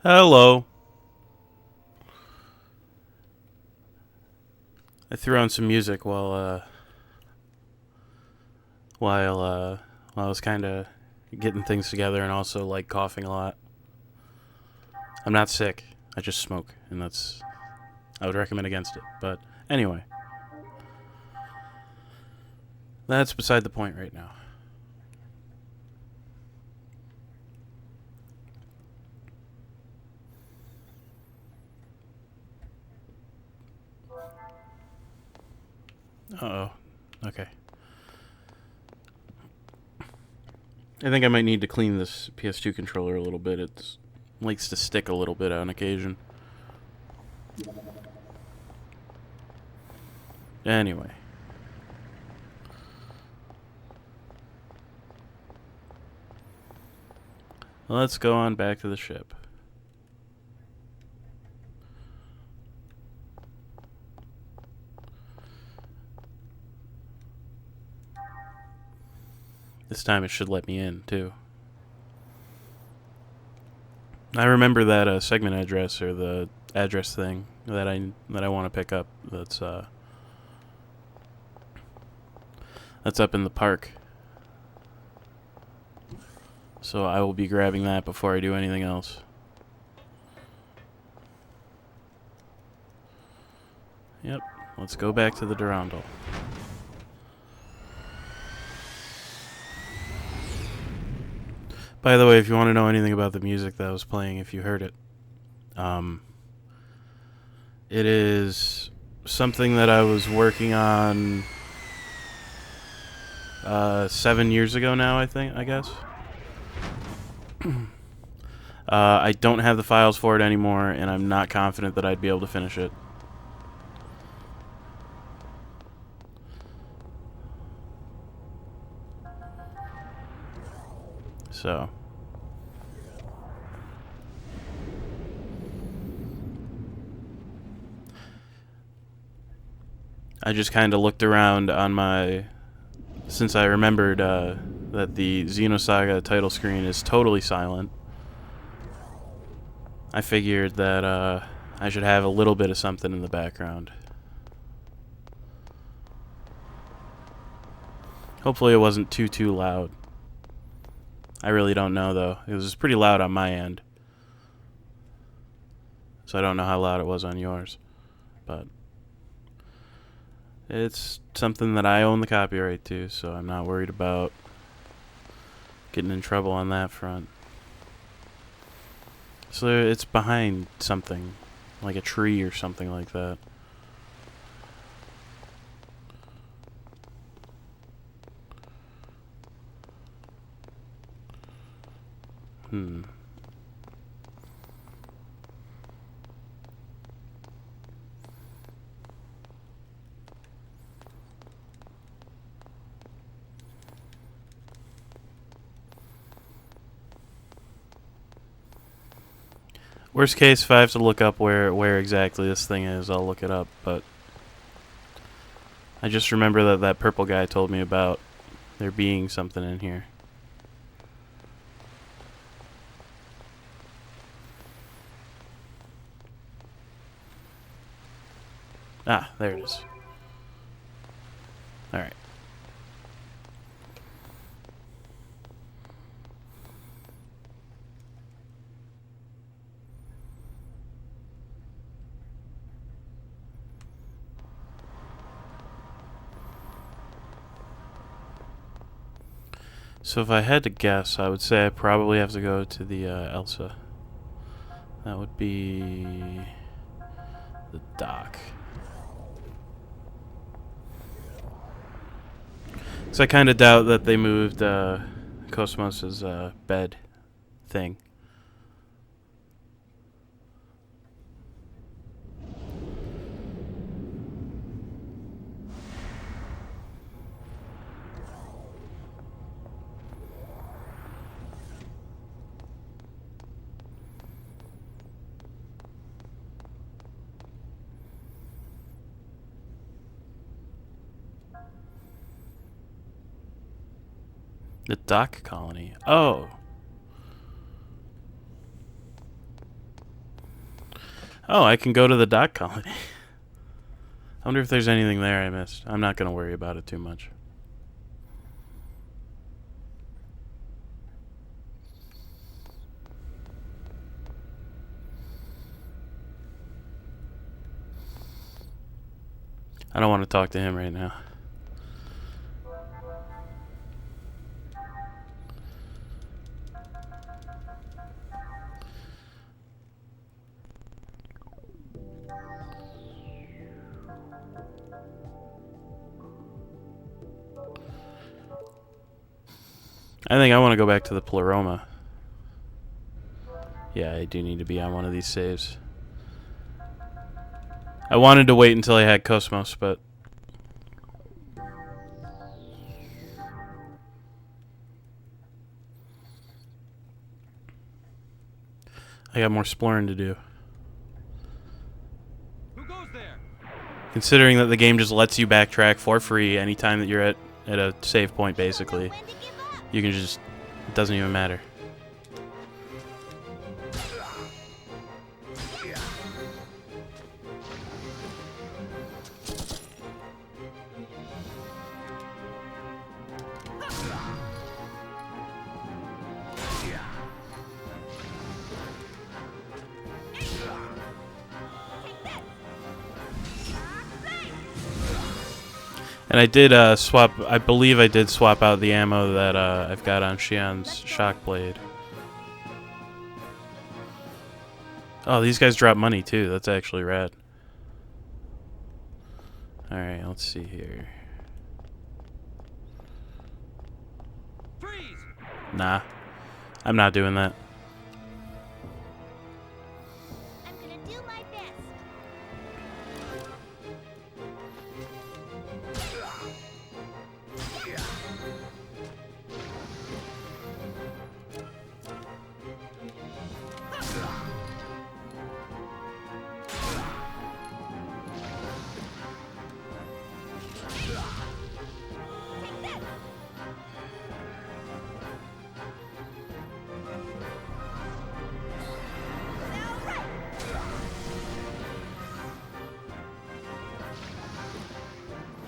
Hello. I threw on some music while I was kind of getting things together and also like coughing a lot. I'm not sick. I just smoke, and I would recommend against it. But anyway, that's beside the point right now. Uh-oh. Okay. I think I might need to clean this PS2 controller a little bit. It likes to stick a little bit on occasion. Anyway. Let's go on back to the ship. This time it should let me in, too. I remember that segment address, or the address thing that I want to pick up. That's up in the park. So I will be grabbing that before I do anything else. Yep. Let's go back to the Durandal. By the way, if you want to know anything about the music that was playing, if you heard it, it is something that I was working on 7 years ago now, I guess. I don't have the files for it anymore, and I'm not confident that I'd be able to finish it. So I just kind of looked around on my, since I remembered that the Xenosaga title screen is totally silent. I figured that I should have a little bit of something in the background. Hopefully it wasn't too loud. I really don't know, though. It was pretty loud on my end. So I don't know how loud it was on yours. But it's something that I own the copyright to, so I'm not worried about getting in trouble on that front. So it's behind something, like a tree or something like that. Worst case, if I have to look up where exactly this thing is, I'll look it up, but I just remember that purple guy told me about there being something in here. Ah, there it is. Alright. So if I had to guess, I would say I probably have to go to the Elsa. That would be the dock. So I kind of doubt that they moved Cosmos's bed thing. The dock colony. Oh. Oh, I can go to the dot colony. I wonder if there's anything there I missed. I'm not going to worry about it too much. I don't want to talk to him right now. I think I want to go back to the Pleroma. Yeah, I do need to be on one of these saves. I wanted to wait until I had Cosmos, but... I got more exploring to do. Who goes there? Considering that the game just lets you backtrack for free anytime that you're at a save point, basically. You can just... It doesn't even matter. And I did swap, I believe I did swap out the ammo that I've got on Shion's shock blade. Oh, these guys drop money too. That's actually rad. Alright, let's see here. Freeze! Nah, I'm not doing that. I'm gonna do my best.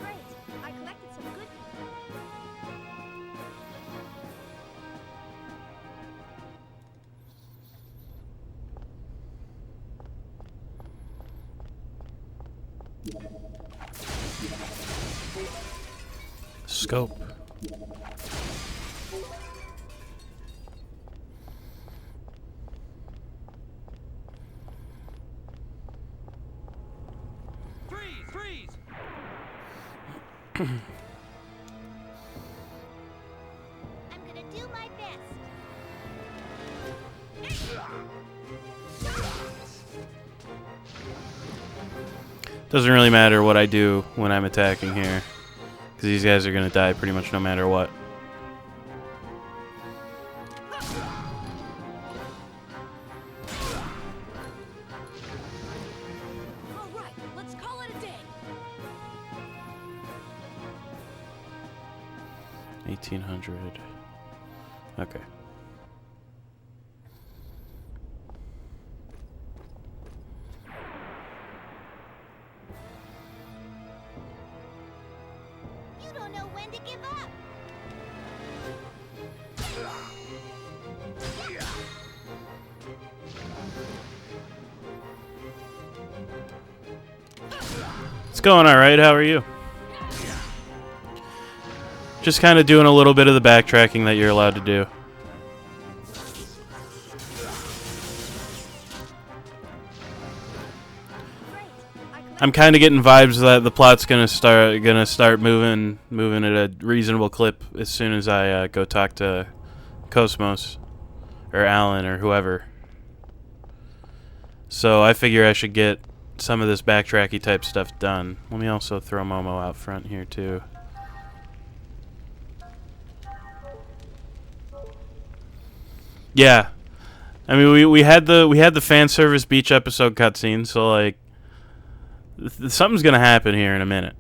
Great. I collected some good. Scope. Freeze! Freeze! I'm gonna do my best. Doesn't really matter what I do when I'm attacking here, because these guys are going to die pretty much no matter what. All right, let's call it a day. 1800. Okay. You don't know when to give up. It's going alright, how are you? Just kind of doing a little bit of the backtracking that you're allowed to do. I'm kind of getting vibes that the plot's gonna start moving at a reasonable clip as soon as I go talk to Cosmos or Alan or whoever. So I figure I should get some of this backtracky type stuff done. Let me also throw Momo out front here too. Yeah, I mean we had the fan service beach episode cutscene, so like something's gonna happen here in a minute.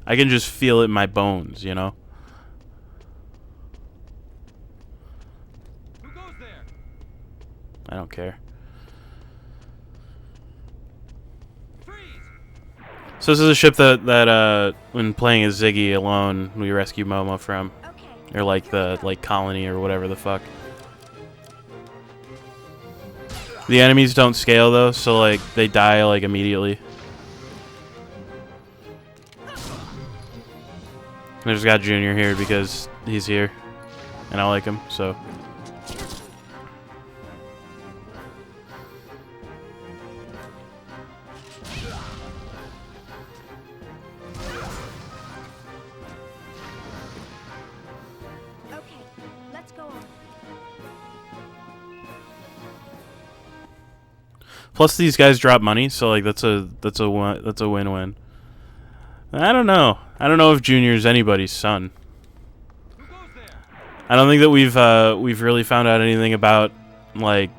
I can just feel it in my bones, you know. Who goes there? I don't care. So this is a ship that when playing as Ziggy alone, we rescue Momo from, Okay. or like the colony or whatever the fuck. The enemies don't scale though, so like they die like immediately. I just got Junior here because he's here, and I like him, so. Okay, let's go on. Plus these guys drop money, so like that's a win-win. I don't know. I don't know if Junior's anybody's son. Who goes there? I don't think that we've really found out anything about like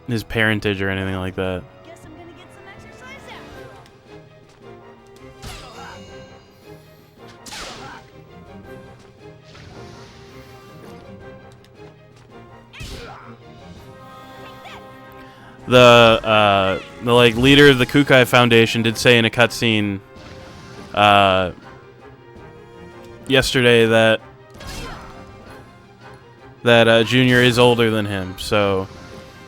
his parentage or anything like that. Guess I'm gonna get some exercise after The like leader of the Kukai Foundation did say in a cutscene yesterday that Junior is older than him, so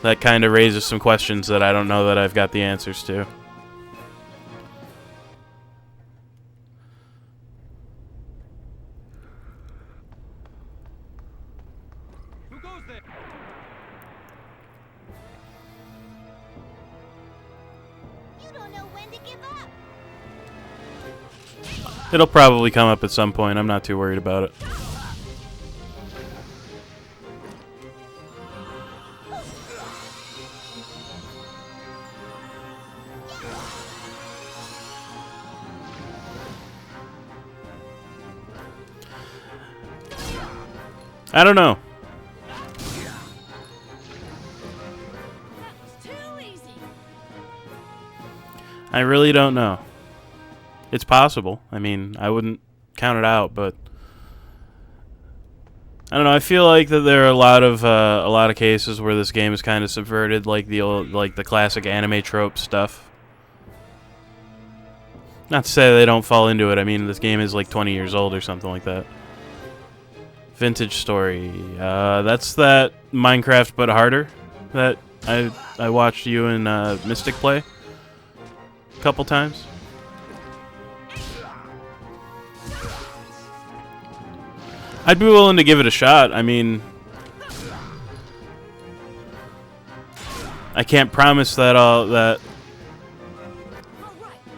that kind of raises some questions that I don't know that I've got the answers to. Who goes there? You don't know when to give up. It'll probably come up at some point. I'm not too worried about it. I don't know. That was too easy. I really don't know. It's possible. I mean, I wouldn't count it out, but I don't know. I feel like that there are a lot of cases where this game is kind of subverted, like the classic anime trope stuff. Not to say they don't fall into it. I mean, this game is like 20 years old or something like that. Vintage Story. That's that Minecraft but harder that I watched you and Mystic play a couple times. I'd be willing to give it a shot. I mean, I can't promise that All right,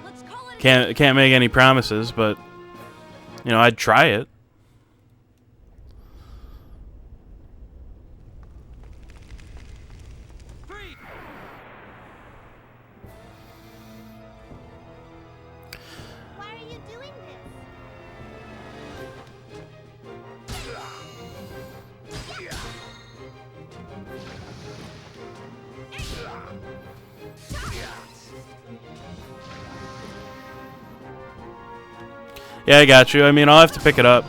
let's call it a can't make any promises, but you know, I'd try it. Freeze! Why are you doing this? Yeah, I got you. I mean, I'll have to pick it up.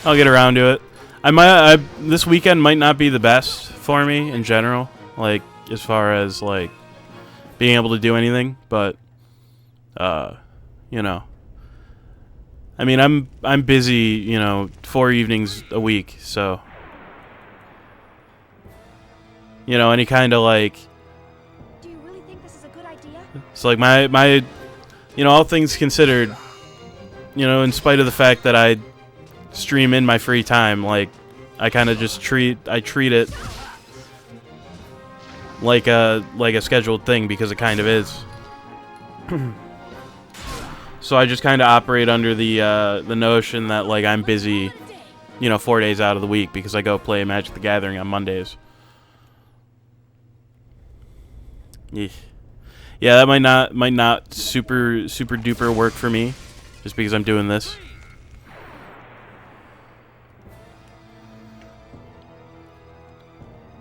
I'll get around to it. This weekend might not be the best for me in general, like as far as like being able to do anything, but you know. I mean, I'm busy, you know, 4 evenings a week, so you know, any kind of like Do you really think this is a good idea? it's like my you know, all things considered, you know, in spite of the fact that I stream in my free time, like I kind of just treat it like a scheduled thing because it kind of is. So I just kind of operate under the notion that like I'm busy, you know, 4 days out of the week because I go play Magic the Gathering on Mondays. Yeesh. Yeah, that might not super duper work for me, just because I'm doing this.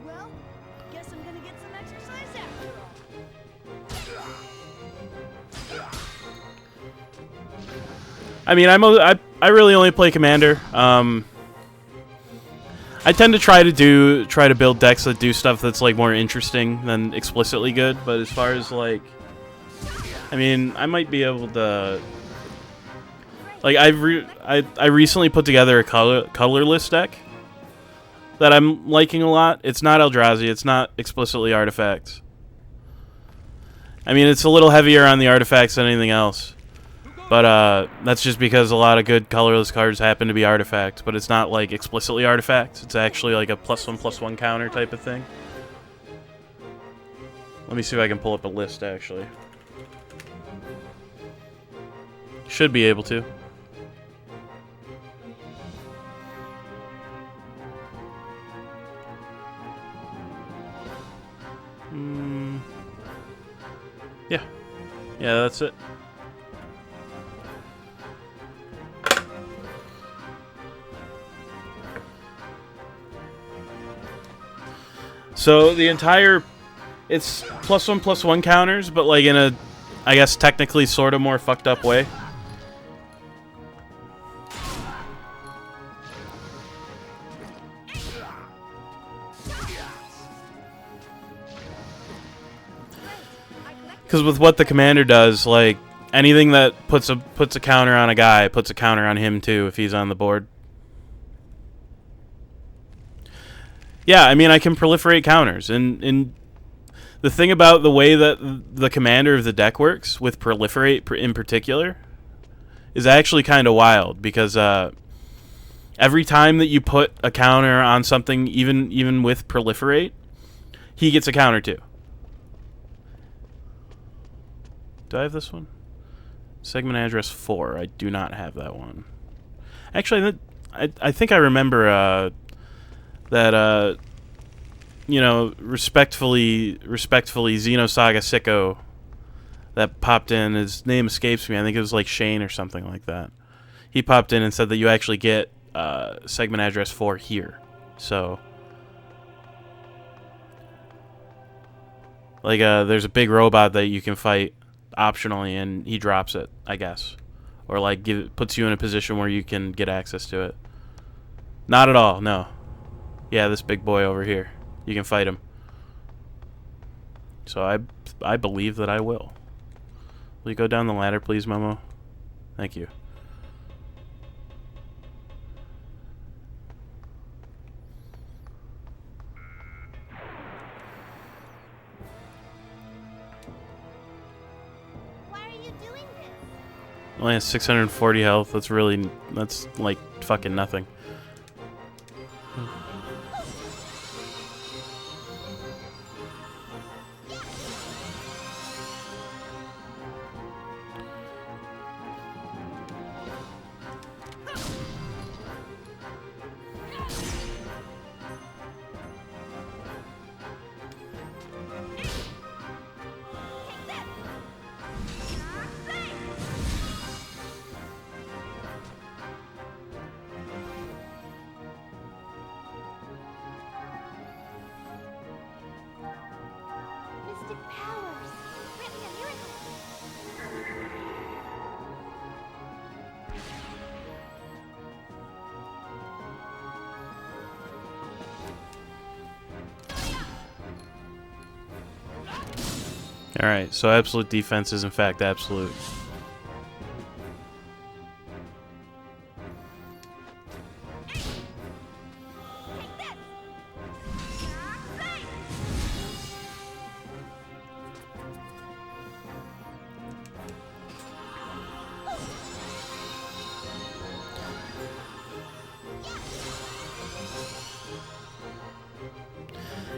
Well, guess I'm gonna get some exercise after all. I mean, I really only play Commander. I tend to try to build decks that do stuff that's like more interesting than explicitly good. But as far as like, I mean, I might be able to... Like, I recently put together a colorless deck that I'm liking a lot. It's not Eldrazi. It's not explicitly artifacts. I mean, it's a little heavier on the artifacts than anything else. But that's just because a lot of good colorless cards happen to be artifacts. But it's not, like, explicitly artifacts. It's actually, like, a +1/+1 counter type of thing. Let me see if I can pull up a list, actually. Should be able to. Yeah. Yeah, that's it. So the entire... It's +1/+1 counters, but like in a, I guess, technically sort of more fucked up way. Because with what the commander does, like, anything that puts a counter on a guy puts a counter on him too if he's on the board. Yeah, I mean, I can proliferate counters, and the thing about the way that the commander of the deck works with proliferate in particular is actually kind of wild, because every time that you put a counter on something, even with proliferate, he gets a counter too. Do I have this one? Segment address 4. I do not have that one. Actually, I think I remember that you know, respectfully Xenosaga sicko that popped in. His name escapes me. I think it was like Shane or something like that. He popped in and said that you actually get segment address 4 here. So, like, there's a big robot that you can fight optionally, and he drops it, I guess, or like puts you in a position where you can get access to it. Not at all. No. Yeah, this big boy over here. You can fight him. So I believe that I will. Will you go down the ladder, please, Momo? Thank you. Why are you doing this? Only has 640 health. That's like fucking nothing. Mystic powers. Grant me a miracle. Alright, so absolute defense is in fact absolute.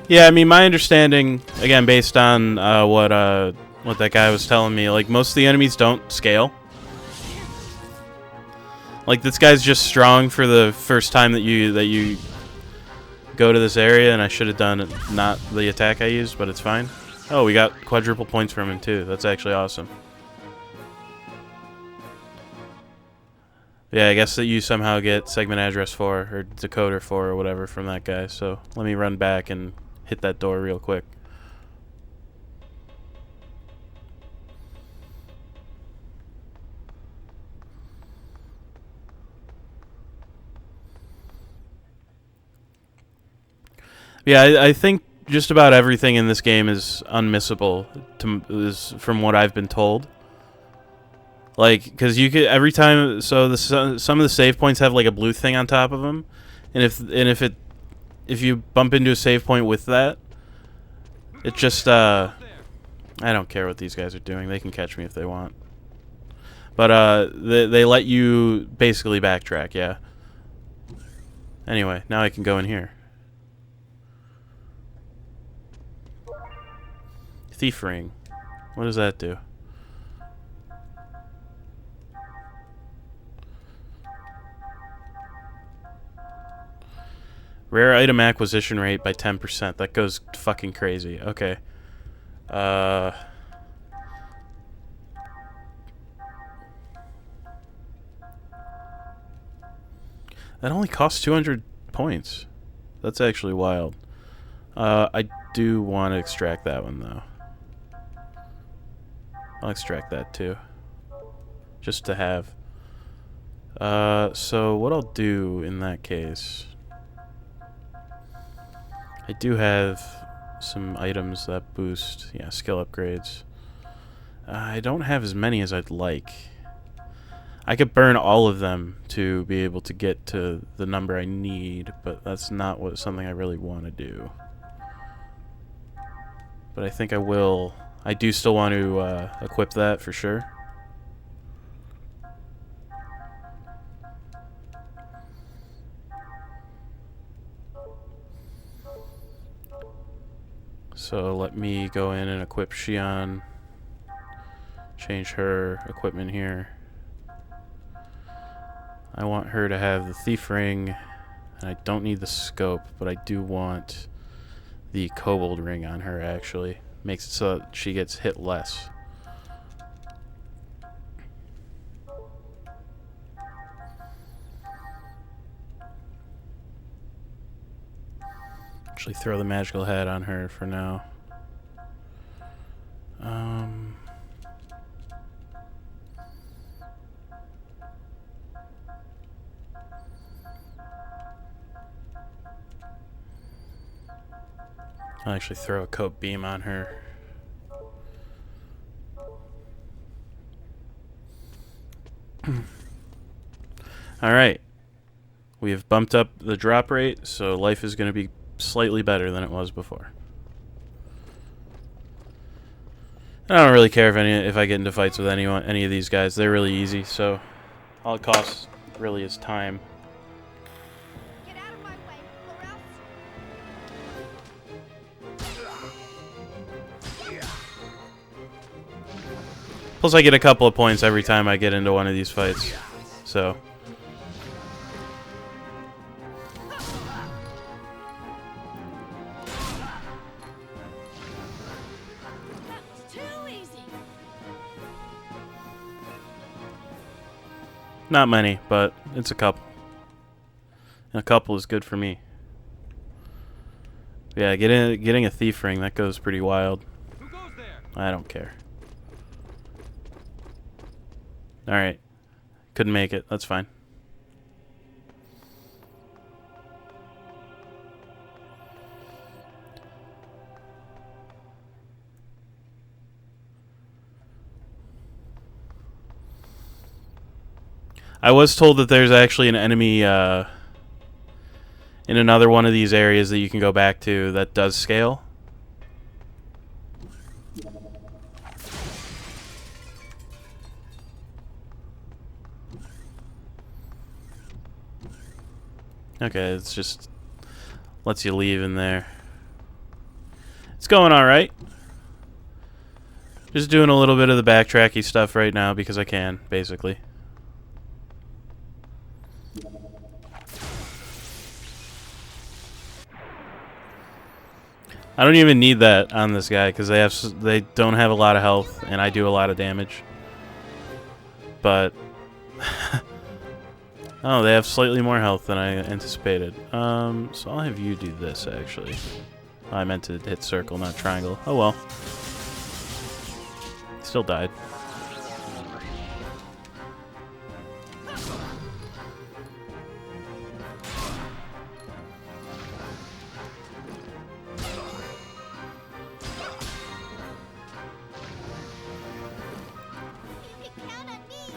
Yeah, I mean, my understanding, again, based on what that guy was telling me, like, most of the enemies don't scale. Like, this guy's just strong for the first time that you go to this area, and I should have done not the attack I used, but it's fine. Oh, we got quadruple points from him, too. That's actually awesome. Yeah, I guess that you somehow get segment address 4, or decoder 4, or whatever from that guy, so let me run back and hit that door real quick. Yeah, I think just about everything in this game is unmissable, from what I've been told. Like, because you could every time. So some of the save points have like a blue thing on top of them, and if you bump into a save point with that, it just I don't care what these guys are doing. They can catch me if they want. But they let you basically backtrack. Yeah. Anyway, now I can go in here. Thief ring. What does that do? Rare item acquisition rate by 10%. That goes fucking crazy. Okay. That only costs 200 points. That's actually wild. I do want to extract that one, though. I'll extract that, too. Just to have. So what I'll do in that case... I do have some items that boost, yeah, skill upgrades. I don't have as many as I'd like. I could burn all of them to be able to get to the number I need, but that's not something I really want to do. But I think I will. I do still want to equip that for sure. So let me go in and equip Xion. Change her equipment here. I want her to have the Thief Ring, and I don't need the Scope, but I do want the Kobold Ring on her, actually. Makes it so that she gets hit less. Actually throw the magical hat on her for now. I'll actually throw a coat beam on her. Alright. We have bumped up the drop rate, so life is going to be slightly better than it was before. I don't really care if I get into fights with any of these guys. They're really easy, so all it costs really is time. Get out of my way, or else. Plus I get a couple of points every time I get into one of these fights. So That was too easy. not many, but it's a couple. And a couple is good for me. Yeah, getting a Thief Ring, that goes pretty wild. Who goes there? I don't care. Alright. Couldn't make it. That's fine. I was told that there's actually an enemy in another one of these areas that you can go back to that does scale. Okay, it's just lets you leave in there. It's going alright. Just doing a little bit of the backtracky stuff right now because I can, basically. I don't even need that on this guy because they don't have a lot of health and I do a lot of damage. But oh, they have slightly more health than I anticipated. So I'll have you do this actually. I meant to hit circle, not triangle. Oh well. Still died. You can count on me.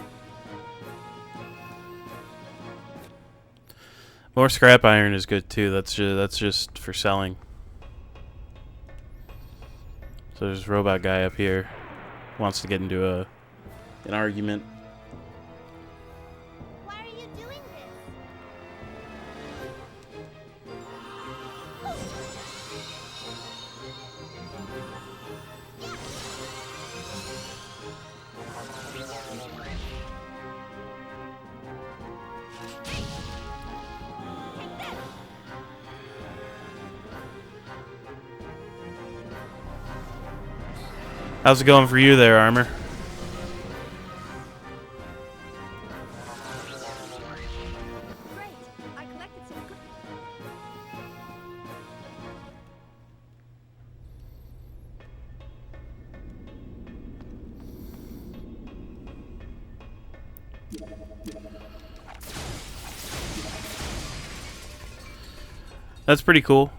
More scrap iron is good too. That's just for selling. So there's a robot guy up here. Wants to get into an argument. Why are you doing this? How's it going for you there, Armor? Great. I collected some cookies. That's pretty cool.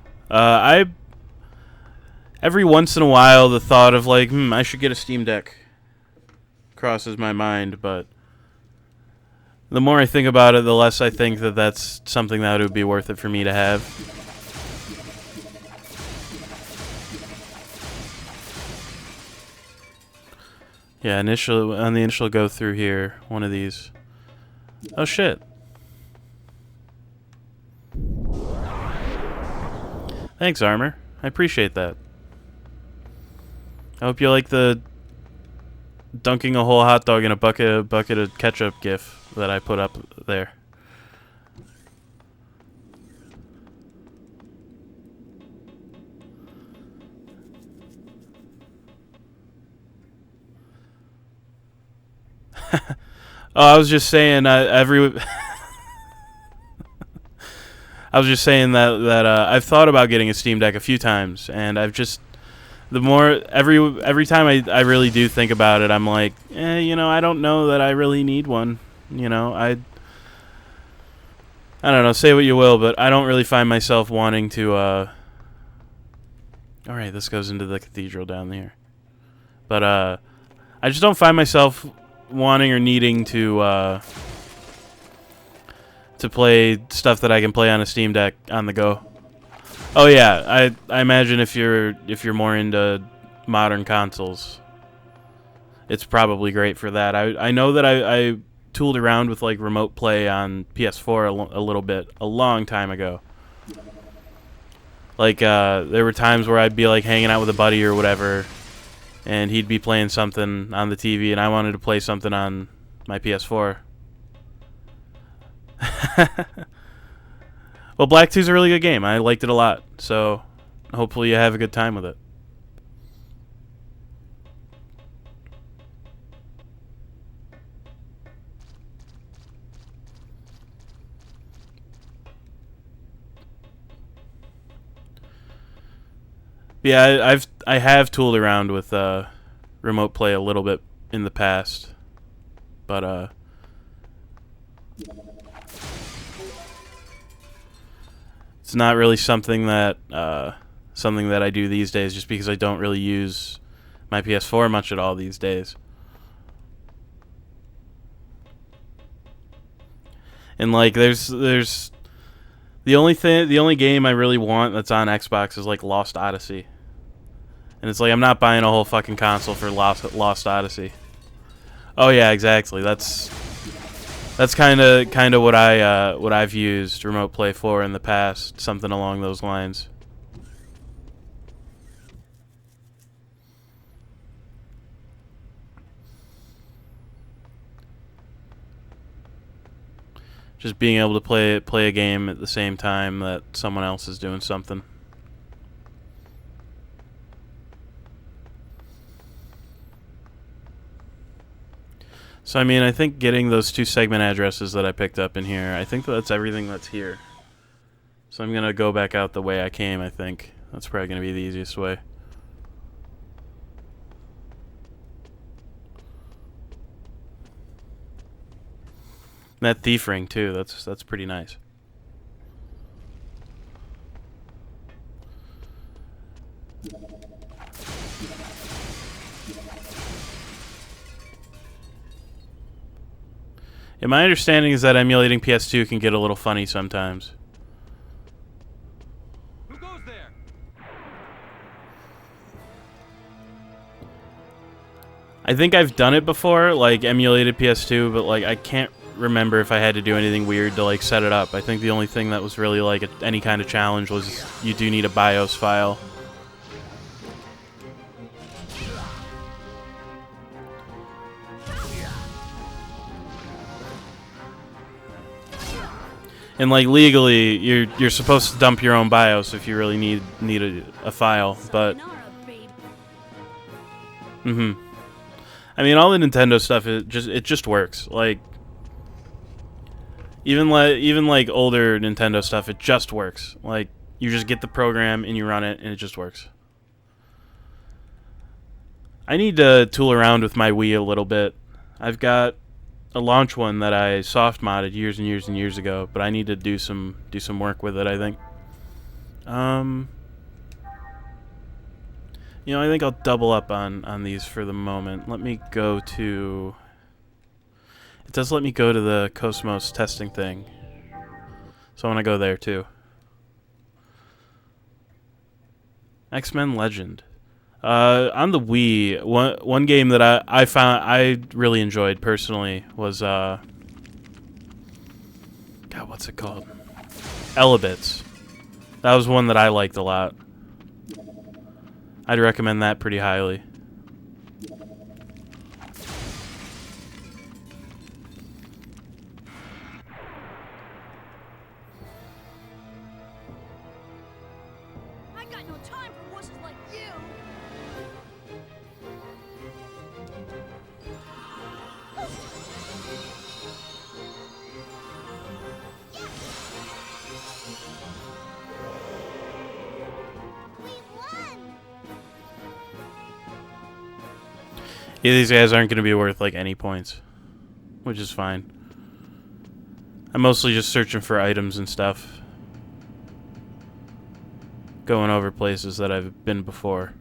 Every once in a while, the thought of like, I should get a Steam Deck crosses my mind, but the more I think about it, the less I think that that's something that would be worth it for me to have. Yeah, on the initial go through here, one of these. Oh shit. Thanks, Armor. I appreciate that. I hope you like the dunking a whole hot dog in a bucket of ketchup gif that I put up there. Oh, I was just saying I was just saying that I've thought about getting a Steam Deck a few times, and I've just every time I really do think about it, I'm like, I don't know that I really need one. I don't know, say what you will, but I don't really find myself wanting to alright, this goes into the cathedral down there. But I just don't find myself wanting or needing to play stuff that I can play on a Steam Deck on the go. Oh yeah, I imagine if you're more into modern consoles, it's probably great for that. I know that I tooled around with like remote play on PS4 a little bit a long time ago. Like there were times where I'd be like hanging out with a buddy or whatever, and he'd be playing something on the TV, and I wanted to play something on my PS4. Well, Black 2's a really good game. I liked it a lot, so hopefully you have a good time with it. Yeah, I have tooled around with remote play a little bit in the past, but it's not really something that I do these days, just because I don't really use my PS4 much at all these days. And like there's the only game I really want that's on Xbox is like Lost Odyssey. And it's like I'm not buying a whole fucking console for Lost Odyssey. Oh yeah, exactly. That's kind of what I've used remote play for in the past, something along those lines. Just being able to play a game at the same time that someone else is doing something. So I mean, I think getting those 2 segment addresses that I picked up in here, I think that's everything that's here. So I'm gonna go back out the way I came, I think. That's probably gonna be the easiest way. And that thief ring too, that's pretty nice. Yeah, my understanding is that emulating PS2 can get a little funny sometimes. goes there? I think I've done it before, like emulated PS2, but like I can't remember if I had to do anything weird to like set it up. I think the only thing that was really like any kind of challenge was you do need a BIOS file. And like legally, you're supposed to dump your own BIOS if you really need a file, but I mean, all the Nintendo stuff it just works. Like even like older Nintendo stuff, it just works. Like you just get the program and you run it, and it just works. I need to tool around with my Wii a little bit. I've got a launch one that I soft modded years and years and years ago, but I need to do some work with it, I think. You know, I think I'll double up on these for the moment. Let me go to... It does let me go to the Cosmos testing thing. So I want to go there too. X-Men Legend. On the Wii, one game that I found I really enjoyed personally was God, what's it called? Elebits. That was one that I liked a lot. I'd recommend that pretty highly. I got no time for horses like you. We won. Yeah, these guys aren't going to be worth like any points, which is fine. I'm mostly just searching for items and stuff. Going over places that I've been before.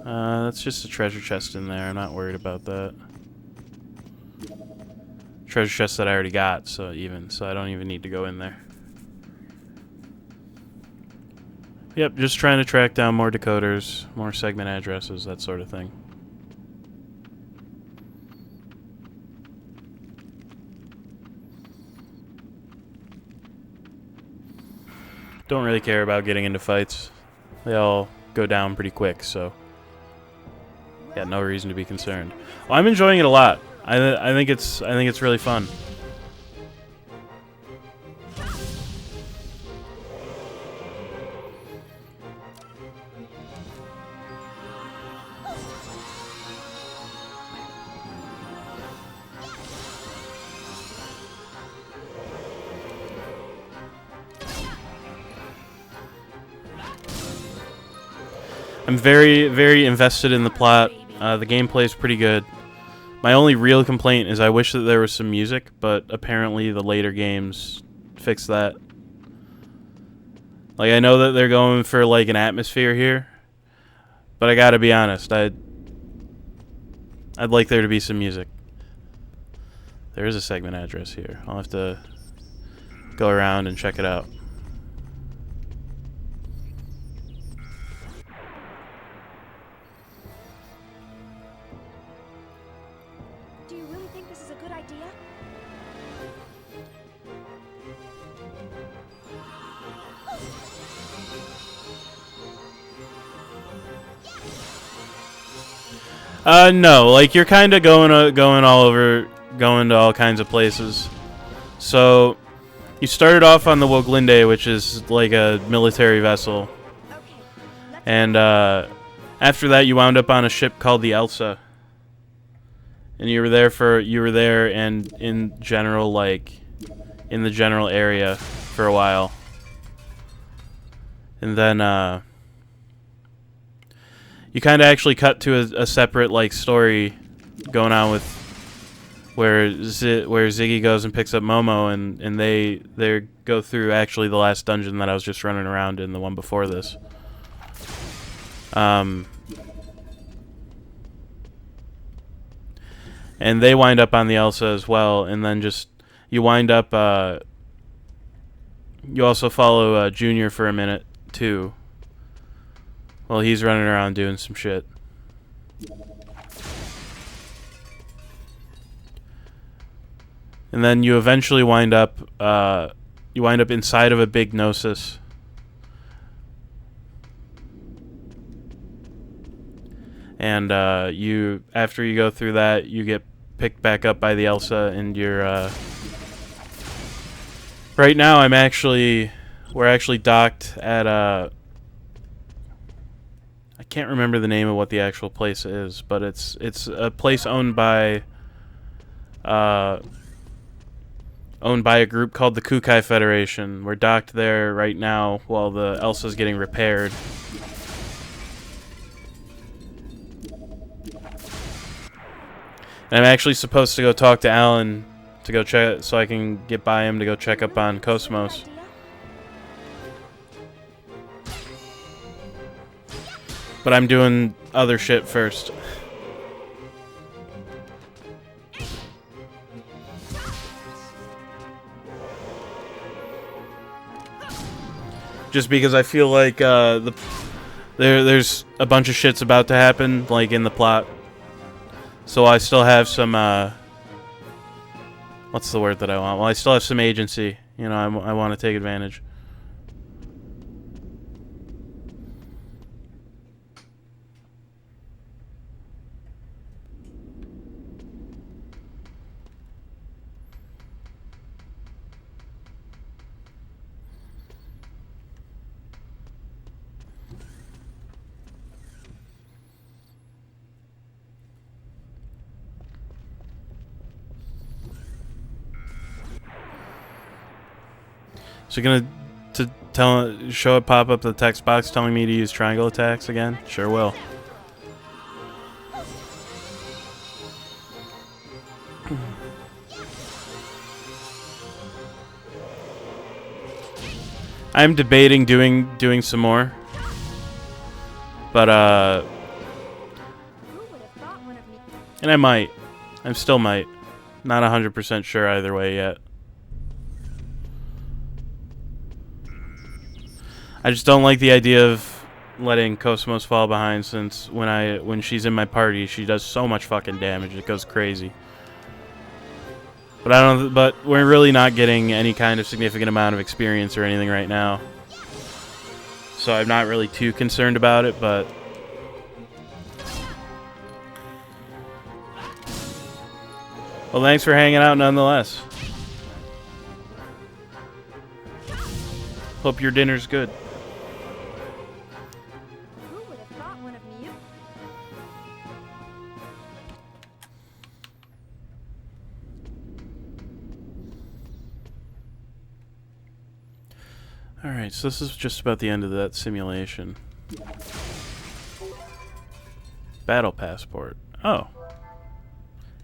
That's just a treasure chest in there. I'm not worried about that. Treasure chest that I already got, so I don't even need to go in there. Yep, just trying to track down more decoders, more segment addresses, that sort of thing. Don't really care about getting into fights. They all go down pretty quick, so yeah, no reason to be concerned. Well, I'm enjoying it a lot. I think it's really fun. I'm very, very invested in the plot. The gameplay is pretty good. My only real complaint is I wish that there was some music, but apparently the later games fix that. Like, I know that they're going for like an atmosphere here, but I gotta be honest, I'd like there to be some music. There is a segment address here. I'll have to go around and check it out. Do you really think this is a good idea? No, like you're kind of going all over, going to all kinds of places. So, you started off on the Woglinde, which is like a military vessel, Okay. and after that you wound up on a ship called the Elsa, and you were there and in general, like in the general area for a while, and then you kind of actually cut to a separate like story going on with where Ziggy goes and picks up Momo, and they go through actually the last dungeon that I was just running around in, the one before this. And they wind up on the Elsa as well, and then just you wind up You also follow Junior for a minute, too. While he's running around doing some shit. And then you eventually wind up inside of a big Gnosis. And after you go through that, you get picked back up by the Elsa, and you're right now we're actually docked at I can't remember the name of what the actual place is, but it's a place owned by a group called the Kukai Federation. We're docked there right now while the Elsa's getting repaired. And I'm actually supposed to go talk to Alan to go check, so I can get by him to go check up on Cosmos. But I'm doing other shit first. Just because I feel like there's a bunch of shit's about to happen, like in the plot. So I still have some, what's the word that I want? Well, I still have some agency. You know, I want to take advantage. So you're gonna show it pop up the text box telling me to use triangle attacks again? Sure will. I'm debating doing some more, but and I might. I still might. Not 100% sure either way yet. I just don't like the idea of letting Cosmos fall behind, since when she's in my party, she does so much fucking damage. It goes crazy. But we're really not getting any kind of significant amount of experience or anything right now. So I'm not really too concerned about it, but well, thanks for hanging out nonetheless. Hope your dinner's good. Alright, so this is just about the end of that simulation. Battle passport. Oh.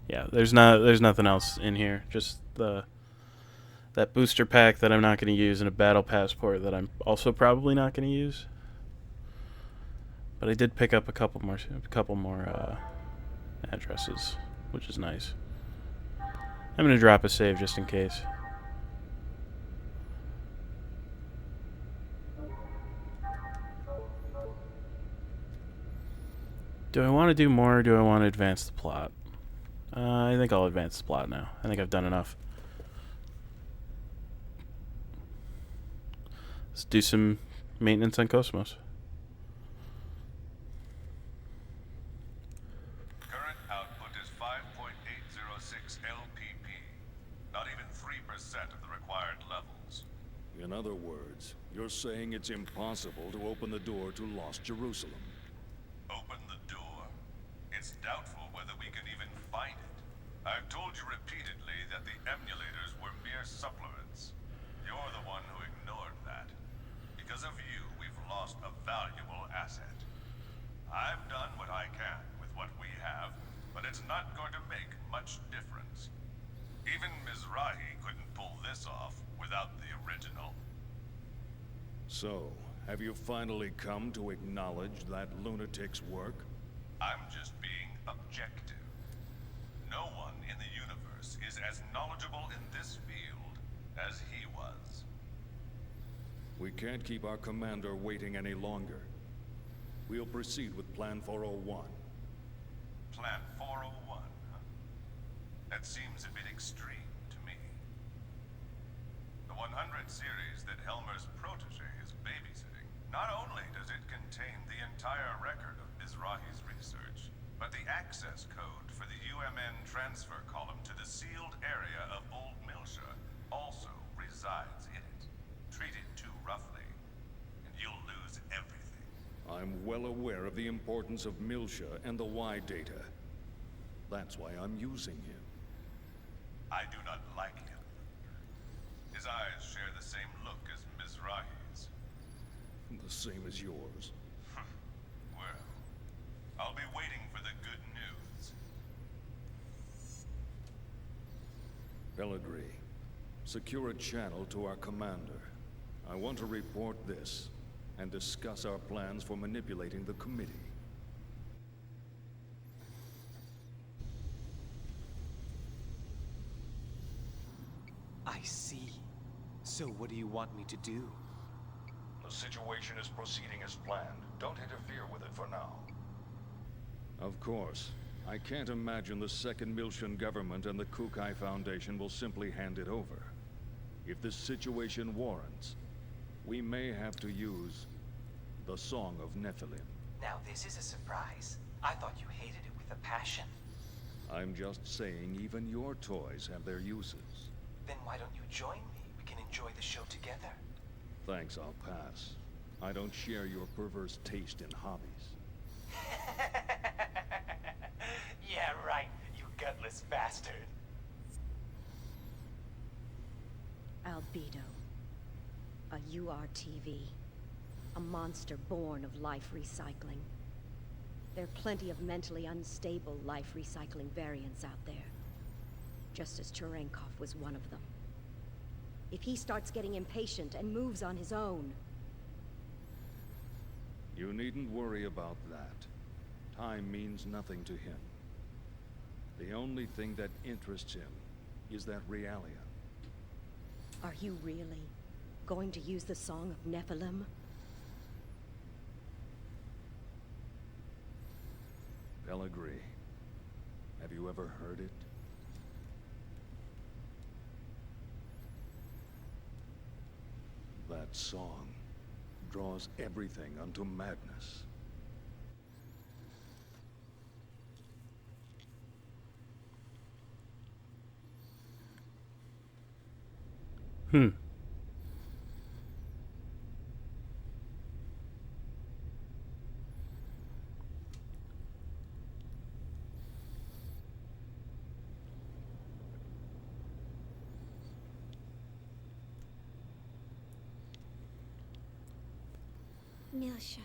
Yeah, there's nothing else in here. Just that booster pack that I'm not going to use, and a battle passport that I'm also probably not going to use. But I did pick up a couple more addresses, which is nice. I'm going to drop a save just in case. Do I want to do more, or do I want to advance the plot? I think I'll advance the plot now. I think I've done enough. Let's do some maintenance on Cosmos. Current output is 5.806 LPP. Not even 3% of the required levels. In other words, you're saying it's impossible to open the door to Lost Jerusalem. Open the door? It's doubtful whether we can even find it. I've told you repeatedly that the emulators were mere supplements. You're the one who ignored that. Because of you, we've lost a valuable asset. I've done what I can with what we have, but it's not going to make much difference. Even Mizrahi couldn't pull this off without the original. So, have you finally come to acknowledge that lunatic's work? I'm just being objective. No one in the universe is as knowledgeable in this field as he was. We can't keep our commander waiting any longer. We'll proceed with Plan 401. Plan 401, huh? That seems a bit extreme to me. The 100 series that Helmer's protege is babysitting, not only does it contain the entire record of Mizrahi's research, but the access code for the UMN transfer column to the sealed area of Old Milsha also resides in it. Treat it too roughly, and you'll lose everything. I'm well aware of the importance of Milsha and the Y data. That's why I'm using him. I do not like him. His eyes share the same look as Mizrahi's. The same as yours. Well, I'll be waiting for the good news. Pellegrini, secure a channel to our commander. I want to report this and discuss our plans for manipulating the committee. I see. So what do you want me to do? The situation is proceeding as planned. Don't interfere with it for now. Of course. I can't imagine the Second Milshan government and the Kukai Foundation will simply hand it over. If this situation warrants, we may have to use the Song of Nephilim. Now this is a surprise. I thought you hated it with a passion. I'm just saying even your toys have their uses. Then why don't you join me? We can enjoy the show together. Thanks, I'll pass. I don't share your perverse taste in hobbies. Yeah, right, you gutless bastard. Albedo. A URTV. A monster born of life recycling. There are plenty of mentally unstable life recycling variants out there. Just as Cherenkov was one of them. If he starts getting impatient and moves on his own... You needn't worry about that. Time means nothing to him. The only thing that interests him is that Realia. Are you really going to use the Song of Nephilim? Pellegrini, have you ever heard it? That song draws everything unto madness. Milsha.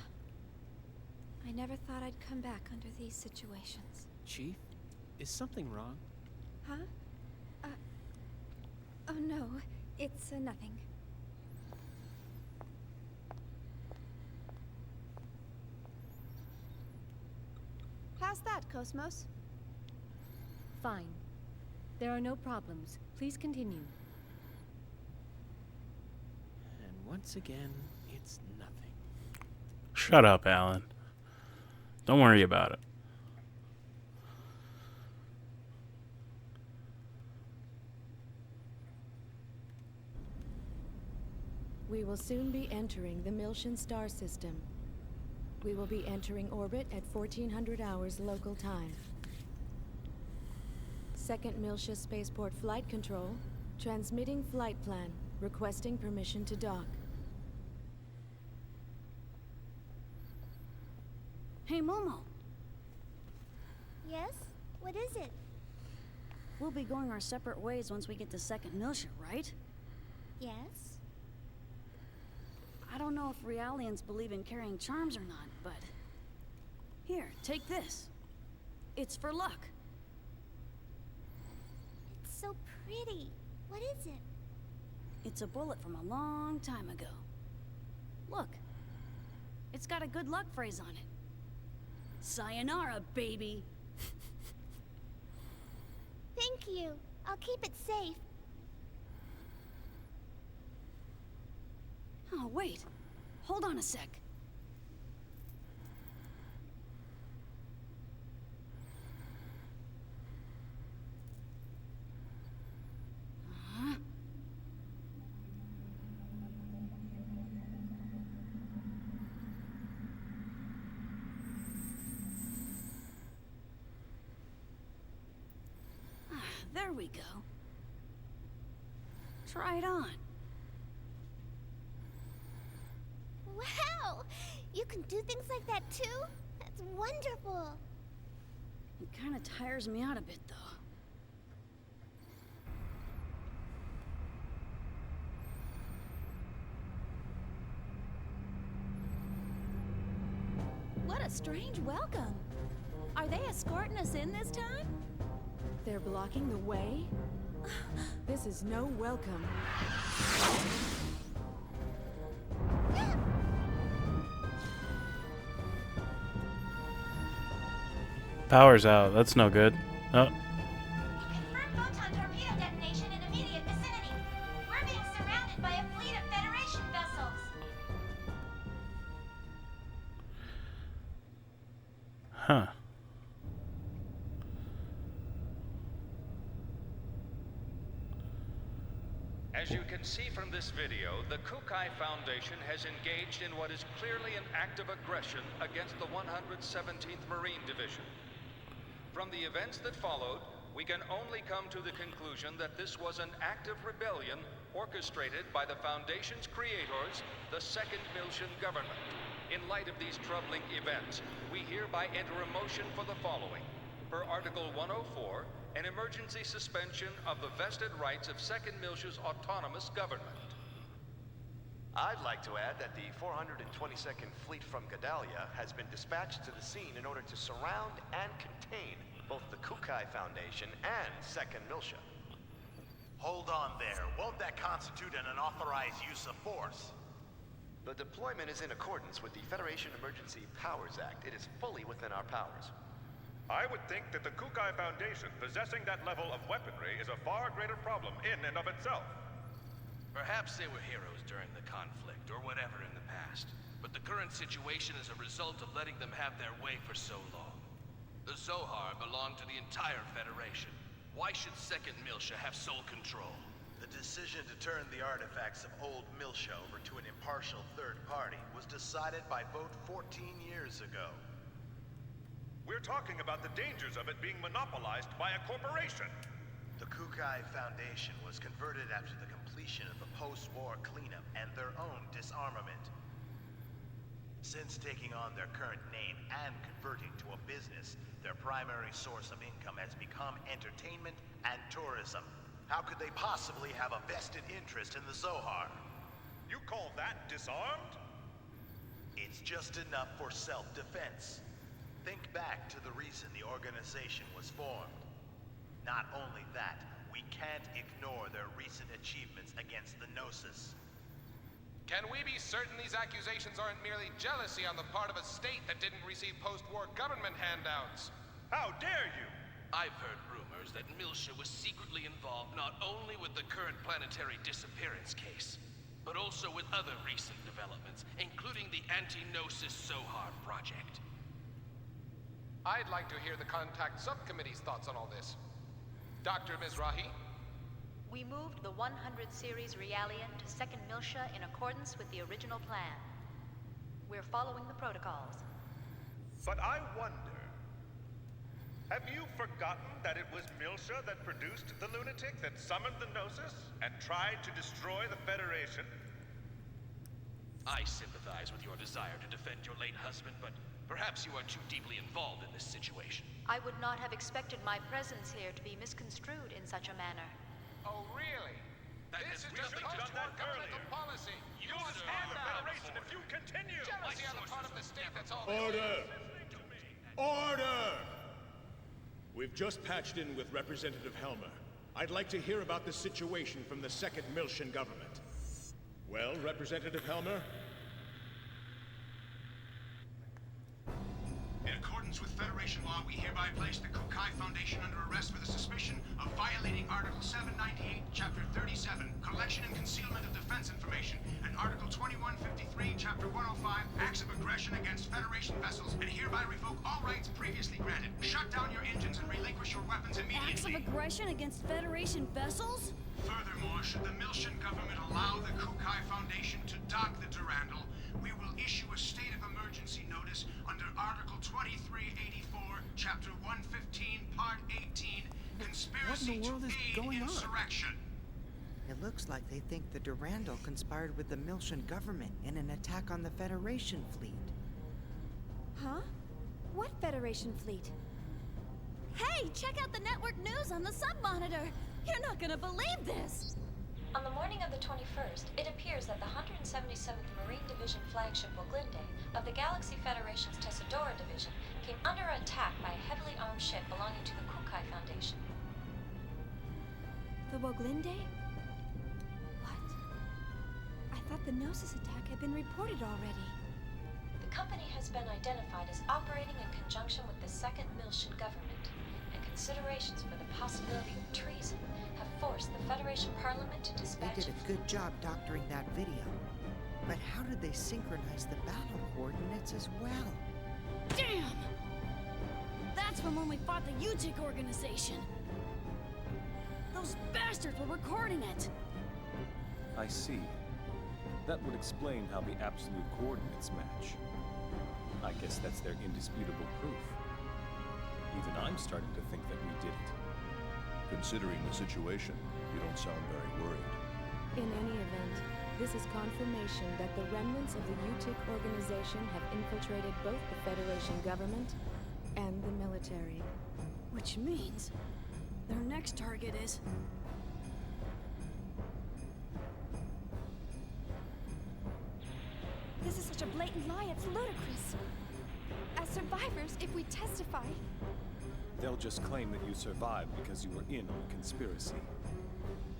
I never thought I'd come back under these situations. Chief, is something wrong? Huh? Oh no, it's nothing. How's that, Cosmos? Fine. There are no problems. Please continue. And once again, it's nothing. Shut up, Alan. Don't worry about it. We will soon be entering the Milshan star system. We will be entering orbit at 1400 hours local time. Second Milsha Spaceport Flight Control, transmitting flight plan, requesting permission to dock. Hey, Momo. Yes? What is it? We'll be going our separate ways once we get to Second Milsha, right? Yes? I don't know if Realians believe in carrying charms or not, but... Here, take this. It's for luck. It's so pretty. What is it? It's a bullet from a long time ago. Look. It's got a good luck phrase on it. Sayonara, baby! Thank you. I'll keep it safe. Oh, Now wait. Hold on a sec. There we go. Try it on. Wow! You can do things like that too? That's wonderful. It kind of tires me out a bit, though. What a strange welcome. Are they escorting us in this time? They're blocking the way? This is no welcome. Power's out. That's no good. Oh. Confirm photon torpedo detonation in immediate vicinity. We're being surrounded by a fleet of Federation vessels. Huh. As you can see from this video, the Kukai Foundation has engaged in what is clearly an act of aggression against the 117th Marine Division. From the events that followed, we can only come to the conclusion that this was an act of rebellion orchestrated by the Foundation's creators, the Second Miltian government. In light of these troubling events, we hereby enter a motion for the following. Per Article 104, an emergency suspension of the vested rights of Second Miltia's autonomous government. I'd like to add that the 422nd Fleet from Gedalia has been dispatched to the scene in order to surround and contain both the Kukai Foundation and Second Miltia. Hold on there. Won't that constitute an unauthorized use of force? The deployment is in accordance with the Federation Emergency Powers Act. It is fully within our powers. I would think that the Kukai Foundation possessing that level of weaponry is a far greater problem in and of itself. Perhaps they were heroes during the conflict, or whatever in the past. But the current situation is a result of letting them have their way for so long. The Zohar belong to the entire Federation. Why should Second Miltia have sole control? The decision to turn the artifacts of old Miltia over to an impartial third party was decided by vote 14 years ago. We're talking about the dangers of it being monopolized by a corporation. The Kukai Foundation was converted after the completion of the post-war cleanup and their own disarmament. Since taking on their current name and converting to a business, their primary source of income has become entertainment and tourism. How could they possibly have a vested interest in the Zohar? You call that disarmed? It's just enough for self-defense. Think back to the reason the organization was formed. Not only that, we can't ignore their recent achievements against the Gnosis. Can we be certain these accusations aren't merely jealousy on the part of a state that didn't receive post-war government handouts? How dare you! I've heard rumors that Miltia was secretly involved not only with the current planetary disappearance case, but also with other recent developments, including the anti-Gnosis Zohar project. I'd like to hear the Contact Subcommittee's thoughts on all this. Dr. Mizrahi? We moved the 100 series Realian to Second Miltia in accordance with the original plan. We're following the protocols. But I wonder, have you forgotten that it was Miltia that produced the lunatic that summoned the Gnosis and tried to destroy the Federation? I sympathize with your desire to defend your late husband, but perhaps you are too deeply involved in this situation. I would not have expected my presence here to be misconstrued in such a manner. Oh, really? This is just post-war governmental policy. You will destroy the Federation if you continue! Jealousy on the part of the state, that's all. Order! Order! We've just patched in with Representative Helmer. I'd like to hear about the situation from the Second Miltian government. Well, Representative Helmer? In accordance with Federation law, we hereby place the Kukai Foundation under arrest for the suspicion of violating Article 798, Chapter 37, Collection and Concealment of Defense Information, and Article 2153, Chapter 105, acts of aggression against Federation vessels, and hereby revoke all rights previously granted. Shut down your engines and relinquish your weapons immediately. Acts of aggression against Federation vessels? Furthermore, should the Miltian government allow the Kukai Foundation to dock the Durandal, we will issue a state of emergency notice under Article 2384, Chapter 115, Part 18, Conspiracy to Aid Insurrection. It looks like they think the Durandal conspired with the Miltian government in an attack on the Federation fleet. Huh? What Federation fleet? Hey, check out the network news on the sub-monitor! You're not gonna believe this! On the morning of the 21st, it appears that the 177th Marine Division flagship Woglinde of the Galaxy Federation's Tessadora Division came under attack by a heavily armed ship belonging to the Kukai Foundation. The Woglinde? What? I thought the Gnosis attack had been reported already. The company has been identified as operating in conjunction with the Second Miltian government, and considerations for the possibility of treason have forced the Federation Parliament to dispatch... They did a good job doctoring that video. But how did they synchronize the battle coordinates as well? Damn! That's from when we fought the UTIC organization. Those bastards were recording it. I see. That would explain how the absolute coordinates match. I guess that's their indisputable proof. Even I'm starting to think that we did it. Considering the situation, you don't sound very worried. In any event, this is confirmation that the remnants of the UTIC organization have infiltrated both the Federation government and the military. Which means their next target is... This is such a blatant lie, it's ludicrous. As survivors, if we testify... They'll just claim that you survived because you were in on the conspiracy.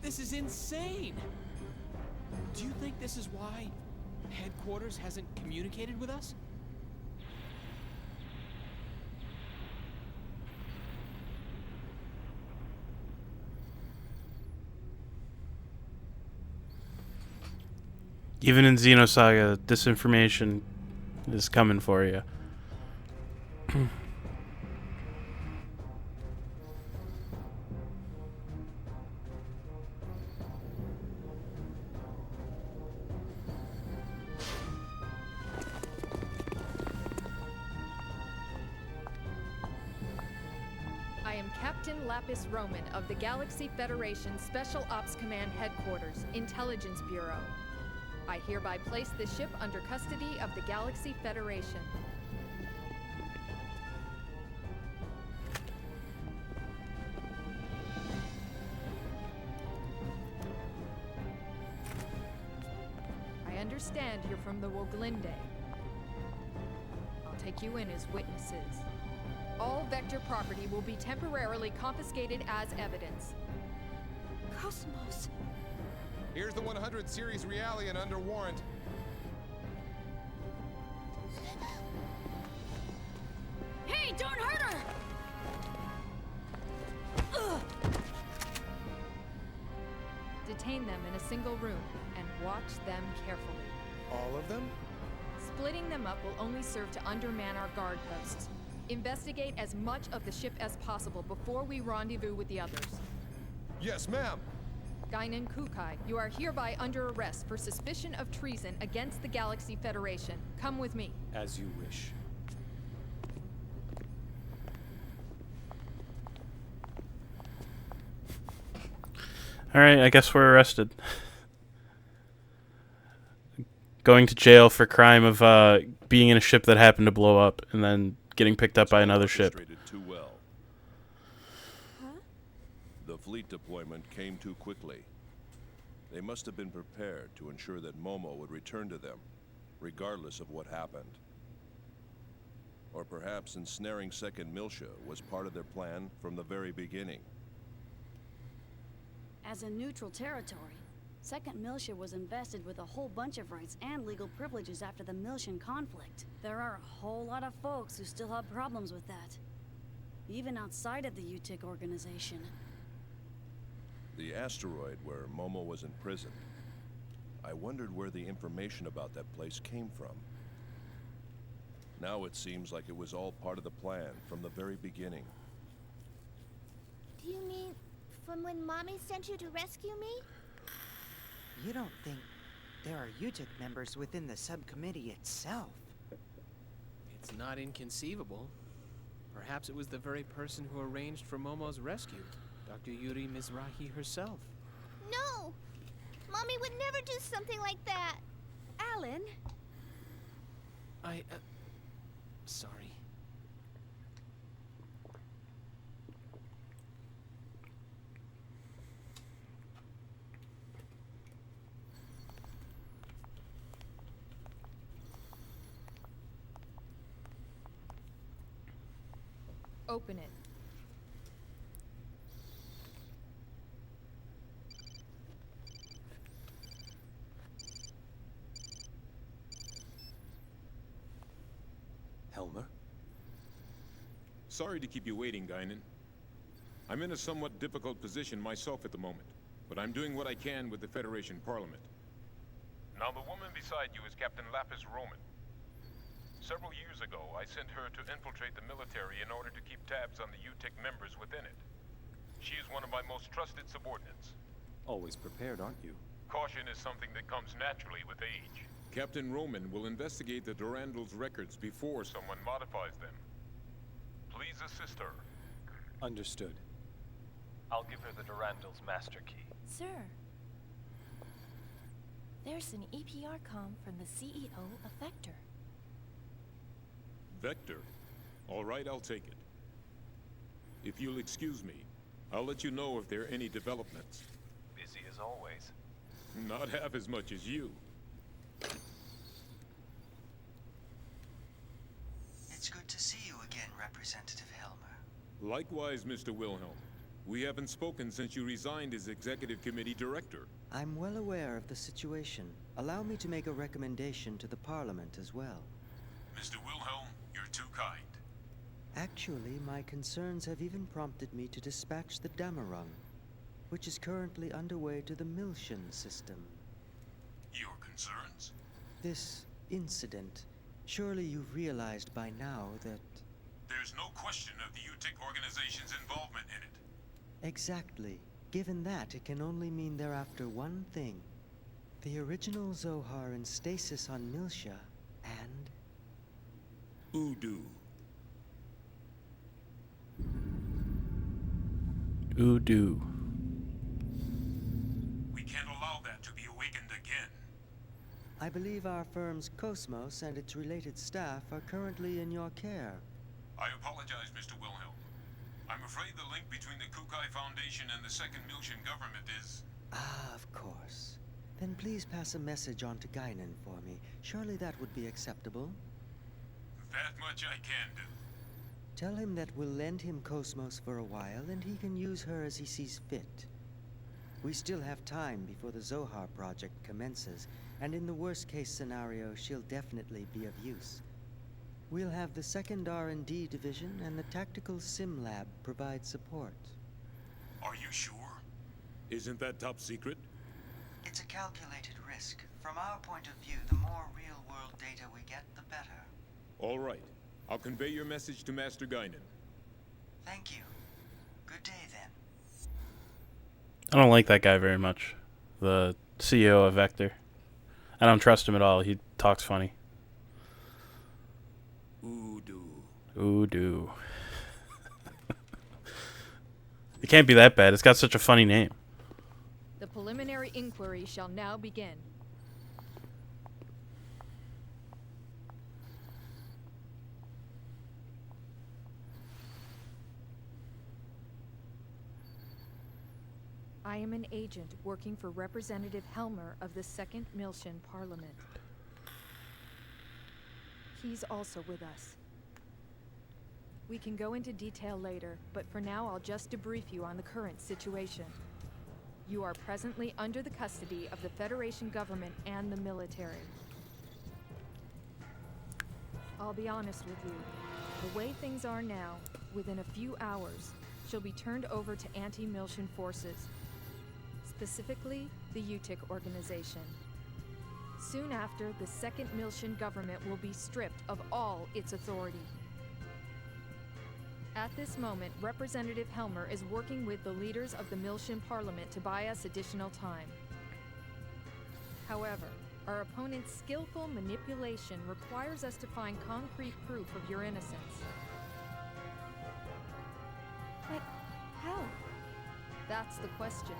This is insane! Do you think this is why headquarters hasn't communicated with us? Even in Xenosaga, disinformation is coming for you. I am Captain Lapis Roman of the Galaxy Federation Special Ops Command Headquarters, Intelligence Bureau. I hereby place this ship under custody of the Galaxy Federation. I understand you're from the Woglinde. I'll take you in as witnesses. All Vector property will be temporarily confiscated as evidence. Cosmos. Here's the 100 series Realian under warrant. Hey, don't hurt her! Ugh. Detain them in a single room and watch them carefully. All of them? Splitting them up will only serve to underman our guard posts. Investigate as much of the ship as possible before we rendezvous with the others. Yes, ma'am. Guinan Kukai, you are hereby under arrest for suspicion of treason against the Galaxy Federation. Come with me. As you wish. Alright, I guess we're arrested. Going to jail for crime of being in a ship that happened to blow up and then getting picked up by another ship. Too well. Huh? The fleet deployment came too quickly. They must have been prepared to ensure that Momo would return to them, regardless of what happened. Or perhaps ensnaring Second Miltia was part of their plan from the very beginning. As a neutral territory, Second Miltia was invested with a whole bunch of rights and legal privileges after the Miltian conflict. There are a whole lot of folks who still have problems with that, even outside of the UTIC organization. The asteroid where Momo was imprisoned. I wondered where the information about that place came from. Now it seems like it was all part of the plan from the very beginning. Do you mean from when Mommy sent you to rescue me? You don't think there are UTIC members within the subcommittee itself? It's not inconceivable. Perhaps it was the very person who arranged for Momo's rescue, Dr. Yuri Mizrahi herself. No! Mommy would never do something like that! Alan? Sorry. Open it. Helmer? Sorry to keep you waiting, Guinan. I'm in a somewhat difficult position myself at the moment, but I'm doing what I can with the Federation Parliament. Now, the woman beside you is Captain Lapis Roman. Several years ago, I sent her to infiltrate the military in order to keep tabs on the UTIC members within it. She is one of my most trusted subordinates. Always prepared, aren't you? Caution is something that comes naturally with age. Captain Roman will investigate the Durandal's records before someone modifies them. Please assist her. Understood. I'll give her the Durandal's master key. Sir, there's an EPR comm from the CEO of Vector. Vector? All right, I'll take it. If you'll excuse me, I'll let you know if there are any developments. Busy as always. Not half as much as you. It's good to see you again, Representative Helmer. Likewise, Mr. Wilhelm. We haven't spoken since you resigned as Executive Committee Director. I'm well aware of the situation. Allow me to make a recommendation to the Parliament as well. Mr. Wilhelm, you're too kind. Actually, my concerns have even prompted me to dispatch the Damarung, which is currently underway to the Milshan system. Your concerns? This incident, surely you've realized by now that... There's no question of the UTIC organization's involvement in it. Exactly. Given that, it can only mean they're after one thing. The original Zohar in stasis on Milsha, and... Udu. Udu. We can't allow that to be awakened again. I believe our firm's Cosmos and its related staff are currently in your care. I apologize, Mr. Wilhelm. I'm afraid the link between the Kukai Foundation and the Second Milshan government is... Ah, of course. Then please pass a message on to Guinan for me. Surely that would be acceptable. That much I can do. Tell him that we'll lend him Cosmos for a while, and he can use her as he sees fit. We still have time before the Zohar project commences, and in the worst-case scenario, she'll definitely be of use. We'll have the second R&D division and the tactical sim lab provide support. Are you sure? Isn't that top secret? It's a calculated risk. From our point of view, the more real-world data we get, the better. All right. I'll convey your message to Master Guinan. Thank you. Good day, then. I don't like that guy very much. The CEO of Vector. I don't trust him at all. He talks funny. Udu. Udu. It can't be that bad. It's got such a funny name. The preliminary inquiry shall now begin. I am an agent working for Representative Helmer of the Second Milshan Parliament. He's also with us. We can go into detail later, but for now I'll just debrief you on the current situation. You are presently under the custody of the Federation government and the military. I'll be honest with you. The way things are now, within a few hours, she'll be turned over to anti-Milshan forces. Specifically, the UTIC organization. Soon after, the Second Miltian government will be stripped of all its authority. At this moment, Representative Helmer is working with the leaders of the Miltian Parliament to buy us additional time. However, our opponent's skillful manipulation requires us to find concrete proof of your innocence. But how? That's the question.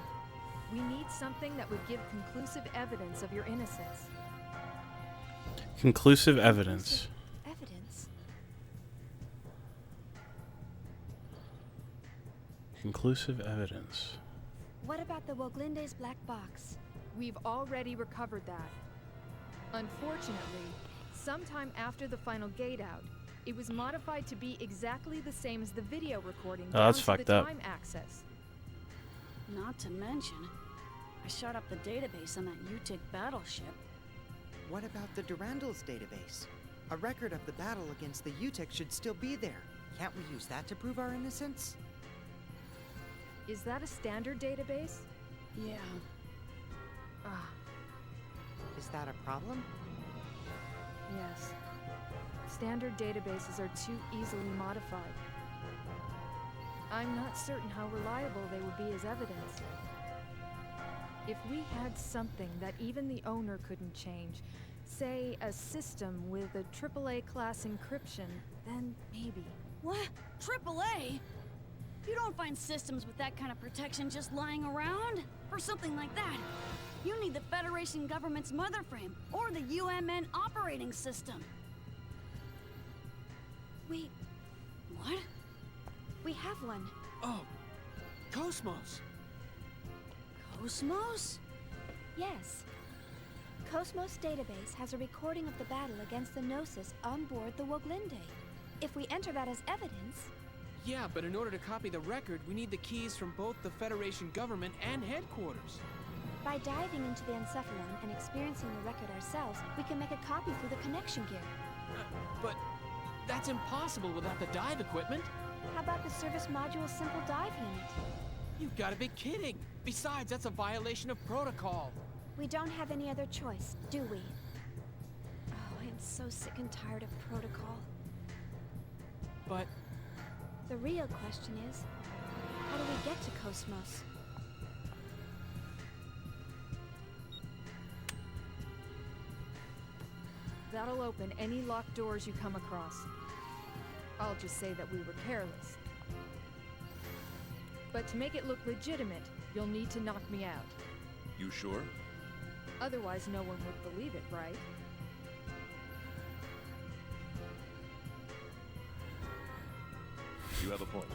We need something that would give conclusive evidence of your innocence. Conclusive evidence. Evidence? Conclusive evidence. What about the Woglinde's black box? We've already recovered that. Unfortunately, sometime after the final gate out, it was modified to be exactly the same as the video recording. Oh, that's down to fucked the up. time access. Not to mention, I shot up the database on that UTIC battleship. What about the Durandal's database? A record of the battle against the UTIC should still be there. Can't we use that to prove our innocence? Is that a standard database? Yeah. Ah, Is that a problem? yes. Standard databases are too easily modified. I'm not certain how reliable they would be as evidence. If we had something that even the owner couldn't change, say a system with a AAA class encryption, then maybe. What? AAA? You don't find systems with that kind of protection just lying around? For something like that, you need the Federation government's mother frame, or the UMN operating system. What? We have one. Oh, Cosmos. Cosmos? Yes. Cosmos database has a recording of the battle against the Gnosis on board the Woglinde. If we enter that as evidence... Yeah, but in order to copy the record, we need the keys from both the Federation government and headquarters. By diving into the Encephalon and experiencing the record ourselves, we can make a copy through the connection gear. But that's impossible without the dive equipment. How about the service module's simple dive unit? You've got to be kidding. Besides, that's a violation of protocol. We don't have any other choice, do we? Oh, I am so sick and tired of protocol. But the real question is, how do we get to Cosmos? That'll open any locked doors you come across. I'll just say that we were careless. But to make it look legitimate, you'll need to knock me out. You sure? Otherwise, no one would believe it, right? You have a point.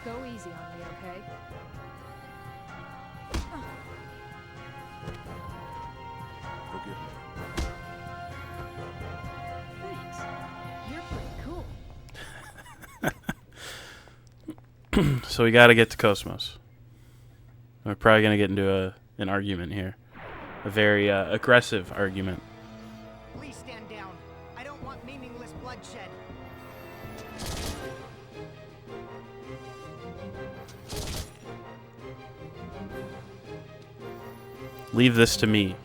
Go easy on me, okay? Forgive me. Thanks. You're pretty cool. So we gotta get to Cosmos. We're probably gonna get into an argument here. A very aggressive argument. Please stand down. I don't want meaningless bloodshed. Leave this to me.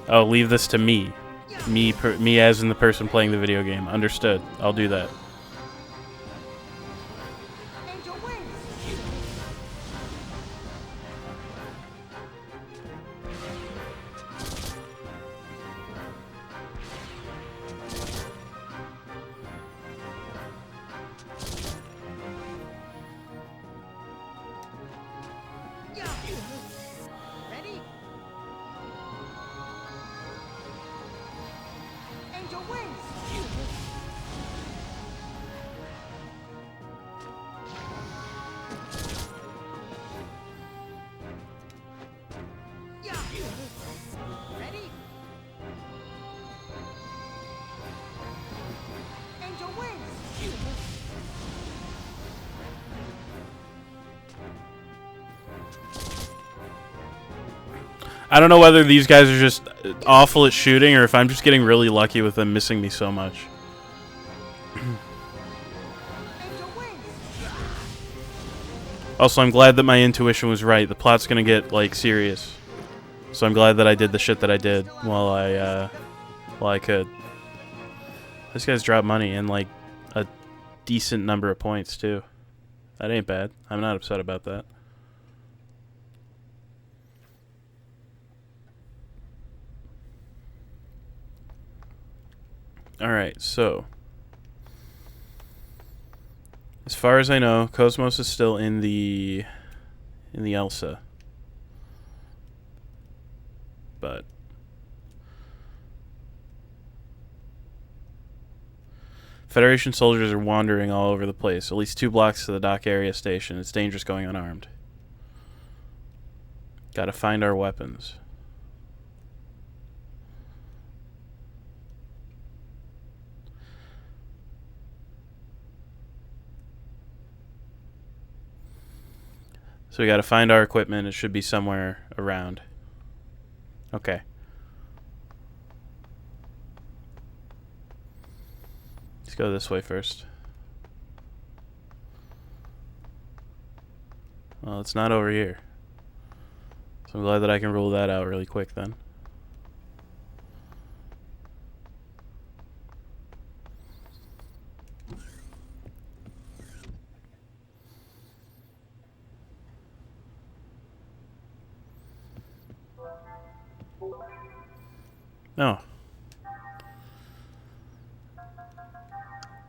Oh, leave this to me. Me as in the person playing the video game. Understood. I'll do that. Ready? Angel wings! Ready? Angel wings! I don't know whether these guys are just awful at shooting or if I'm just getting really lucky with them missing me so much. Also, I'm glad that my intuition was right. The plot's gonna get, like, serious. So I'm glad that I did the shit that I did while I could. This guy's dropped money and like a decent number of points too. That ain't bad. I'm not upset about that. Alright, so as far as I know, Cosmos is still in the Elsa. But Federation soldiers are wandering all over the place. At least 2 blocks to the dock area station. It's dangerous going unarmed. Gotta find our weapons. So we gotta find our equipment. It should be somewhere around. Okay. Let's go this way first. Well, it's not over here. So I'm glad that I can rule that out really quick then. Oh.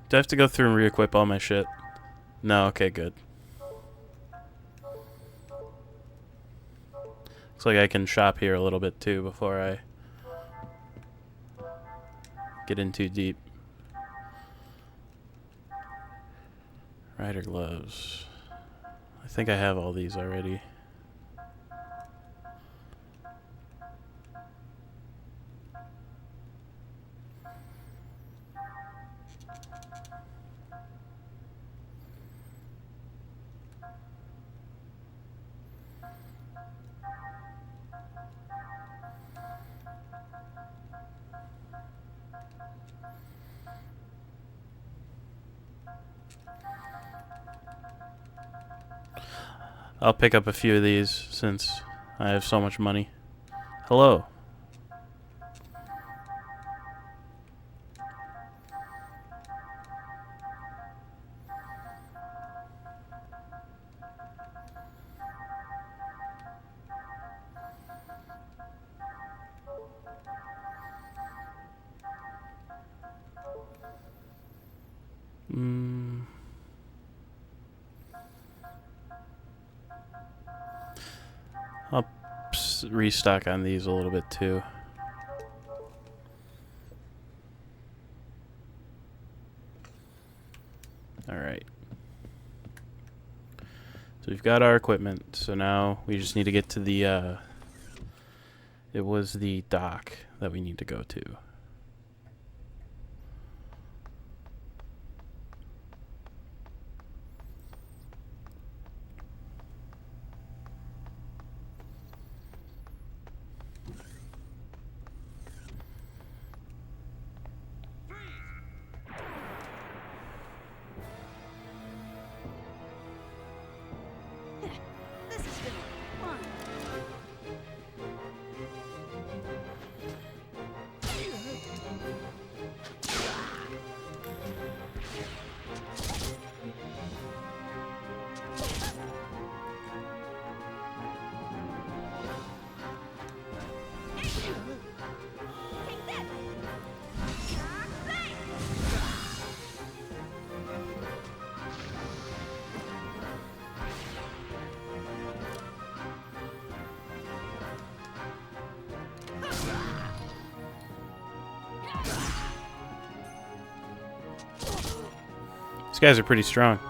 Do I have to go through and re-equip all my shit? No, okay, good. Looks like I can shop here a little bit too before I get in too deep. Rider gloves. I think I have all these already. I'll pick up a few of these since I have so much money. Hello. I'll restock on these a little bit too. Alright. So we've got our equipment, so now we just need to get to the, it was the dock that we need to go to. These guys are pretty strong.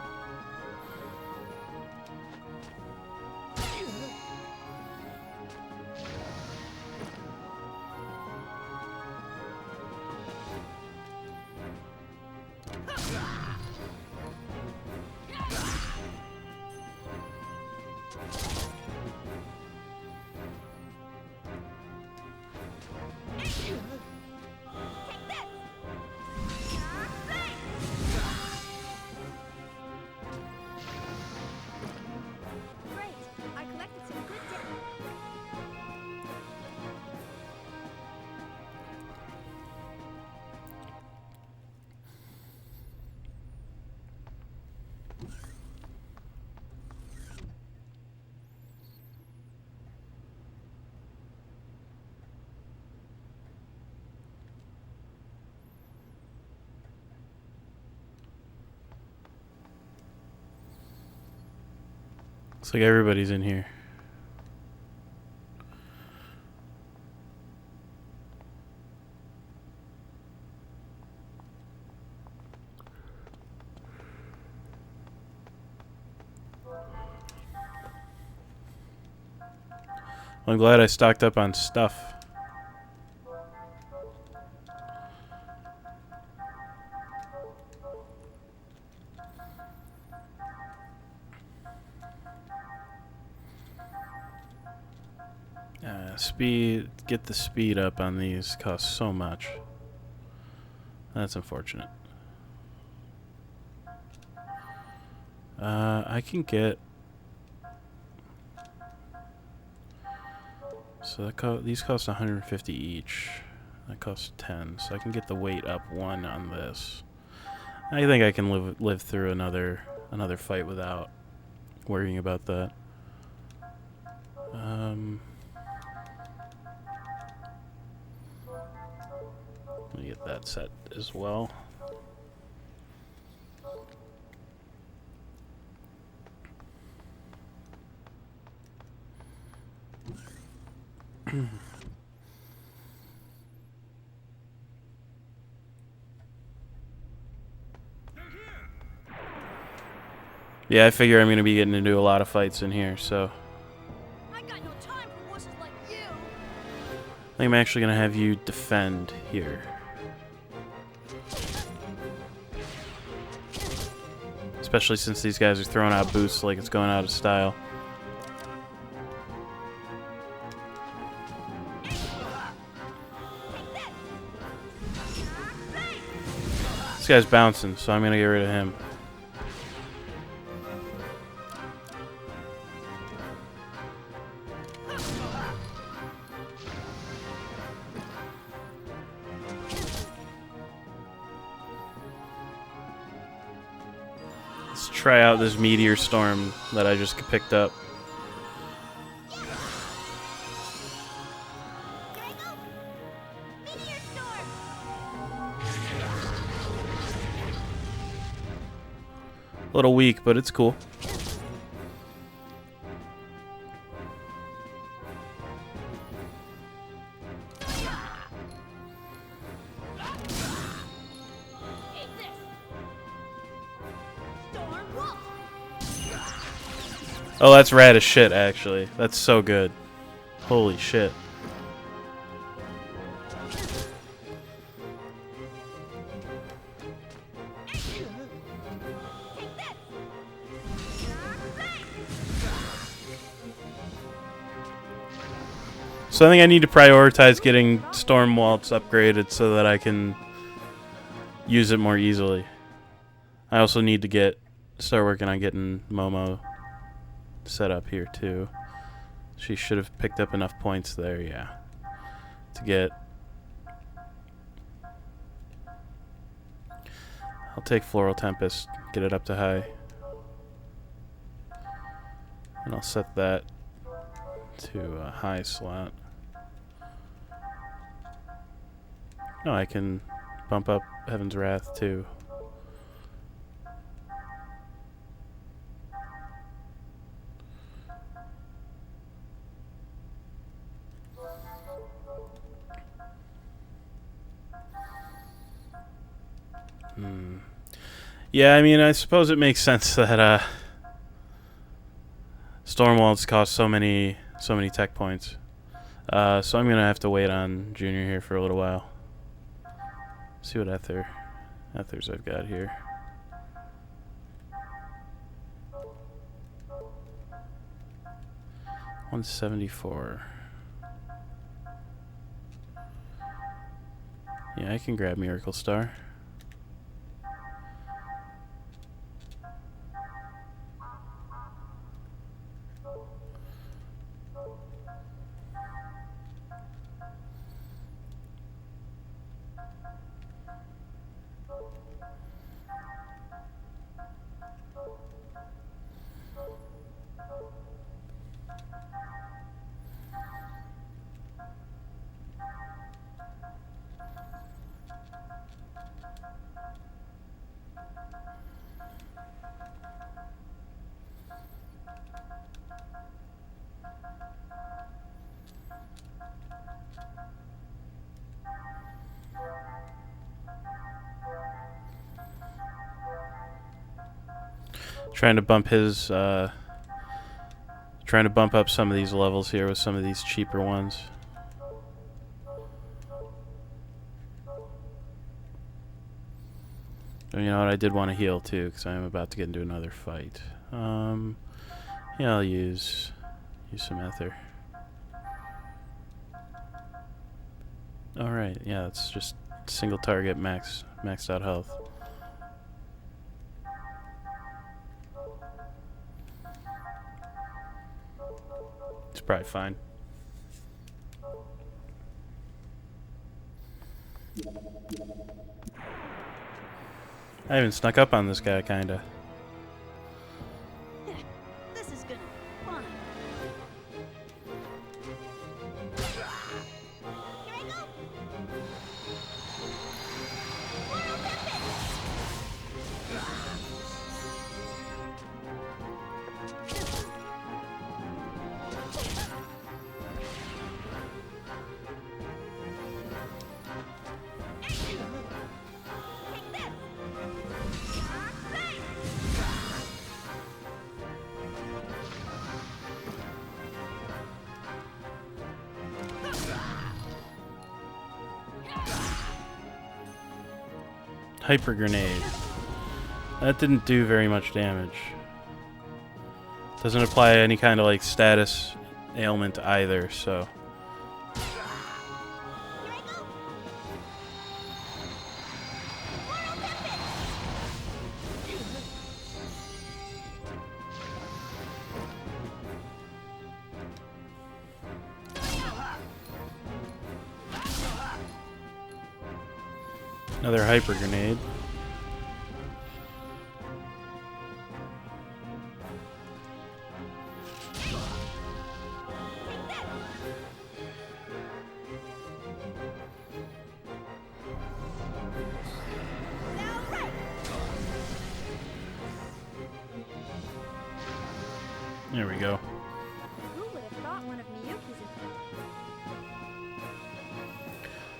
Looks like everybody's in here. I'm glad I stocked up on stuff. Get the speed up on these costs so much. That's unfortunate. I can get... So that these cost 150 each. That costs 10, so I can get the weight up 1 on this. I think I can live through another fight without worrying about that. Let me get that set as well. Yeah, I figure I'm going to be getting into a lot of fights in here, so... I got no time for wusses like you. I think I'm actually going to have you defend here. Especially since these guys are throwing out boosts like it's going out of style. This guy's bouncing, so I'm going to get rid of him. Let's try out this meteor storm that I just picked up. A little weak, but it's cool. Oh, that's rad as shit, actually. That's so good. Holy shit. So I think I need to prioritize getting Storm Waltz upgraded so that I can use it more easily. I also need to start working on getting Momo set up here too. She should have picked up enough points there, yeah. To get... I'll take Floral Tempest, get it up to high. And I'll set that to a high slot. No, I can bump up Heaven's Wrath too. Yeah, I mean, I suppose it makes sense that Stormwaltz cost so many tech points. So I'm gonna have to wait on Junior here for a little while. See what Ethers I've got here. $174. Yeah, I can grab Miracle Star. Trying to bump his, trying to bump up some of these levels here with some of these cheaper ones. And you know what? I did want to heal too, because I am about to get into another fight. Yeah, I'll use some ether. All right, yeah, it's just single target maxed out health. It's probably fine. I even snuck up on this guy, kinda. This is gonna be fun. Hyper grenade. That didn't do very much damage. Doesn't apply any kind of like status ailment either, so. Another hyper grenade. There we go. Who would have thought one of Miyuki's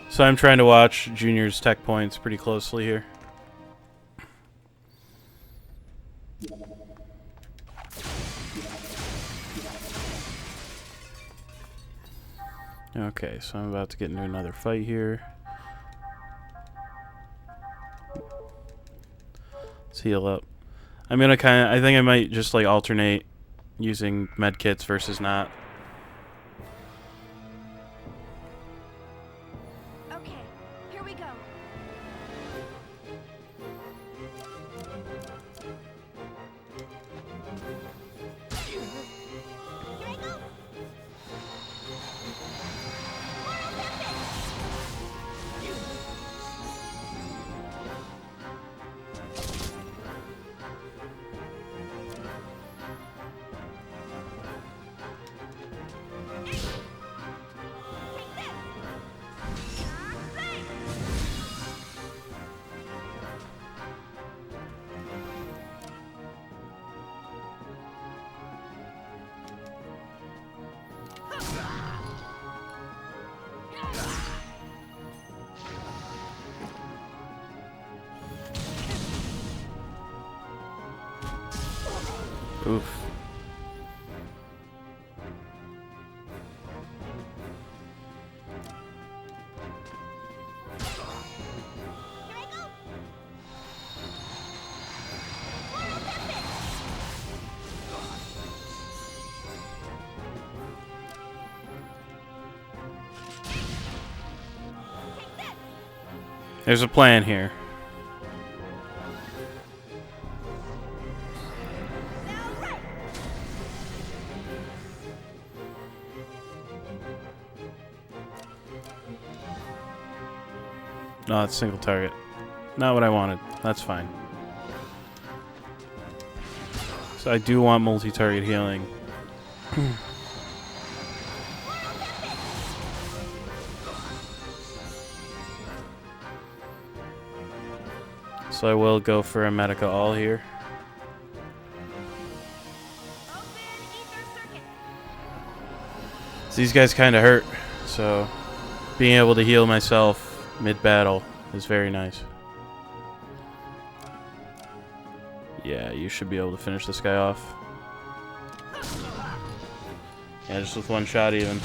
So I'm trying to watch Junior's tech points pretty closely here. Okay, so I'm about to get into another fight here. Let's heal up. I'm gonna I think I might just like alternate using medkits versus not. Okay, here we go. Oof. There's a plan here. No, it's single target. Not what I wanted. That's fine. So I do want multi-target healing. So I will go for a Medica all here. So these guys kind of hurt, so being able to heal myself mid-battle is very nice. Yeah, you should be able to finish this guy off. Yeah, just with one shot even.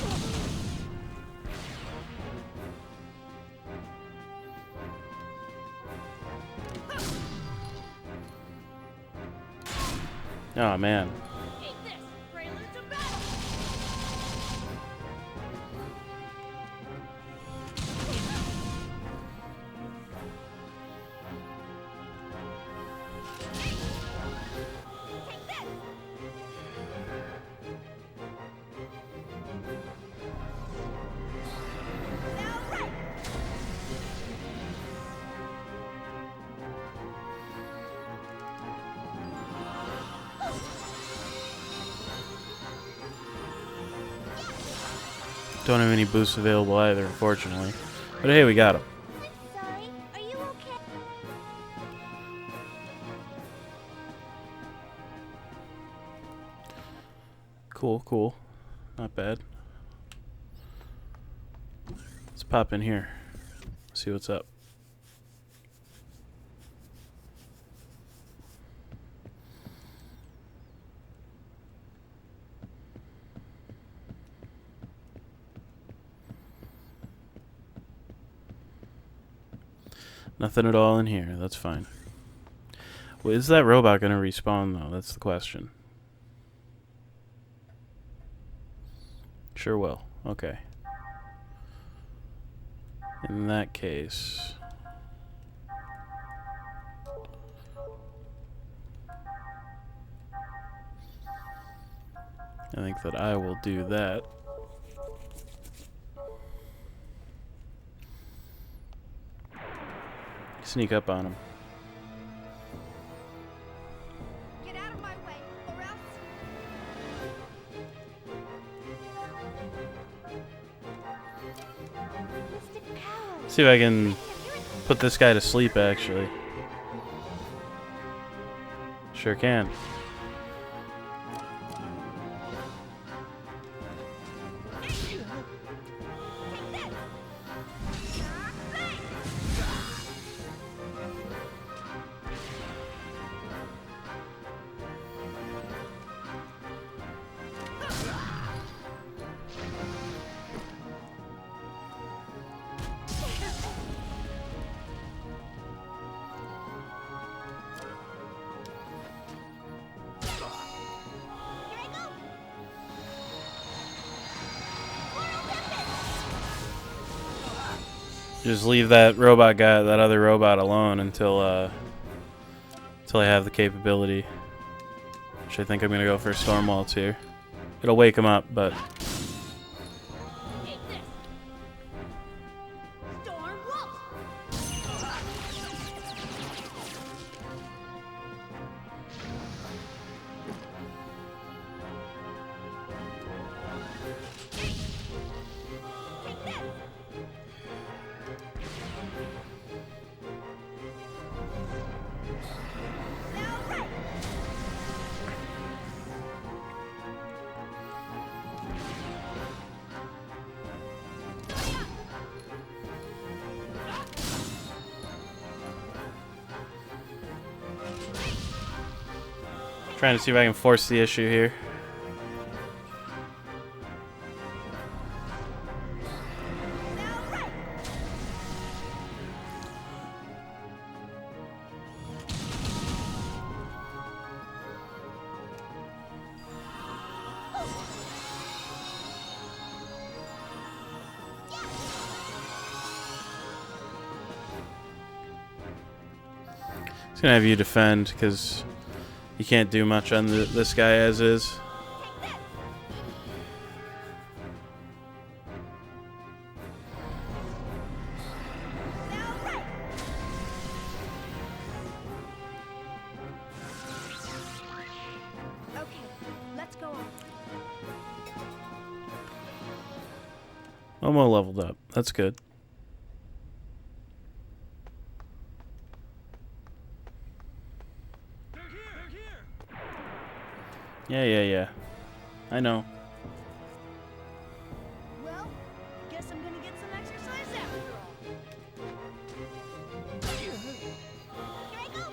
Oh man. Don't have any boosts available either, unfortunately. But hey, we got him. Sorry, are you okay? Cool, cool. Not bad. Let's pop in here. See what's up. Nothing at all in here. That's fine. Well, is that robot going to respawn, though? That's the question. Sure will. Okay. In that case... I think that I will do that. Sneak up on him. Get out of my way, or else. See if I can put this guy to sleep, actually. Sure can. Just leave that robot guy, that other robot alone until I have the capability. Which I think I'm gonna go for Storm Waltz here. It'll wake him up, but trying to see if I can force the issue here. He's gonna have you defend because you can't do much on this guy as is. Okay, let's go on. Momo leveled up. That's good. Yeah. I know. Well, guess I'm gonna get some exercise after all. Here I go.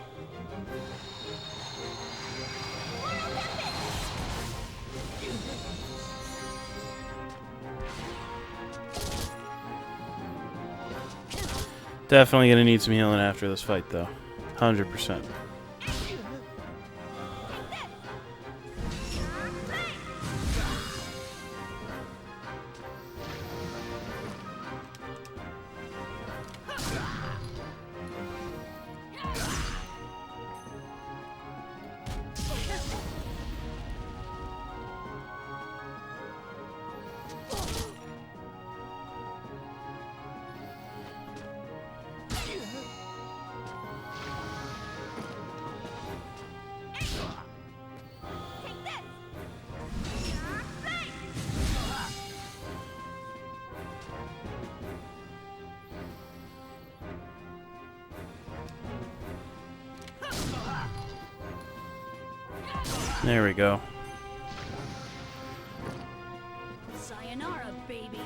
Definitely gonna need some healing after this fight, though. 100%. There we go. Sayonara, baby.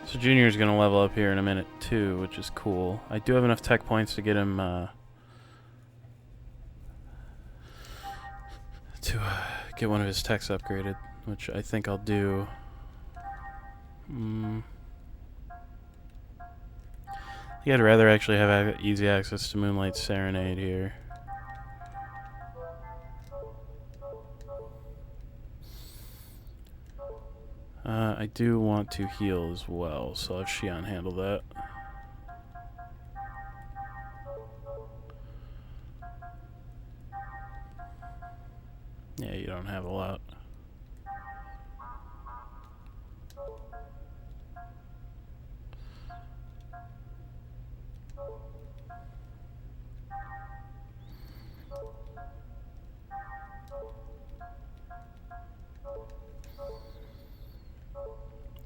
So Junior's gonna level up here in a minute too, which is cool. I do have enough tech points to get him get one of his techs upgraded, which I think I'll do. I think I'd rather actually have easy access to Moonlight Serenade here. I do want to heal as well, so I'll have Xion handle that. Yeah, you don't have a lot.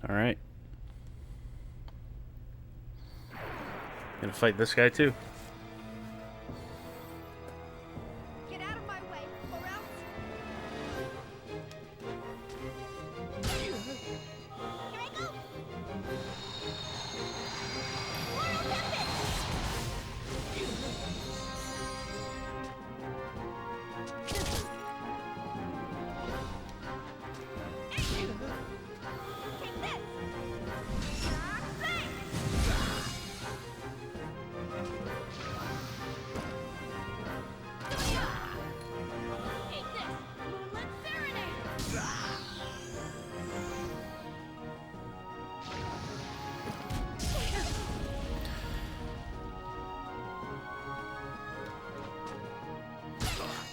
Alright. Gonna fight this guy too. Get out of my way, or else. Here I go.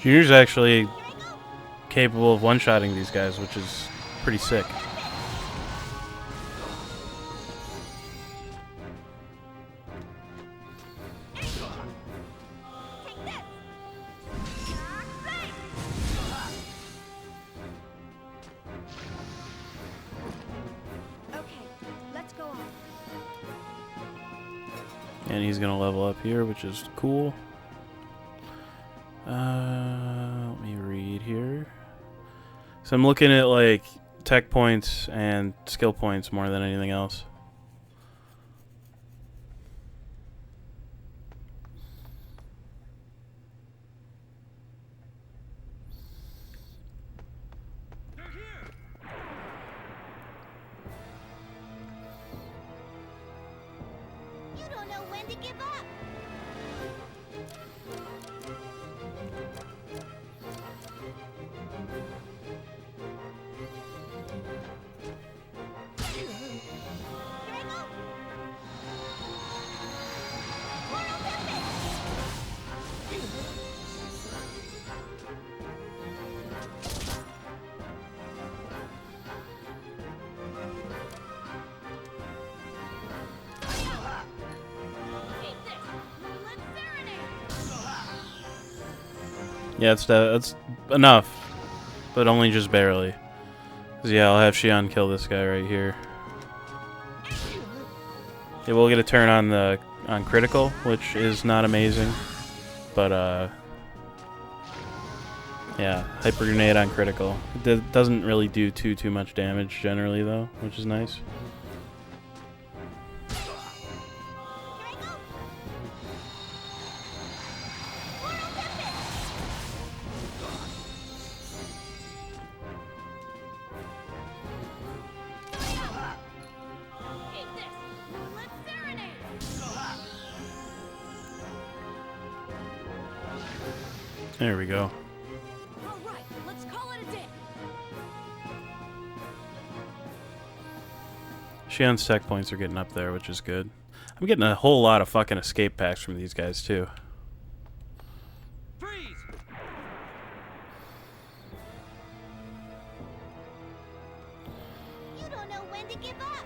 Junior's actually capable of one-shotting these guys, which is pretty sick. And he's gonna level up here, which is cool. Let me read here. So I'm looking at like tech points and skill points more than anything else. You don't know when to give up. Yeah, that's enough, but only just barely. 'Cause yeah, I'll have Xion kill this guy right here. Yeah, we'll get a turn on critical, which is not amazing, but yeah, hyper grenade on critical. It doesn't really do too much damage generally though, which is nice. There we go. All right, let's call it a day. Shion's tech points are getting up there, which is good. I'm getting a whole lot of fucking escape packs from these guys, too. Freeze! You don't know when to give up.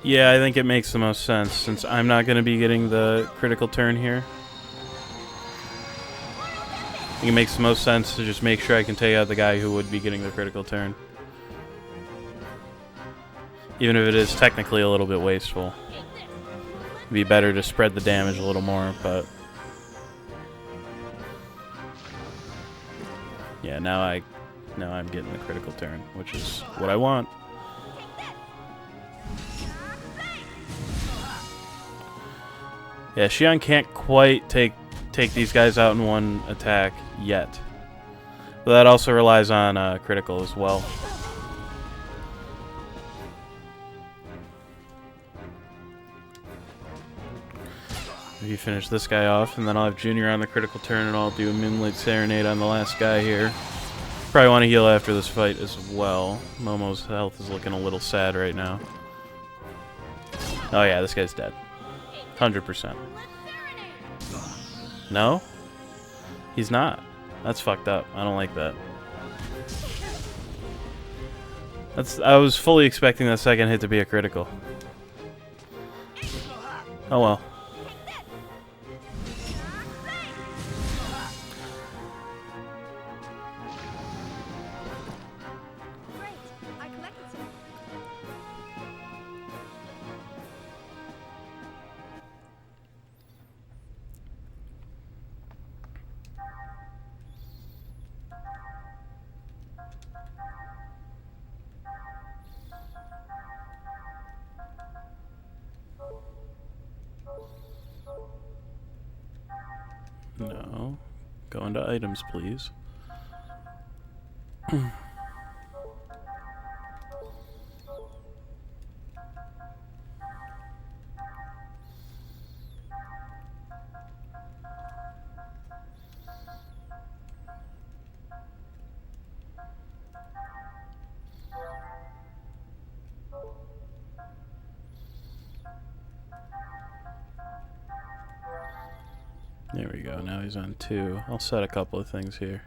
Yeah, I think it makes the most sense, since I'm not going to be getting the critical turn here. I think it makes the most sense to just make sure I can take out the guy who would be getting the critical turn. Even if it is technically a little bit wasteful. It'd be better to spread the damage a little more, but... yeah, now I'm getting the critical turn, which is what I want. Yeah, Xion can't quite take these guys out in one attack yet. But that also relies on critical as well. If you finish this guy off, and then I'll have Junior on the critical turn, and I'll do a Moonlight Serenade on the last guy here. Probably want to heal after this fight as well. Momo's health is looking a little sad right now. Oh yeah, this guy's dead. 100%. No? He's not. That's fucked up. I don't like that. I was fully expecting that second hit to be a critical. Oh well. No. Go into items, please. There we go, now he's on 2. I'll set a couple of things here.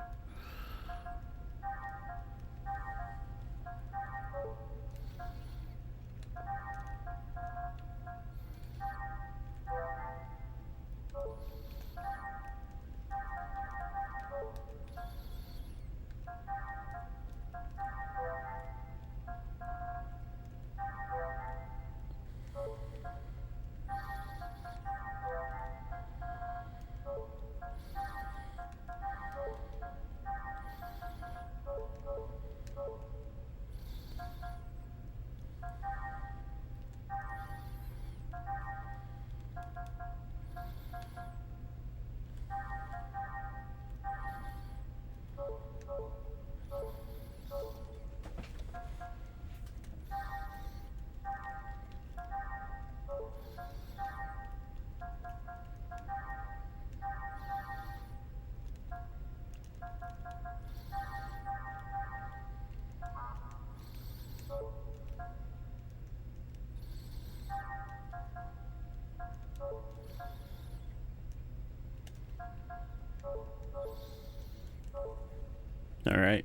All right.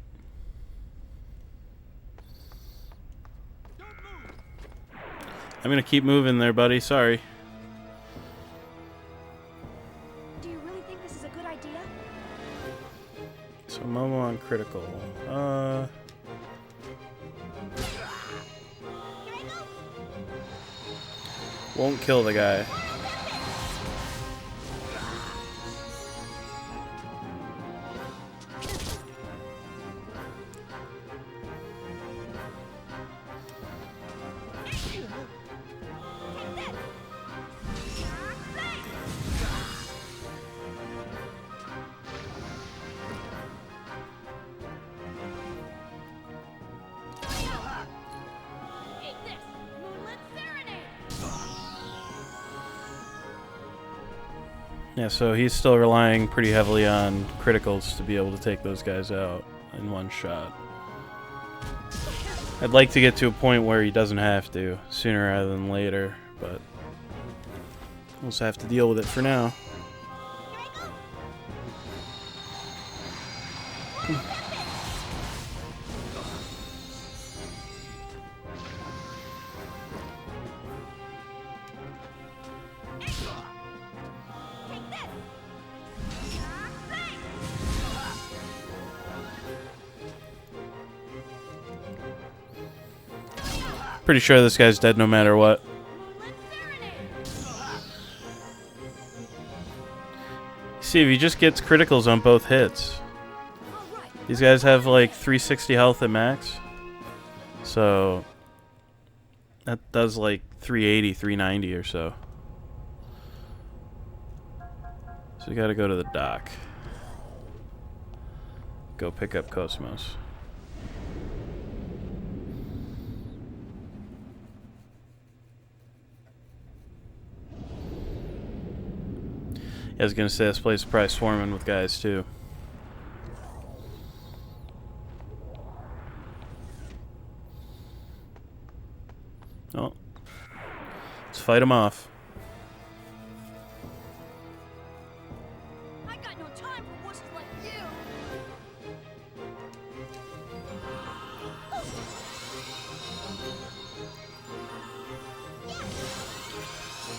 I'm gonna keep moving there, buddy. Sorry. Do you really think this is a good idea? So Momo on critical. Won't kill the guy. Yeah, so he's still relying pretty heavily on criticals to be able to take those guys out in one shot. I'd like to get to a point where he doesn't have to, sooner rather than later, but we'll just have to deal with it for now. Pretty sure this guy's dead no matter what. See, if he just gets criticals on both hits. These guys have like 360 health at max. So that does like 380, 390 or so. So we gotta go to the dock. Go pick up Cosmos. I was gonna say this place is probably swarming with guys too. Oh, let's fight them off. I got no time for wusses like you.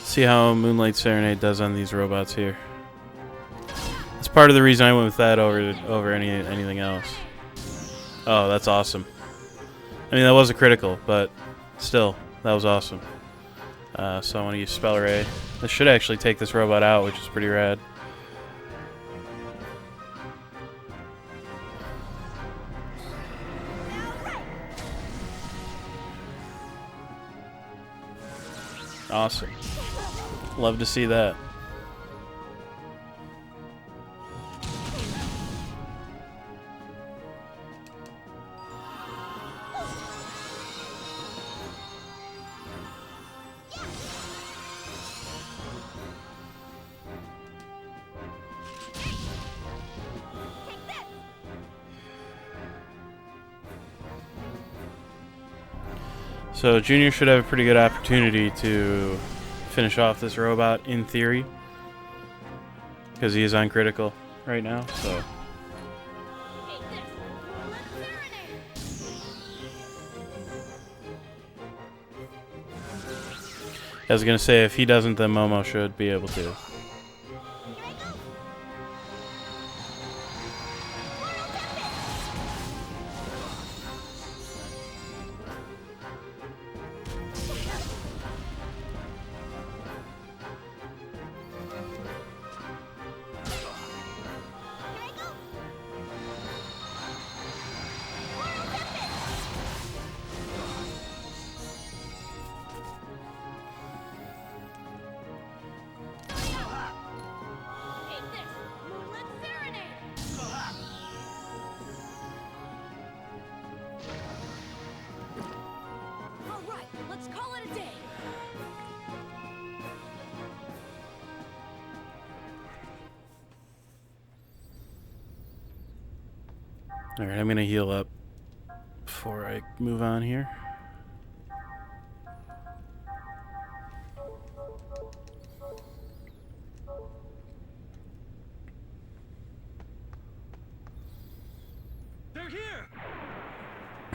See how Moonlight Serenade does on these robots here. That's part of the reason I went with that over anything else. Oh, that's awesome. I mean, that was a critical, but still, that was awesome. So I want to use Spell Ray. This should actually take this robot out, which is pretty rad. Awesome. Love to see that. So Junior should have a pretty good opportunity to finish off this robot, in theory, because he is on critical right now. So I was gonna say, if he doesn't, then Momo should be able to. Alright, I'm gonna heal up before I move on here. They're here!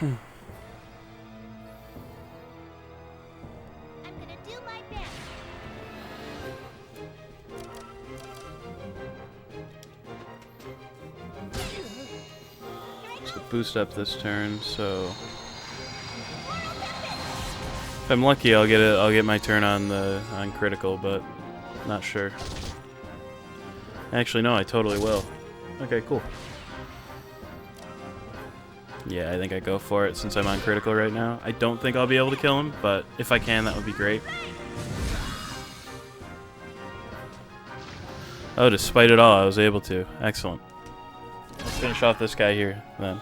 I'm gonna do my best. So boost up this turn, so if I'm lucky I'll get my turn on critical, but not sure. Actually no, I totally will. Okay, cool. Yeah, I think I go for it since I'm on critical right now. I don't think I'll be able to kill him, but if I can, that would be great. Oh, despite it all, I was able to. Excellent. Let's finish off this guy here, then.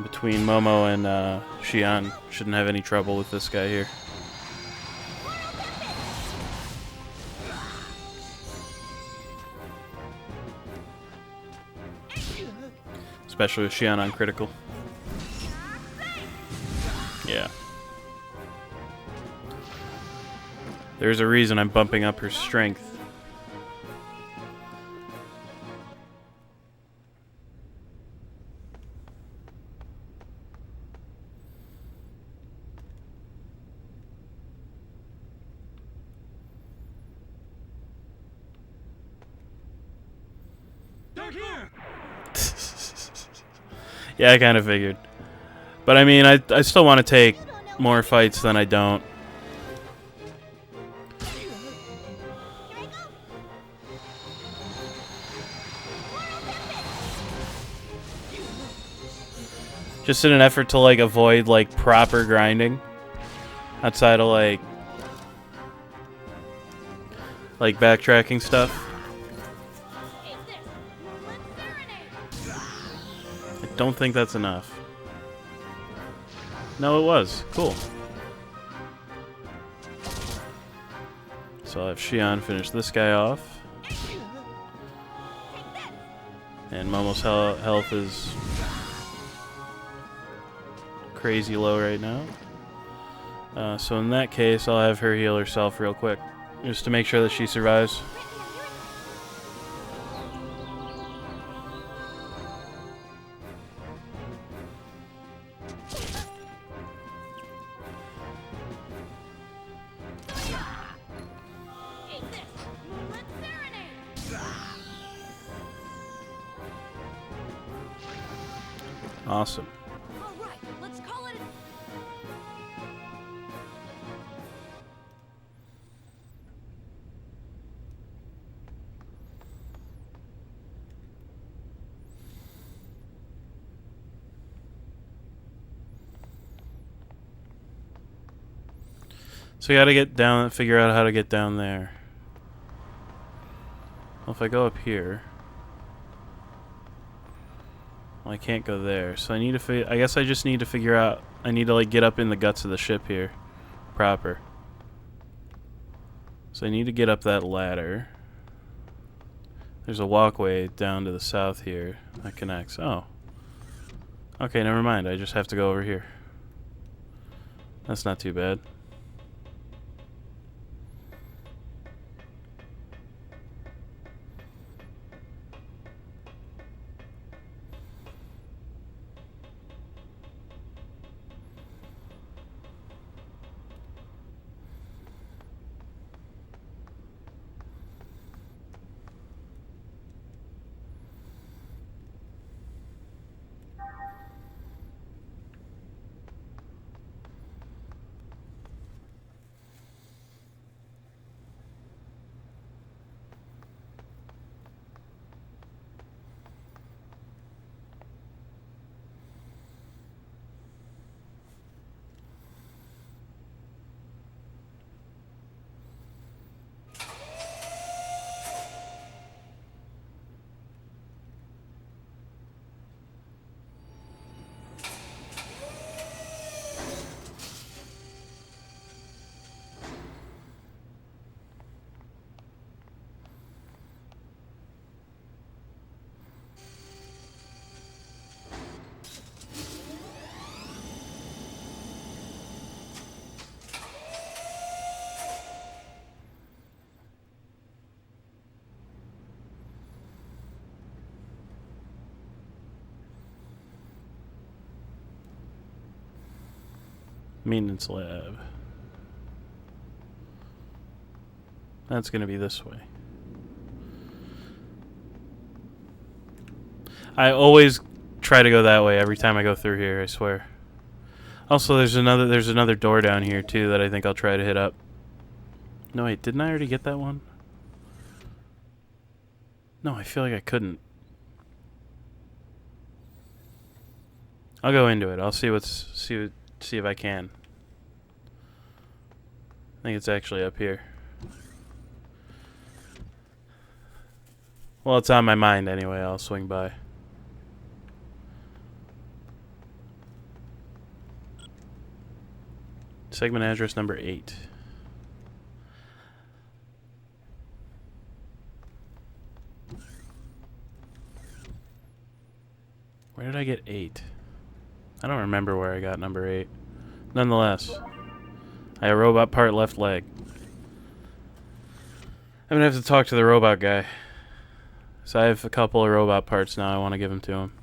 Between Momo and Xian, shouldn't have any trouble with this guy here. Especially with Xian on critical. Yeah. There's a reason I'm bumping up her strength. Yeah, I kind of figured. But I mean, I still want to take more fights than I don't. Just in an effort to like avoid like proper grinding. Outside of like backtracking stuff. I don't think that's enough. No, it was. Cool. So I'll have Xian finish this guy off. And Momo's health is crazy low right now. So in that case, I'll have her heal herself real quick. Just to make sure that she survives. Awesome. So we gotta get down, figure out how to get down there. Well, if I go up here, well, I can't go there. So I need to I guess I just need to figure out, I need to like get up in the guts of the ship here, proper. So I need to get up that ladder. There's a walkway down to the south here that connects. Oh. Okay, never mind. I just have to go over here. That's not too bad. Maintenance lab. That's gonna be this way. I always try to go that way every time I go through here, I swear. Also, there's another door down here too that I think I'll try to hit up. No, wait, didn't I already get that one? No, I feel like I couldn't. I'll go into it. I'll see if I can. I think it's actually up here. Well, it's on my mind anyway. I'll swing by. Segment address number 8. Where did I get 8? I don't remember where I got number 8. Nonetheless, I have a robot part left leg. I'm gonna have to talk to the robot guy. So I have a couple of robot parts now. I want to give them to him.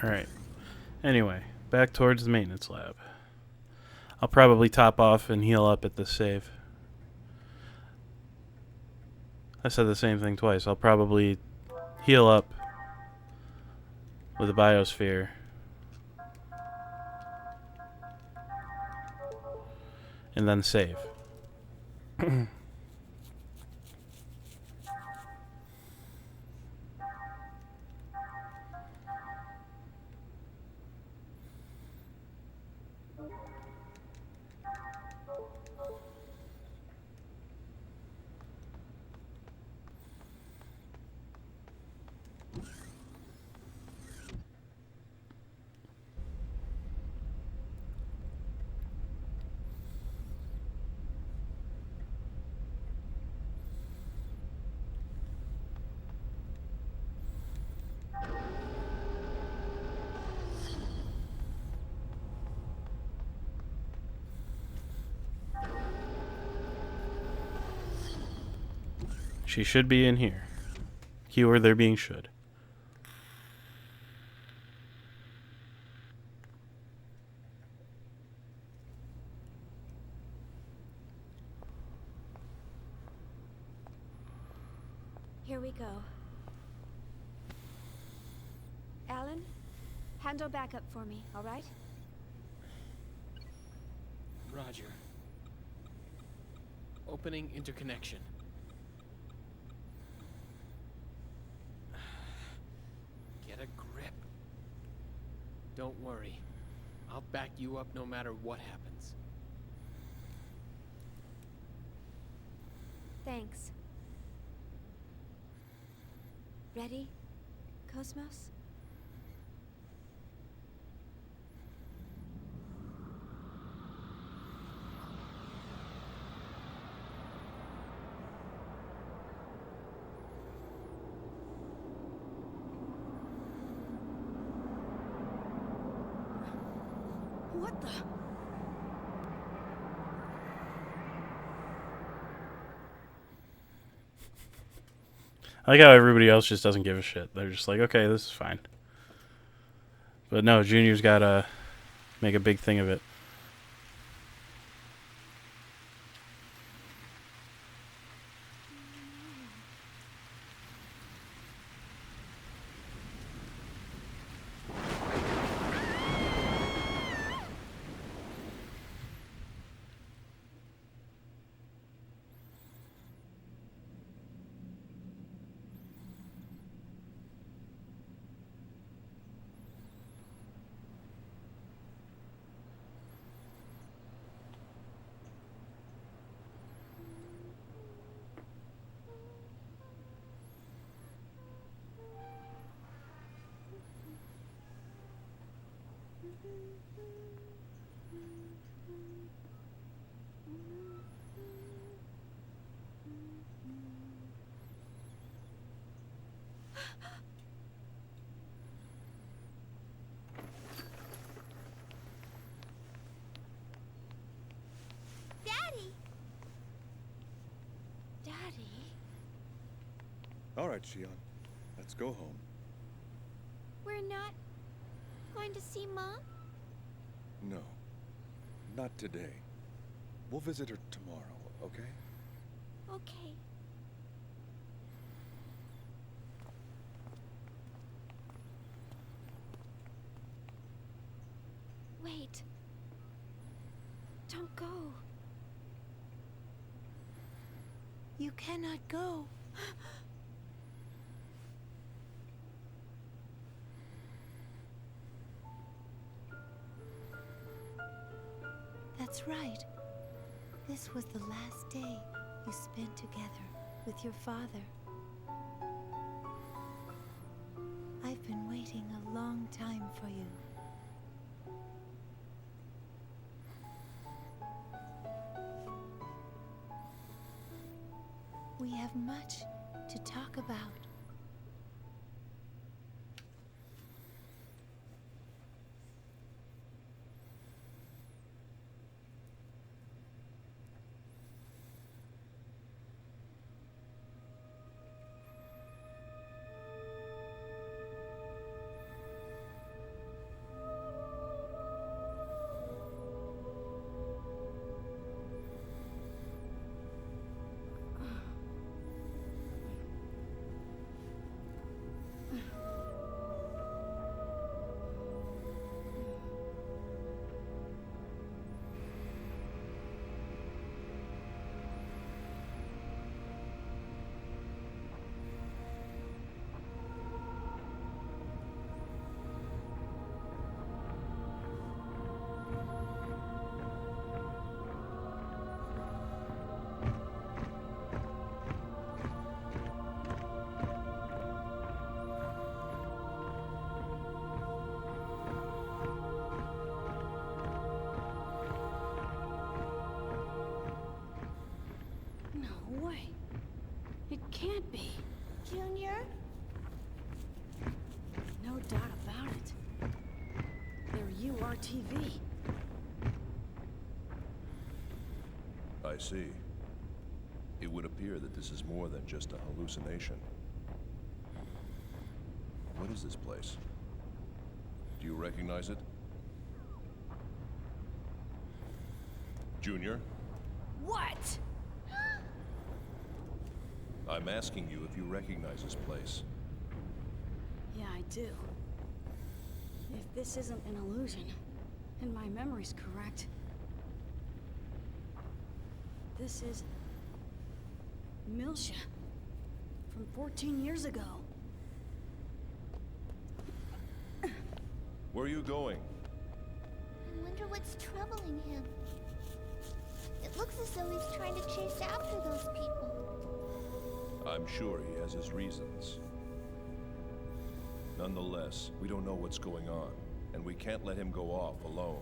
Alright. Anyway, back towards the maintenance lab. I'll probably top off and heal up at the save. I said the same thing twice. I'll probably heal up with a biosphere. And then save. She should be in here. Keyword there being should. Here we go. Alan, handle backup for me, all right? Roger. Opening interconnection. Get a grip. Don't worry. I'll back you up no matter what happens. Thanks. Ready, Cosmos? What the? I like how everybody else just doesn't give a shit. They're just like, okay, this is fine. But no, Junior's gotta make a big thing of it. Daddy! Daddy? All right, Shion. Let's go home. We're not going to see Mom? No. Not today. We'll visit her tomorrow, okay? Okay. Wait. Don't go. You cannot go. That's right. This was the last day you spent together with your father. I've been waiting a long time for you. We have much to talk about. No way. It can't be. Junior? No doubt about it. They're URTV. I see. It would appear that this is more than just a hallucination. What is this place? Do you recognize it? Junior? What? I'm asking you if you recognize this place. Yeah, I do. If this isn't an illusion, and my memory's correct, this is Milsha from 14 years ago. Where are you going? I wonder what's troubling him. It looks as though he's trying to chase after those people. I'm sure he has his reasons. Nonetheless, we don't know what's going on, and we can't let him go off alone.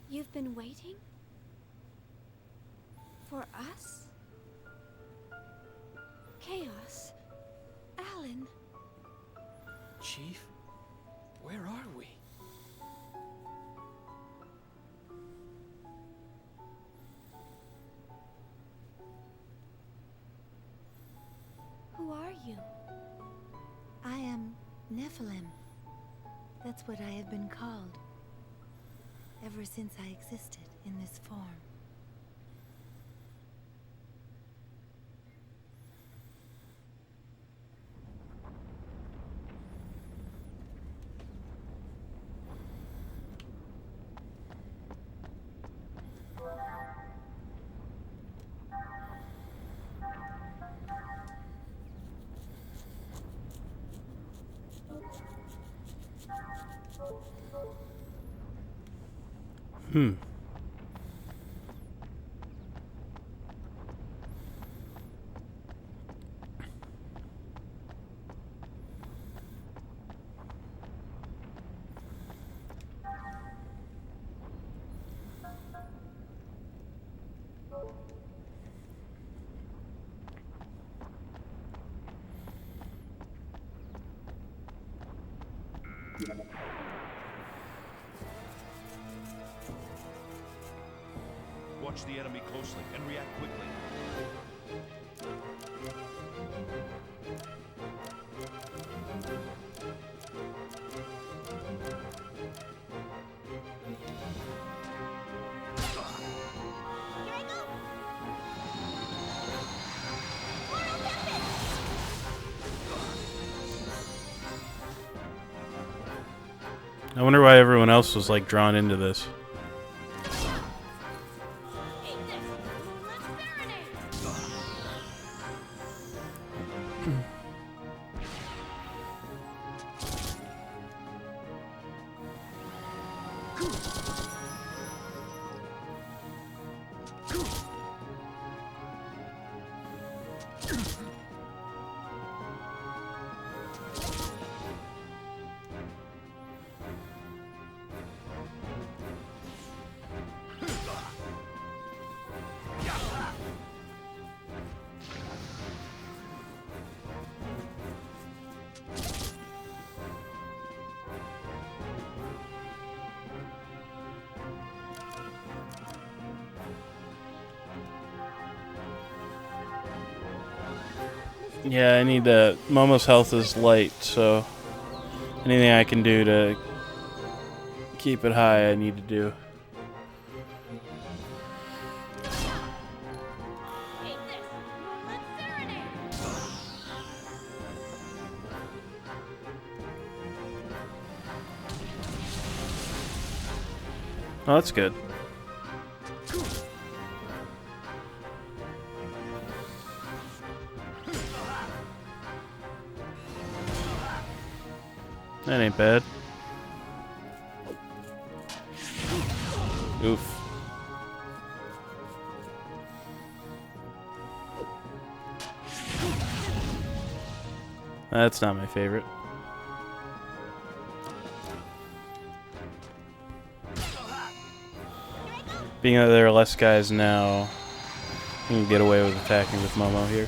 You've been waiting? For us? Chaos. Alan. Chief? Where are we? Who are you? I am Nephilim. That's what I have been called. Ever since I existed in this form. Watch the enemy closely and react quickly. I wonder why everyone else was like drawn into this. Yeah, I need to... Momo's health is light, so... Anything I can do to keep it high, I need to do. Oh, that's good. That ain't bad. Oof. That's not my favorite. Being that there are less guys now, I can get away with attacking with Momo here.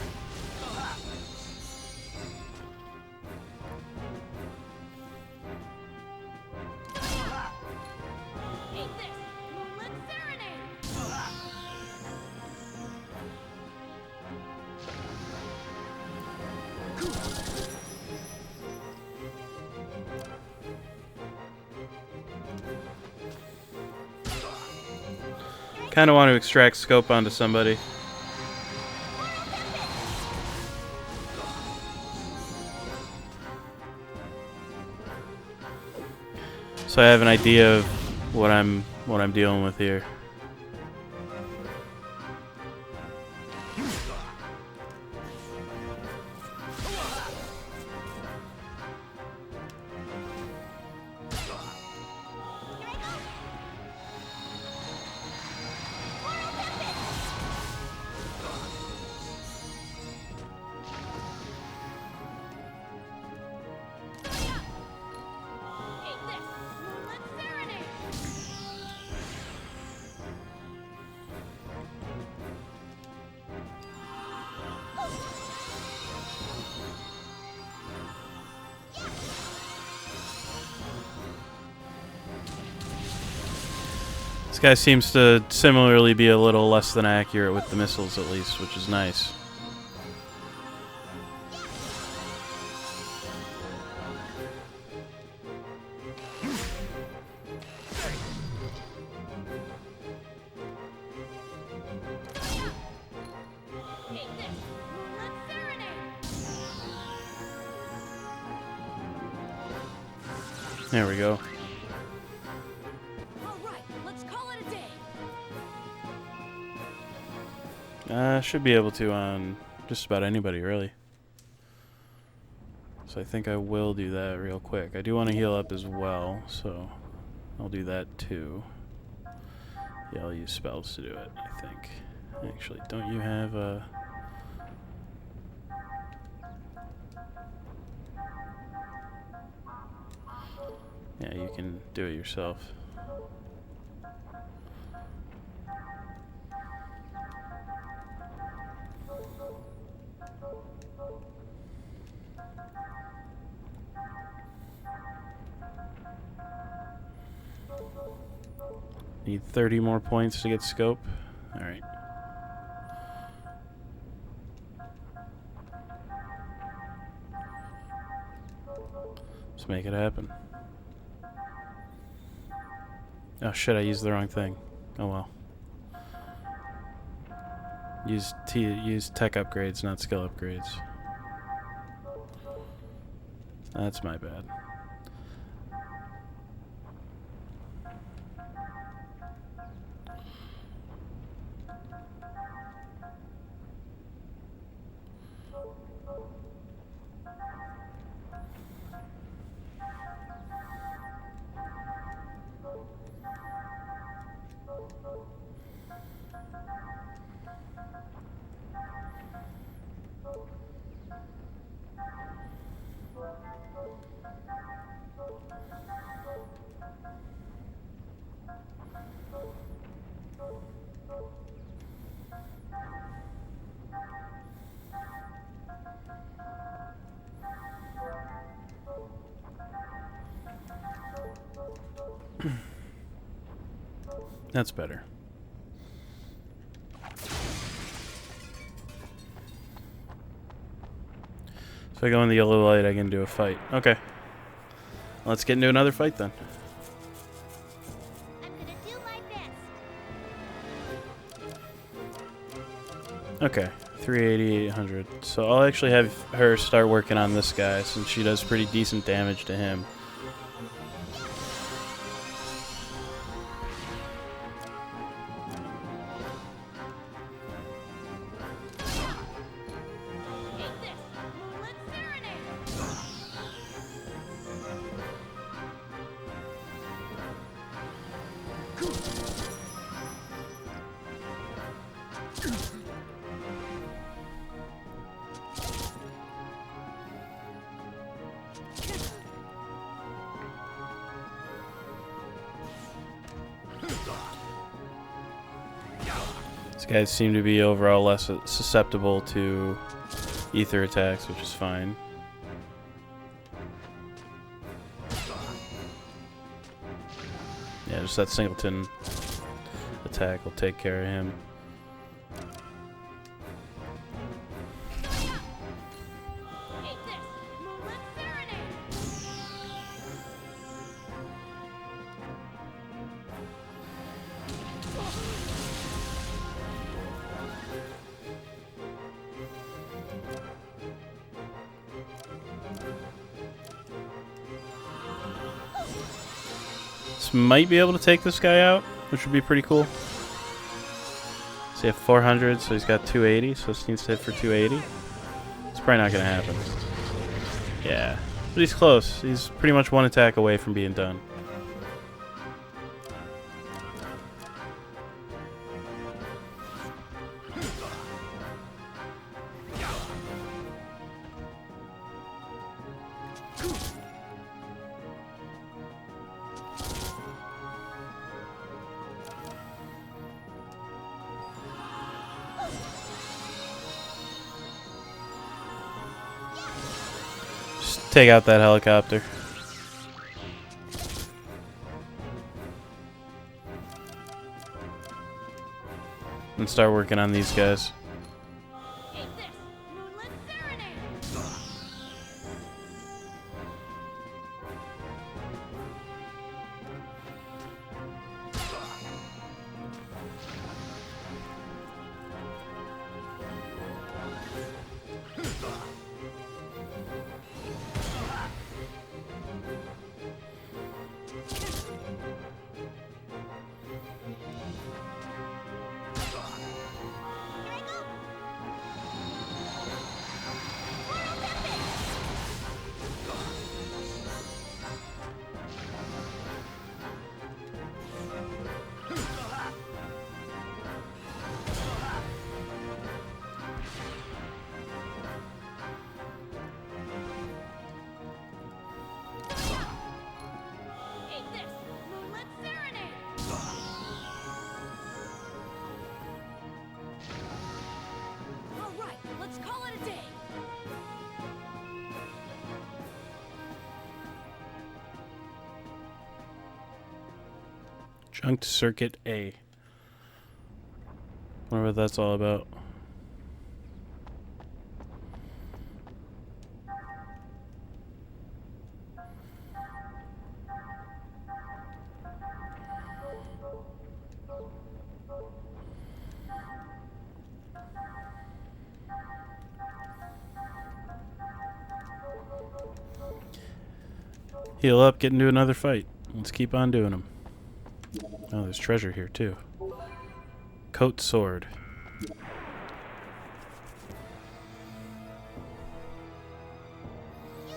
Kind of want to extract scope onto somebody. So I have an idea of what I'm dealing with here. This guy seems to similarly be a little less than accurate with the missiles, at least, which is nice. There we go. Should be able to on just about anybody, really. So I think I will do that real quick. I do want to heal up as well, so I'll do that too. Yeah, I'll use spells to do it, I think. Actually, don't you have a... Yeah, you can do it yourself. Need 30 more points to get scope. Alright. Let's make it happen. Oh shit, I used the wrong thing. Oh well. Use tech upgrades, not skill upgrades. That's my bad. That's better. If I go in the yellow light, I can do a fight. Okay. Let's get into another fight then. Okay, 380, 800. So I'll actually have her start working on this guy since she does pretty decent damage to him. These guys seem to be overall less susceptible to ether attacks, which is fine. Yeah, just that singleton attack will take care of him. Might be able to take this guy out, which would be pretty cool. So he has 400, so he's got 280, so this needs to hit for 280. It's probably not going to happen. Yeah, but he's close. He's pretty much one attack away from being done. Take out that helicopter. And start working on these guys. Junked Circuit A. Wonder what that's all about. Heal up, get into another fight. Let's keep on doing them. Oh, there's treasure here too. Coat sword. You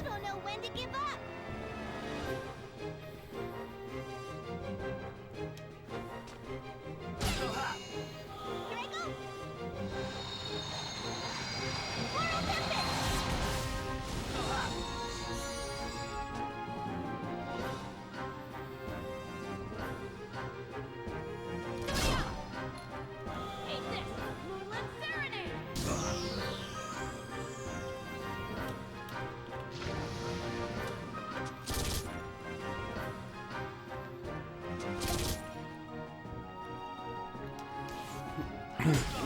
don't know when to give up.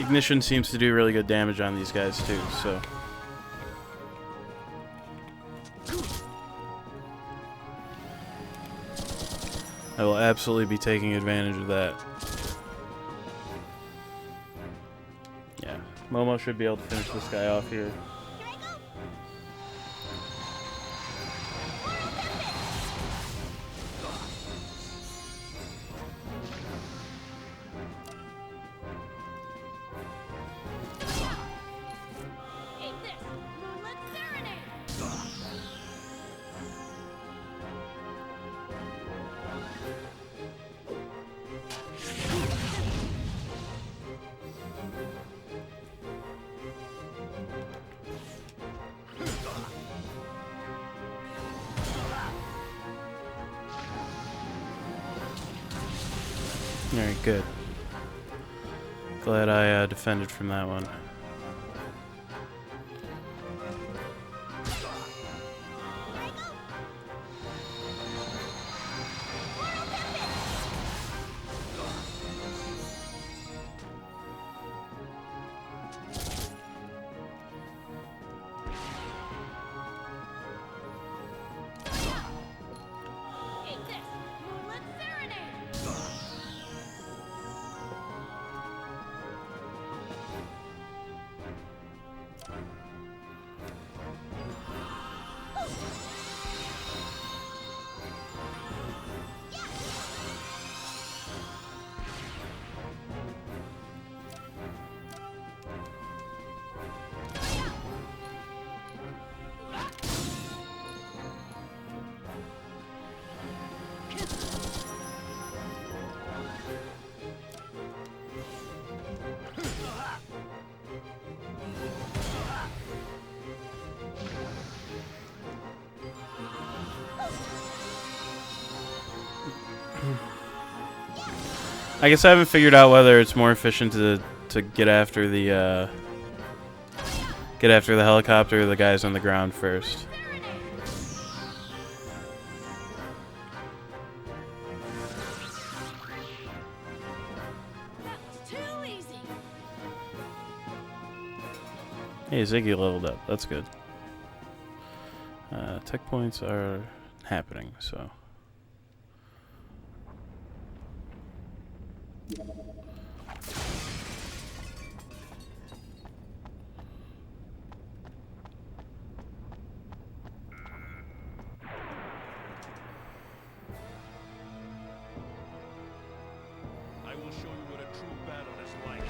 Ignition seems to do really good damage on these guys too, so I will absolutely be taking advantage of that. Yeah, Momo should be able to finish this guy off here. Alright, good. Glad I defended from that one. I guess I haven't figured out whether it's more efficient to get after the helicopter or the guys on the ground first. Hey, Ziggy leveled up. That's good. Tech points are happening, so. I will show you what a true battle is like.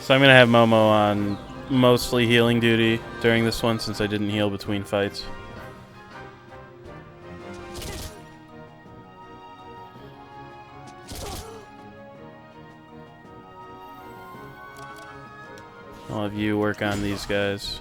So I'm gonna have Momo on mostly healing duty during this one since I didn't heal between fights. I'll have you work on these guys.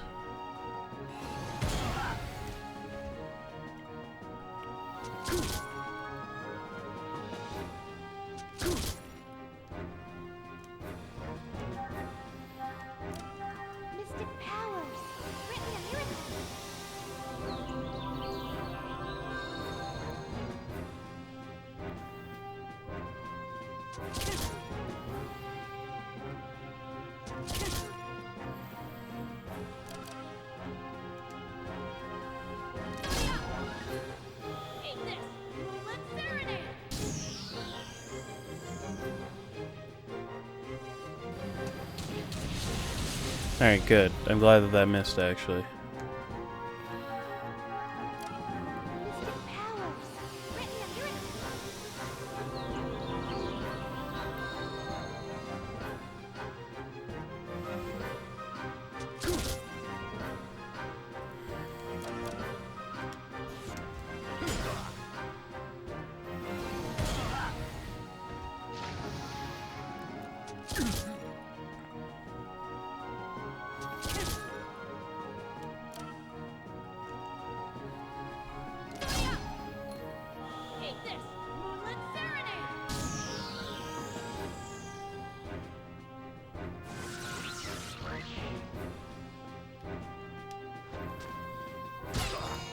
Alright, good. I'm glad that that missed, actually.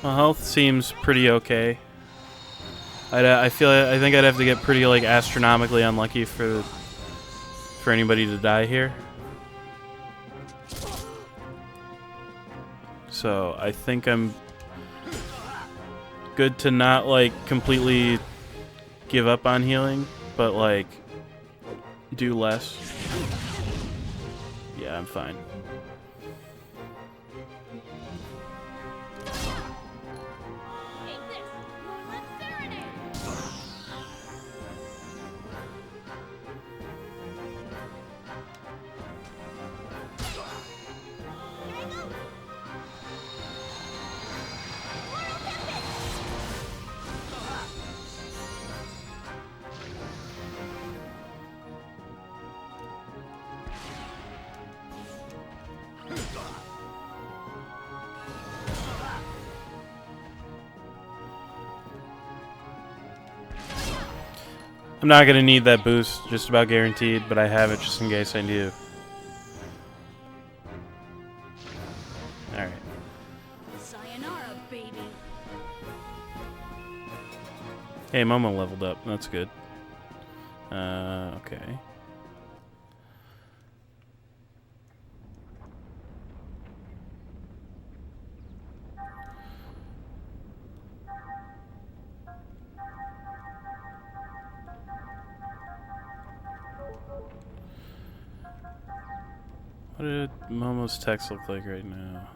My health seems pretty okay. I think I'd have to get pretty like astronomically unlucky for anybody to die here. So I think I'm good to not like completely give up on healing, but like do less. Yeah, I'm fine. I'm not gonna need that boost, just about guaranteed, but I have it just in case I do. Alright. Sayonara, baby. Hey, Momo leveled up. That's good. Okay. What did Momo's text look like right now?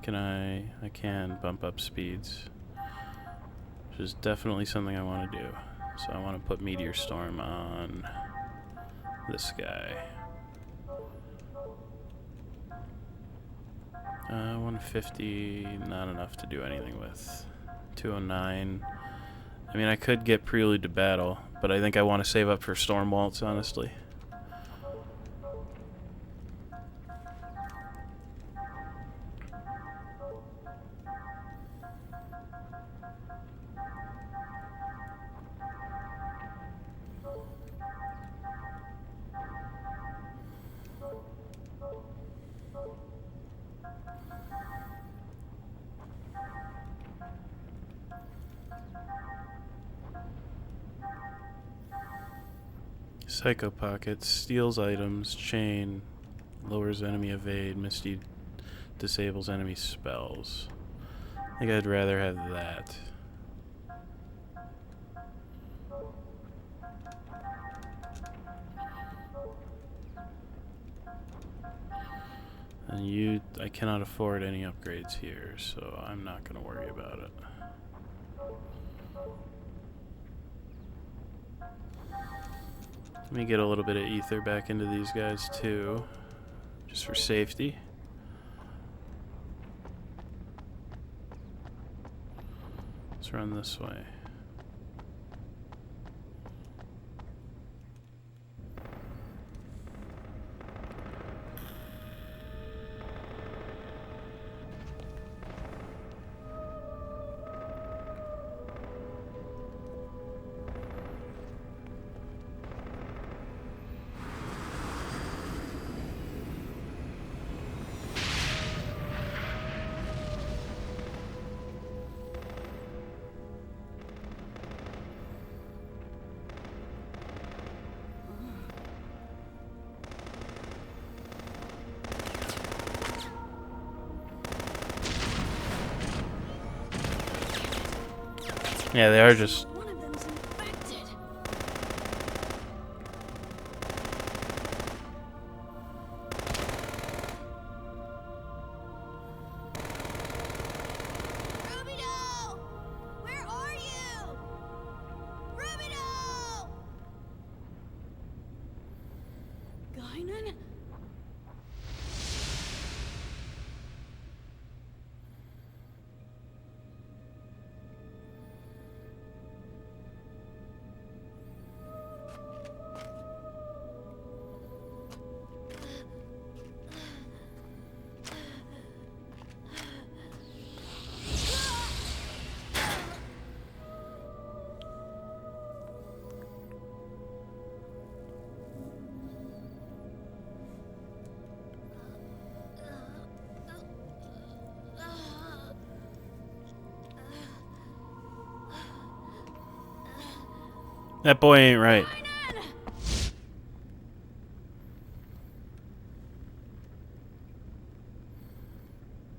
I can bump up speeds, which is definitely something I want to do. So I want to put Meteor Storm on this guy. 150, not enough to do anything with. 209. I mean, I could get Prelude to Battle, but I think I want to save up for Storm Waltz, honestly. Psycho Pocket, steals items, chain, lowers enemy evade, Misty disables enemy spells. I think I'd rather have that. And I cannot afford any upgrades here, so I'm not going to worry about it. Let me get a little bit of ether back into these guys too, just for safety. Let's run this way. Yeah, they are just... One of them's infected. Rubido! Where are you? Rubido! Guinan? That boy ain't right.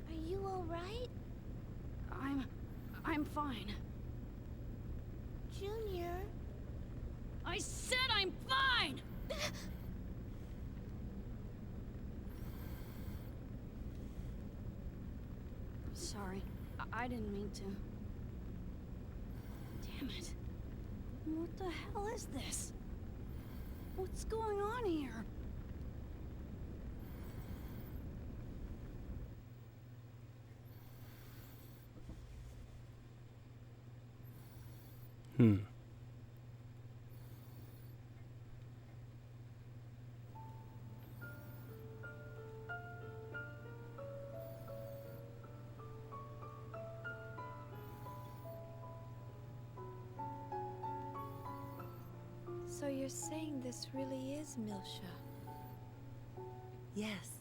Are you all right? I'm fine. Junior. I said I'm fine! Sorry. I didn't mean to. Damn it. What the hell is this? What's going on here? So you're saying this really is Milsha? Yes.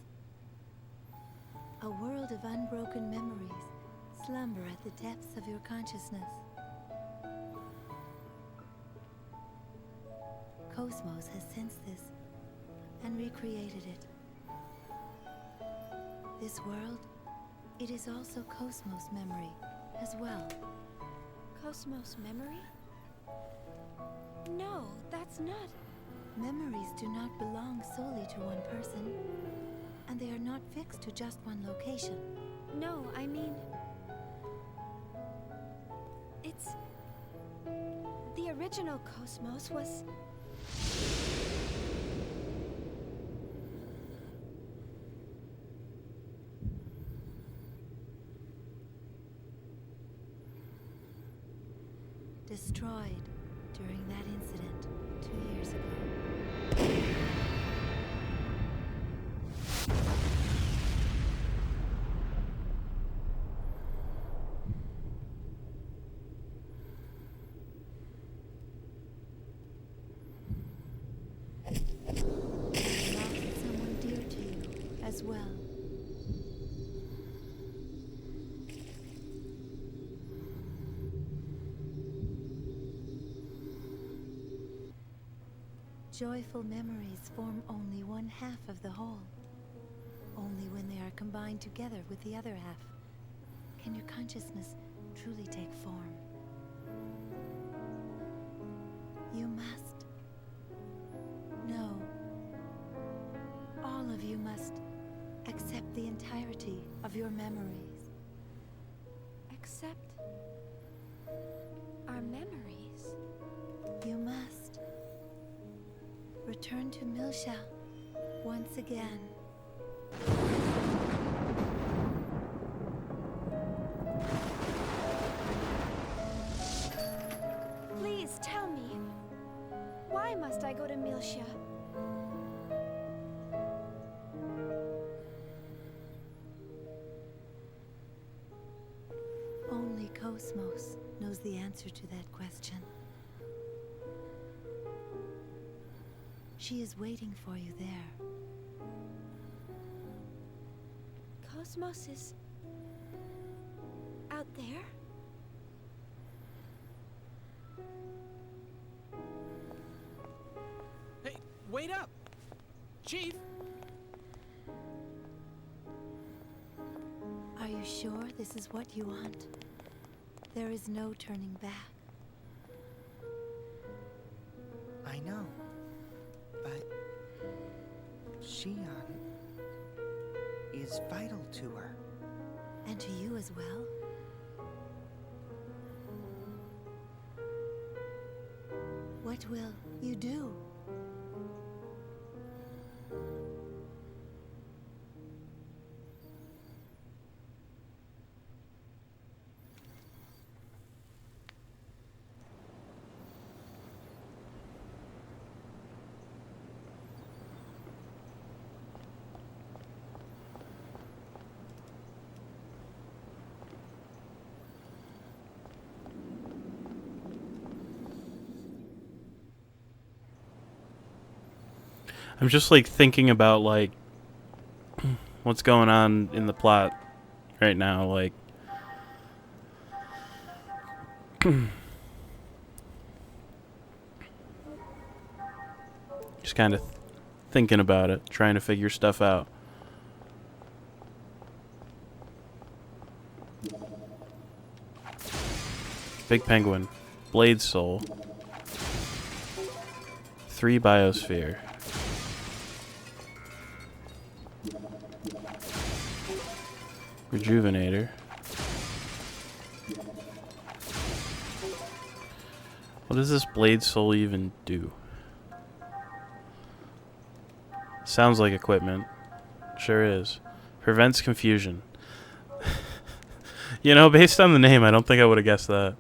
A world of unbroken memories slumber at the depths of your consciousness. Cosmos has sensed this and recreated it. This world, it is also Cosmos memory as well. Cosmos memory? No, that's not. Memories do not belong solely to one person, and they are not fixed to just one location. No, I mean... It's... The original Cosmos was... destroyed during that incident 2 years ago. You lost someone dear to you as well. Joyful memories form only one half of the whole. Only when they are combined together with the other half can your consciousness truly take form. You must. No. All of you must accept the entirety of your memories. Accept... our memories. You must. Return to Milsha once again. Please tell me. Why must I go to Milsha? Only Cosmos knows the answer to that question. She is waiting for you there. Cosmos is... out there? Hey, wait up! Chief! Are you sure this is what you want? There is no turning back. I know. But Xion is vital to her. And to you as well? What will you do? I'm just like thinking about like what's going on in the plot right now, like Just kind of thinking about it, trying to figure stuff out. Big penguin. Blade soul. 3 biosphere. Rejuvenator. What does this blade soul even do? Sounds like equipment. Sure is. Prevents confusion. You know, based on the name, I don't think I would have guessed that.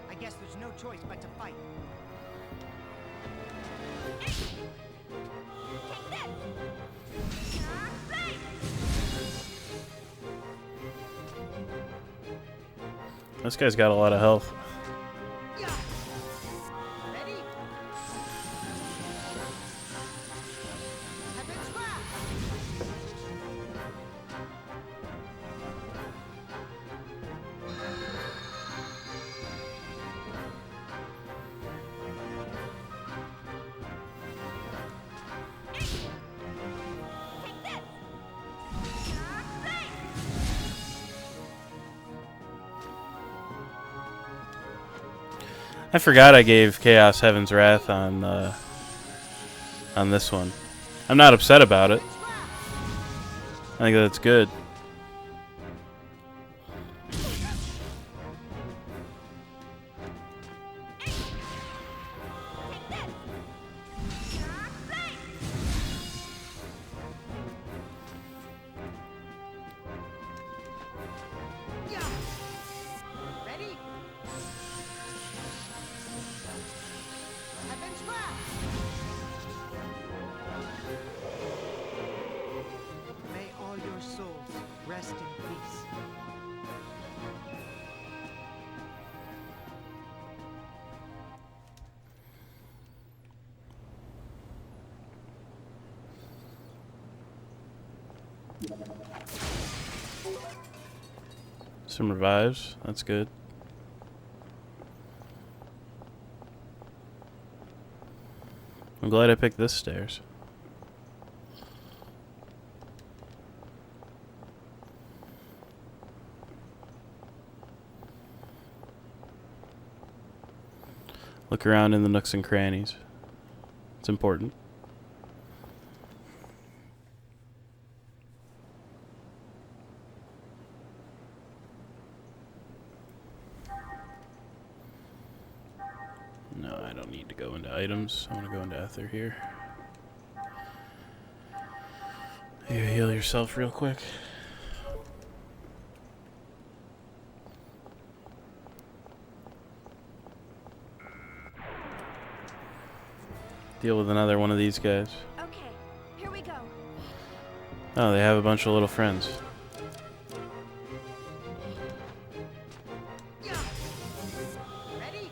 I guess there's no choice but to fight. This guy's got a lot of health. I forgot I gave Chaos Heaven's Wrath on this one. I'm not upset about it. I think that's good. May all your souls rest in peace. Some revives. That's good. I'm glad I picked this stairs. Look around in the nooks and crannies. It's important. No, I don't need to go into items. I want to go into Ether here. You heal yourself real quick. Deal with another one of these guys. Okay, here we go. Oh, they have a bunch of little friends. Ready?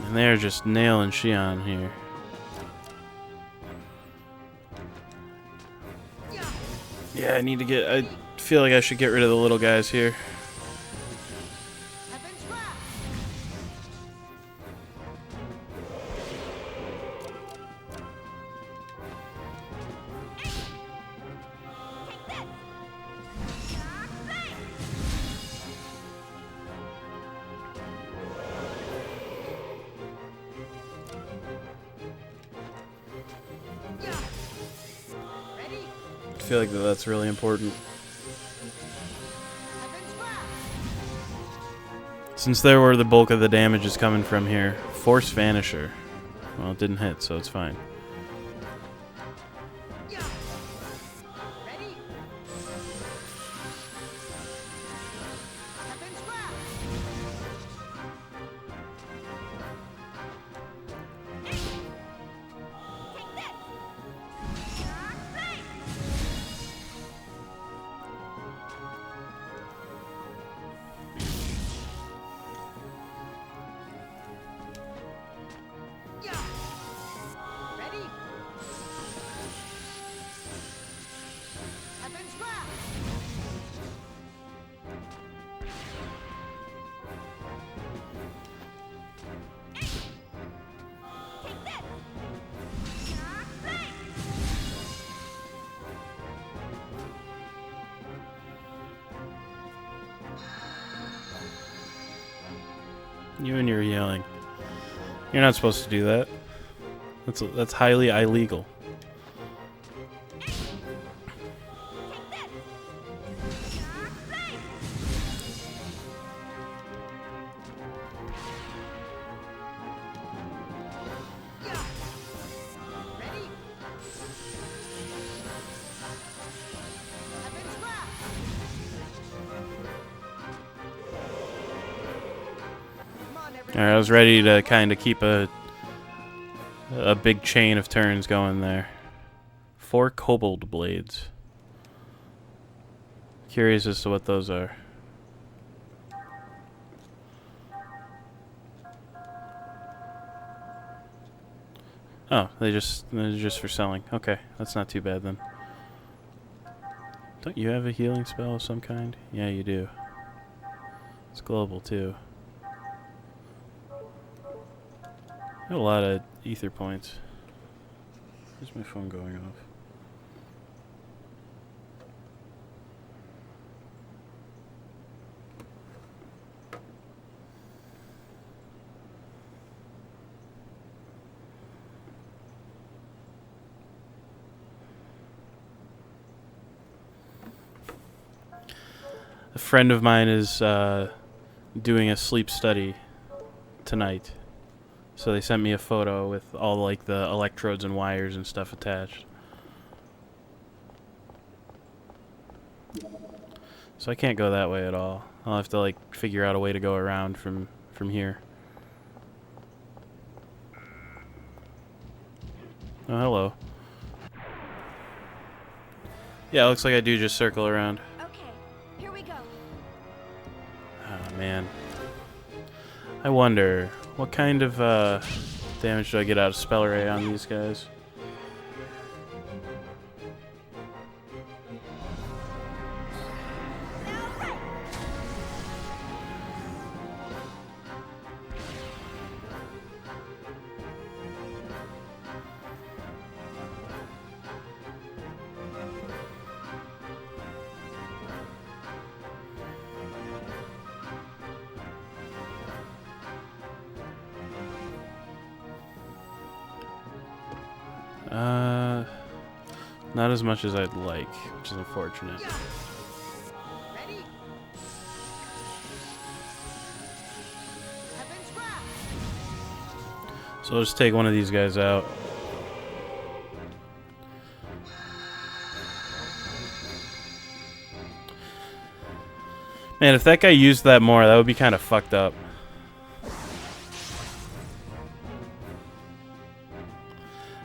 And they're just nailing Shion here. Yeah, I need to get... I feel like I should get rid of the little guys here. I feel like that's really important. Since there where the bulk of the damage is coming from here. Force Vanisher. Well, it didn't hit, so it's fine. You and your yelling. You're not supposed to do that. That's highly illegal. Alright, I was ready to kind of keep a big chain of turns going there. 4 Kobold Blades. Curious as to what those are. Oh, they're just for selling. Okay, that's not too bad then. Don't you have a healing spell of some kind? Yeah, you do. It's global too. Got a lot of ether points. Where's my phone going off? A friend of mine is doing a sleep study tonight. So they sent me a photo with all like the electrodes and wires and stuff attached. So I can't go that way at all. I'll have to like figure out a way to go around from here. Oh, hello. Yeah, it looks like I do just circle around. Okay, here we go. Oh man. I wonder what kind of damage do I get out of Spell Ray on these guys? Not as much as I'd like, which is unfortunate. So I'll just take one of these guys out. Man, if that guy used that more, that would be kind of fucked up.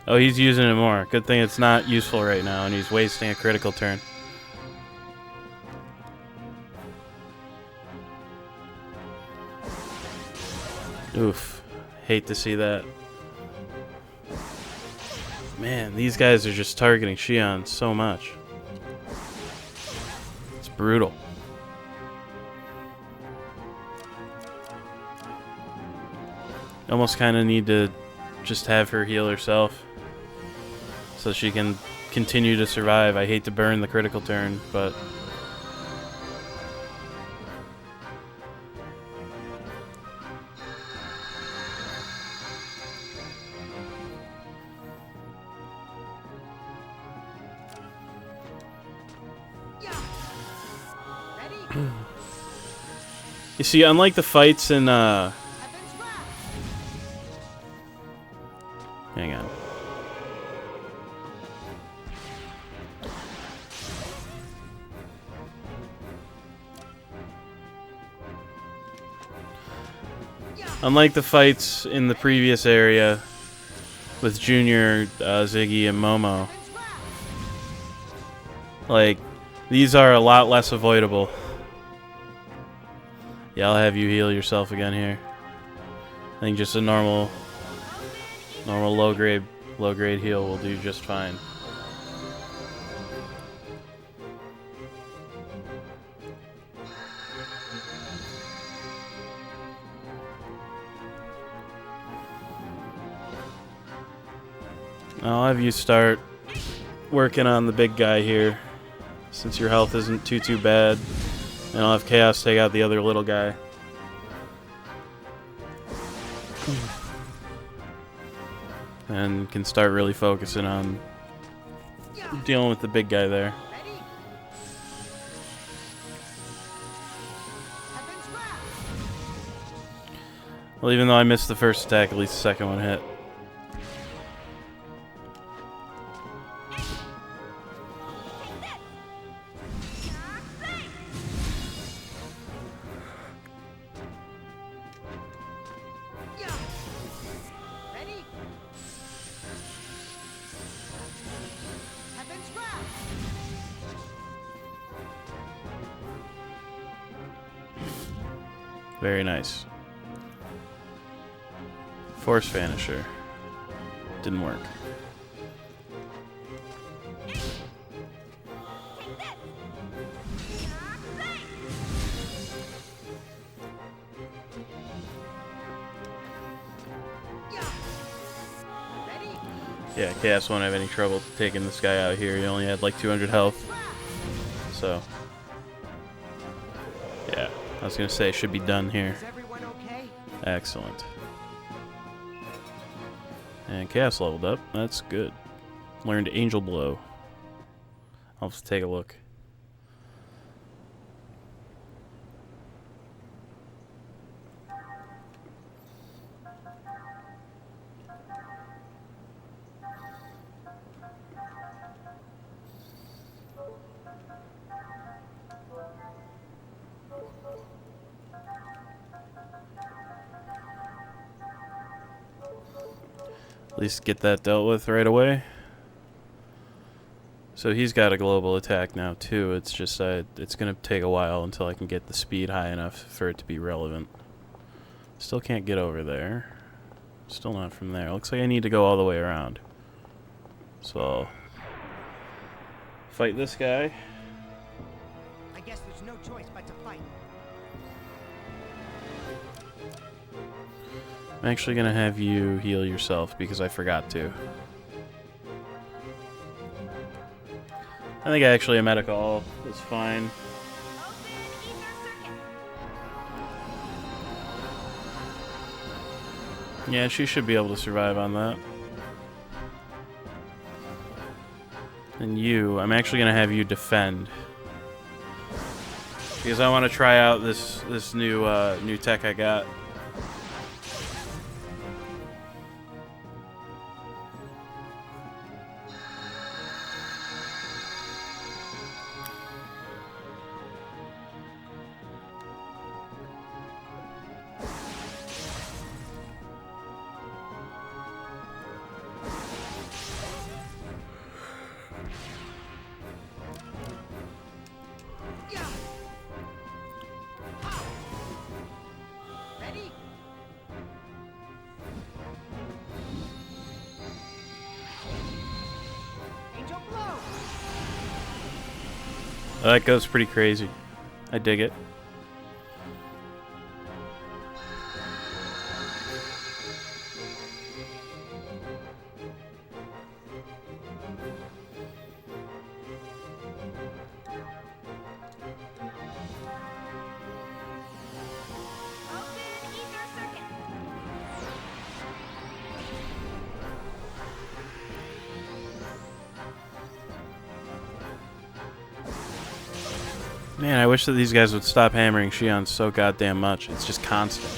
Oh, he's using it more. Good thing it's not useful right now, and he's wasting a critical turn. Oof. Hate to see that. Man, these guys are just targeting Shion so much. It's brutal. Almost kind of need to just have her heal herself so she can continue to survive. I hate to burn the critical turn, but You see, unlike the fights in hang on. Unlike the fights in the previous area with Junior, Ziggy, and Momo, like, these are a lot less avoidable. Yeah, I'll have you heal yourself again here. I think just a normal low grade heal will do just fine. I'll have you start working on the big guy here, since your health isn't too bad. And I'll have Chaos take out the other little guy. And can start really focusing on dealing with the big guy there. Well, even though I missed the first attack, at least the second one hit. Very nice. Force Vanisher. Didn't work. Yeah, Chaos won't have any trouble taking this guy out here. He only had like 200 health. So, yeah, I was gonna say should be done here. Is everyone okay? Excellent. And Chaos leveled up. That's good. Learned Angel Blow. I'll just take a look. At least get that dealt with right away. So he's got a global attack now too. It's just it's gonna take a while until I can get the speed high enough for it to be relevant. Still can't get over there. Still not from there. Looks like I need to go all the way around. So I'll fight this guy. I guess there's no choice but to fight. I'm actually gonna have you heal yourself because I forgot to. I think actually a medical is fine. Yeah, she should be able to survive on that. And you, I'm actually gonna have you defend because I want to try out this new tech I got. That goes pretty crazy. I dig it. Man, I wish that these guys would stop hammering Shion so goddamn much. It's just constant.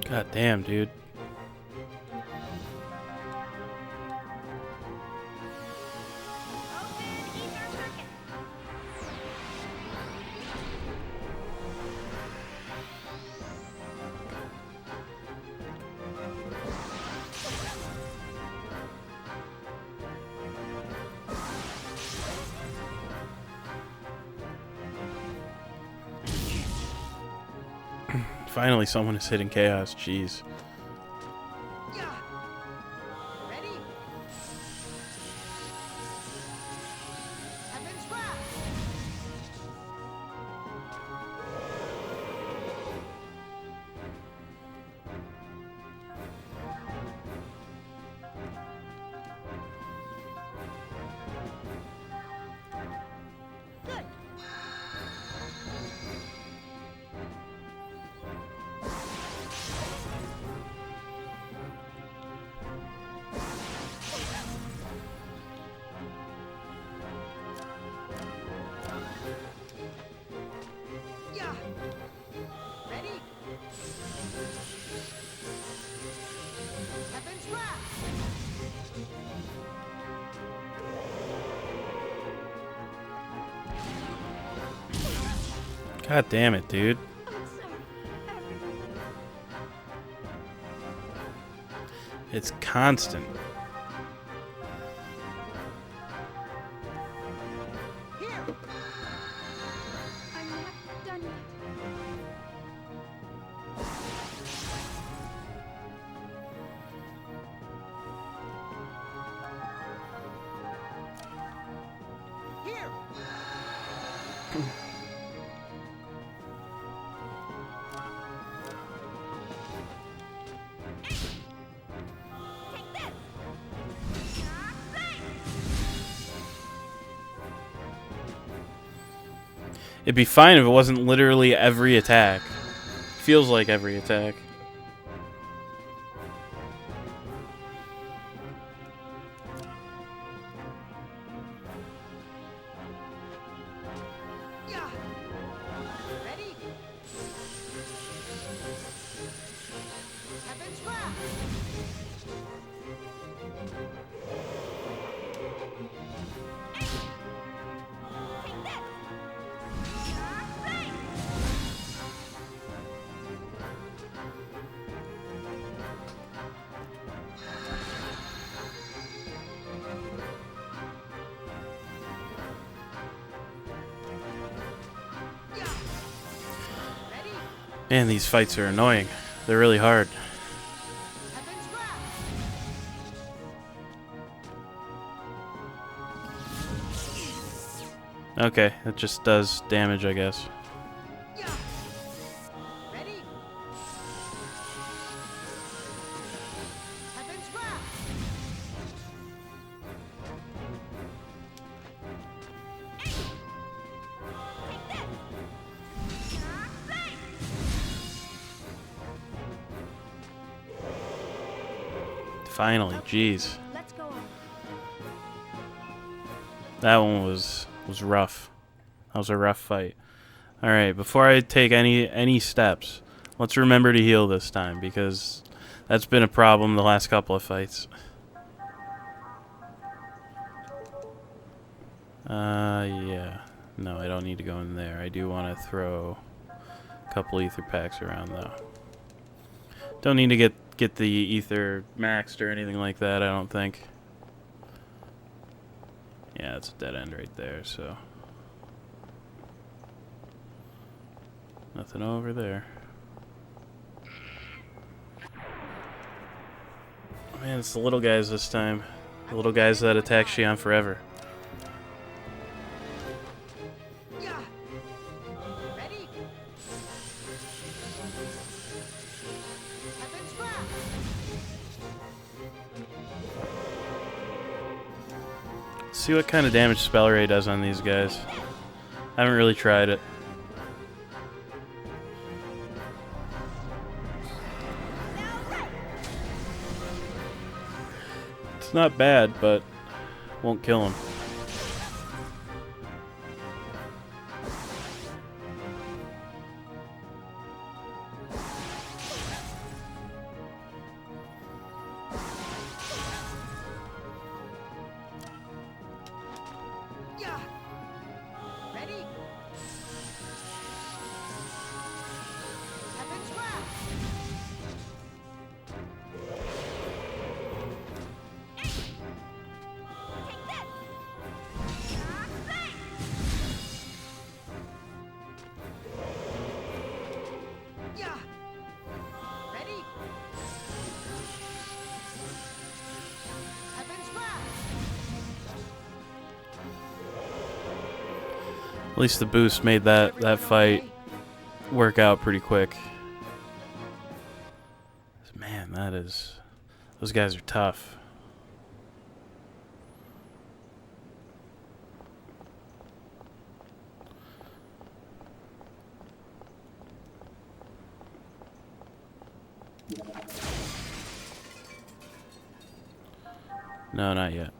God damn, dude. Finally, someone is hitting chaos. Jeez. God damn it, dude. It's constant. It'd be fine if it wasn't literally every attack. Feels like every attack. Man, these fights are annoying. They're really hard. Okay, it just does damage, I guess. Finally, jeez. That one was rough. That was a rough fight. All right, before I take any steps, let's remember to heal this time because that's been a problem the last couple of fights. Yeah. No, I don't need to go in there. I do want to throw a couple ether packs around though. Don't need to get the ether maxed or anything like that, I don't think. Yeah, it's a dead end right there, so nothing over there. Man, it's the little guys this time. The little guys that attack Xi'an forever. See what kind of damage Spell Ray does on these guys. I haven't really tried it. It's not bad, but won't kill him. At least the boost made that fight work out pretty quick. Man, those guys are tough. No, not yet.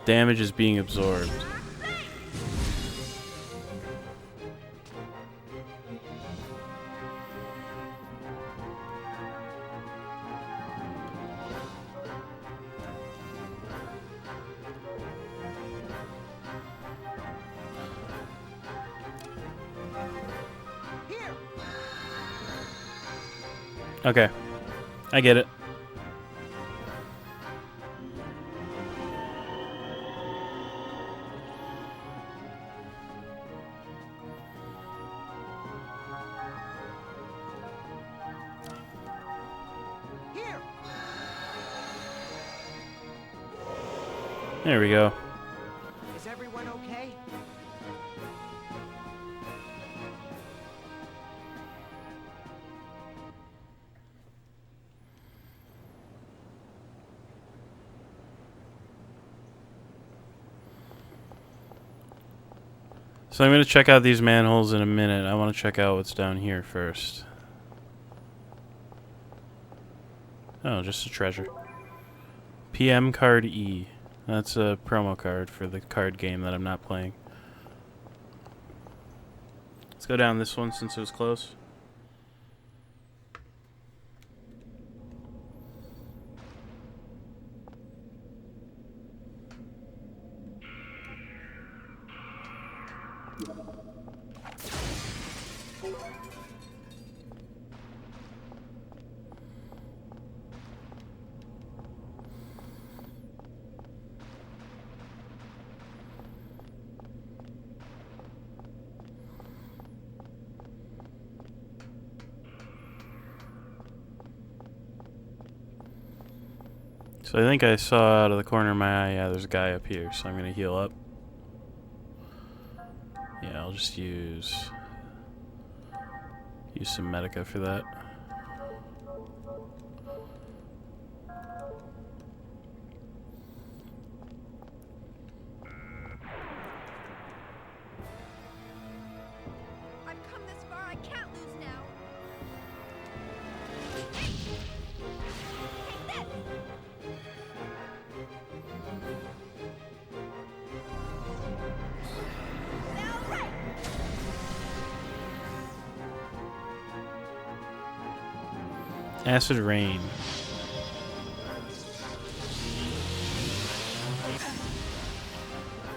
Damage is being absorbed. Okay, I get it. There we go. Is everyone okay? So I'm going to check out these manholes in a minute. I want to check out what's down here first. Oh, just a treasure. PM card E. That's a promo card for the card game that I'm not playing. Let's go down this one since it was close. So I think I saw out of the corner of my eye, yeah, there's a guy up here, so I'm going to heal up. Yeah, I'll just use some Medica for that. I've come this far, I can't lose now. Acid rain.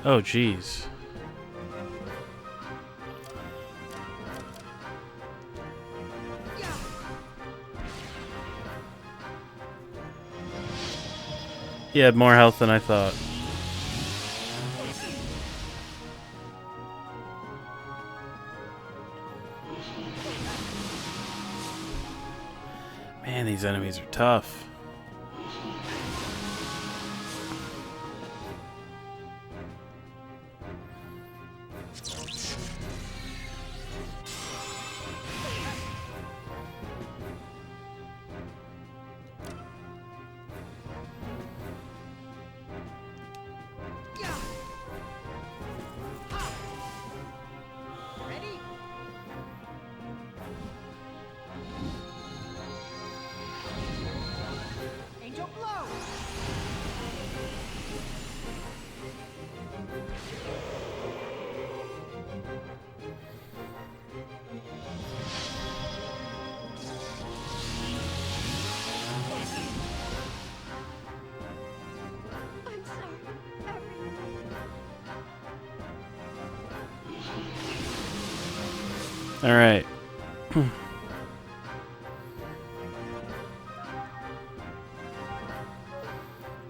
Oh, jeez. He had more health than I thought. Man, these enemies are tough. All right.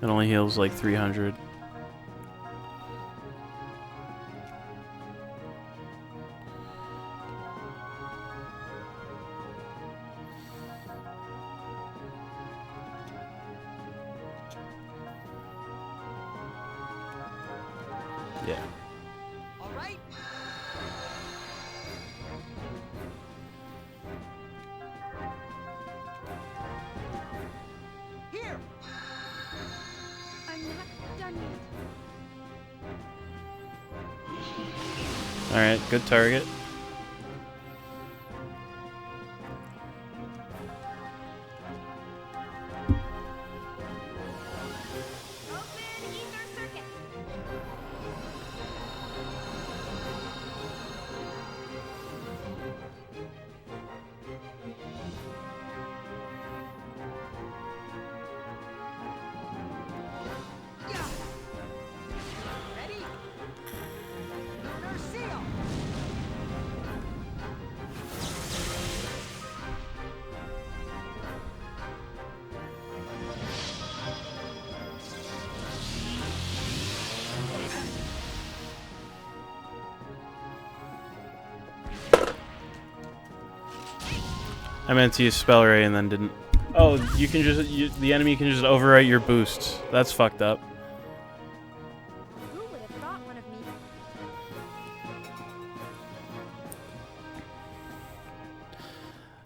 It only heals like 300. Yeah. All right. Here. I'm not done yet. All right, good target. I meant to use Spell Ray and then didn't. Oh, you can just the enemy can just overwrite your boosts. That's fucked up. Who would have thought one of me?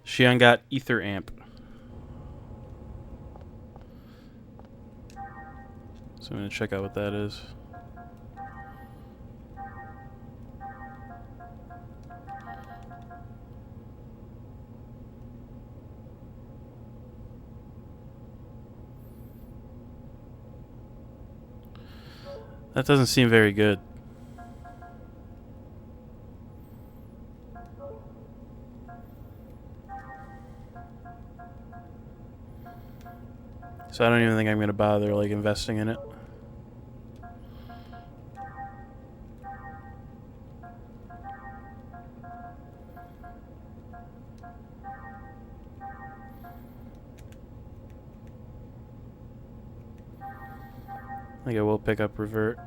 Xion got Ether Amp. So I'm gonna check out what that is. That doesn't seem very good. So I don't even think I'm gonna bother like investing in it. I think I will pick up Revert.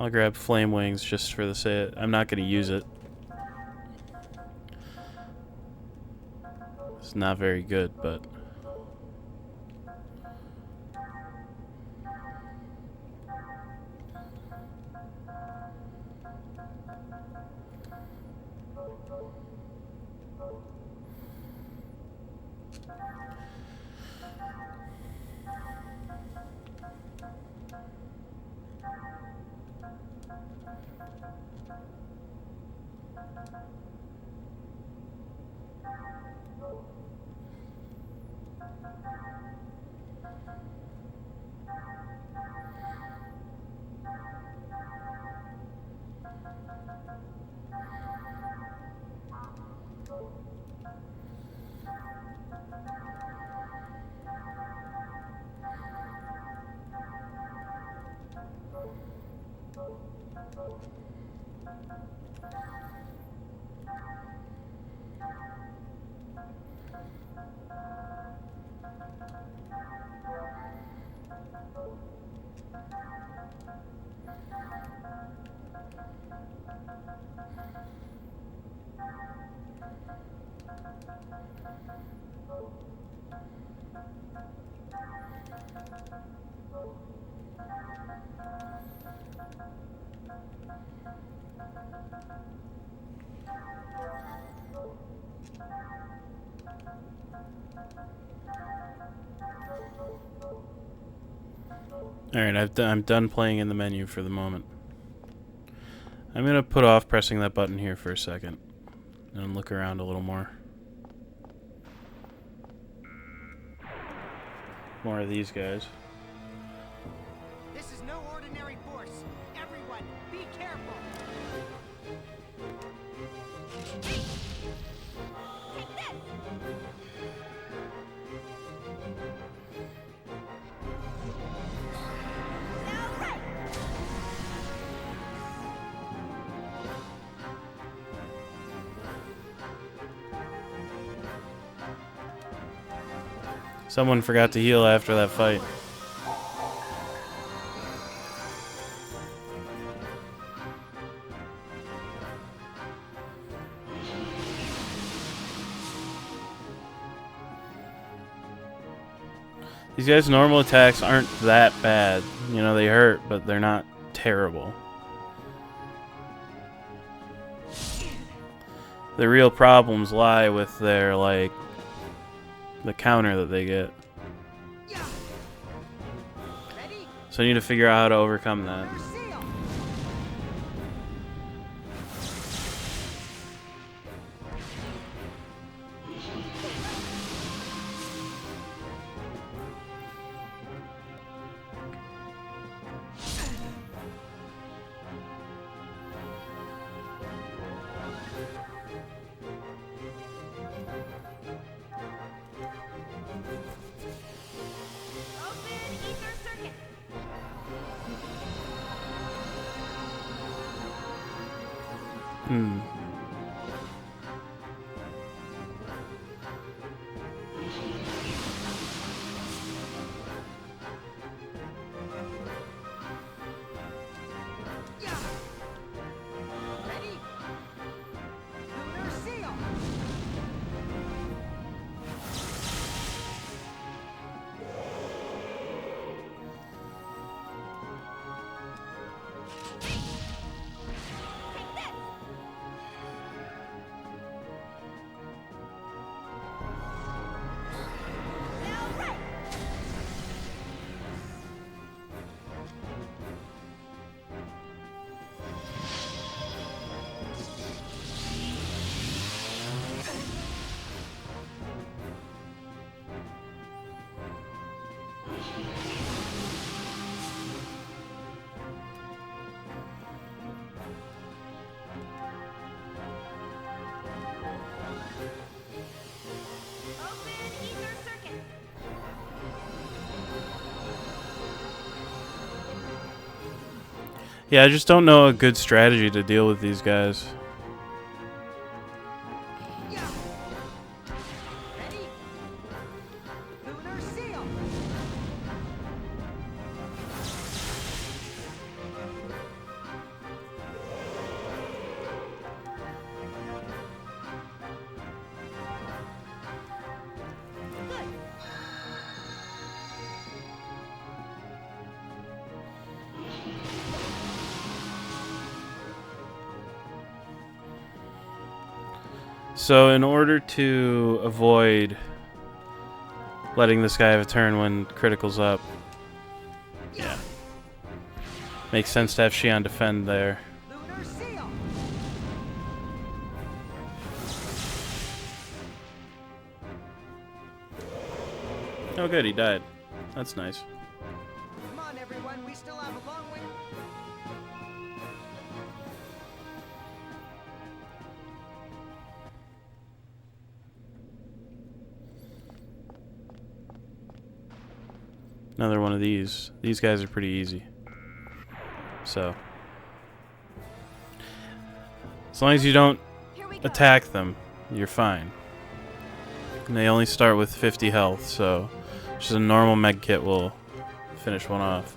I'll grab Flame Wings just for the sake. I'm not going to use it. It's not very good, but... Alright, I'm done playing in the menu for the moment. I'm gonna put off pressing that button here for a second and look around a little more. More of these guys. This is no ordinary force. Everyone, be careful. Take this! Now right! Someone forgot to heal after that fight. These guys' normal attacks aren't that bad. You know, they hurt, but they're not terrible. The real problems lie with their, like, the counter that they get. So I need to figure out how to overcome that. Yeah, I just don't know a good strategy to deal with these guys. So in order to avoid letting this guy have a turn when critical's up, yeah, makes sense to have Xion defend there. Oh good, he died. That's nice. Come on, everyone, we still have a long way. Another one of these. These guys are pretty easy. So, As long as you don't attack them, you're fine. And they only start with 50 health, so just a normal med kit will finish one off.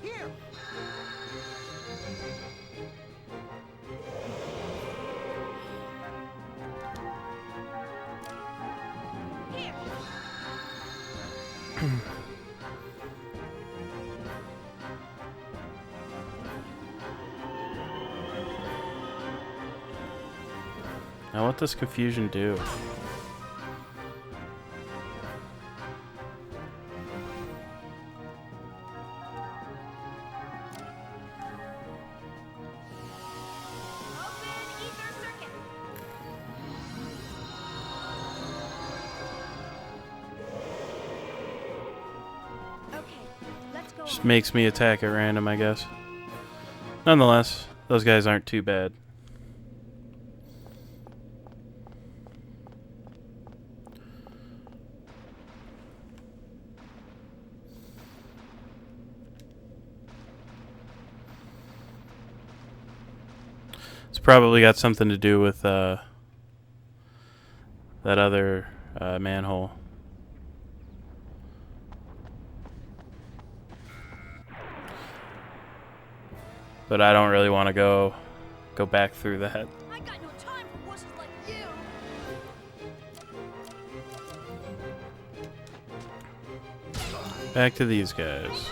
Now what does confusion do? Just makes me attack at random, I guess. Nonetheless, those guys aren't too bad. It's probably got something to do with that other manhole. But I don't really want to go back through that. I got no time for wusses like you. Back to these guys.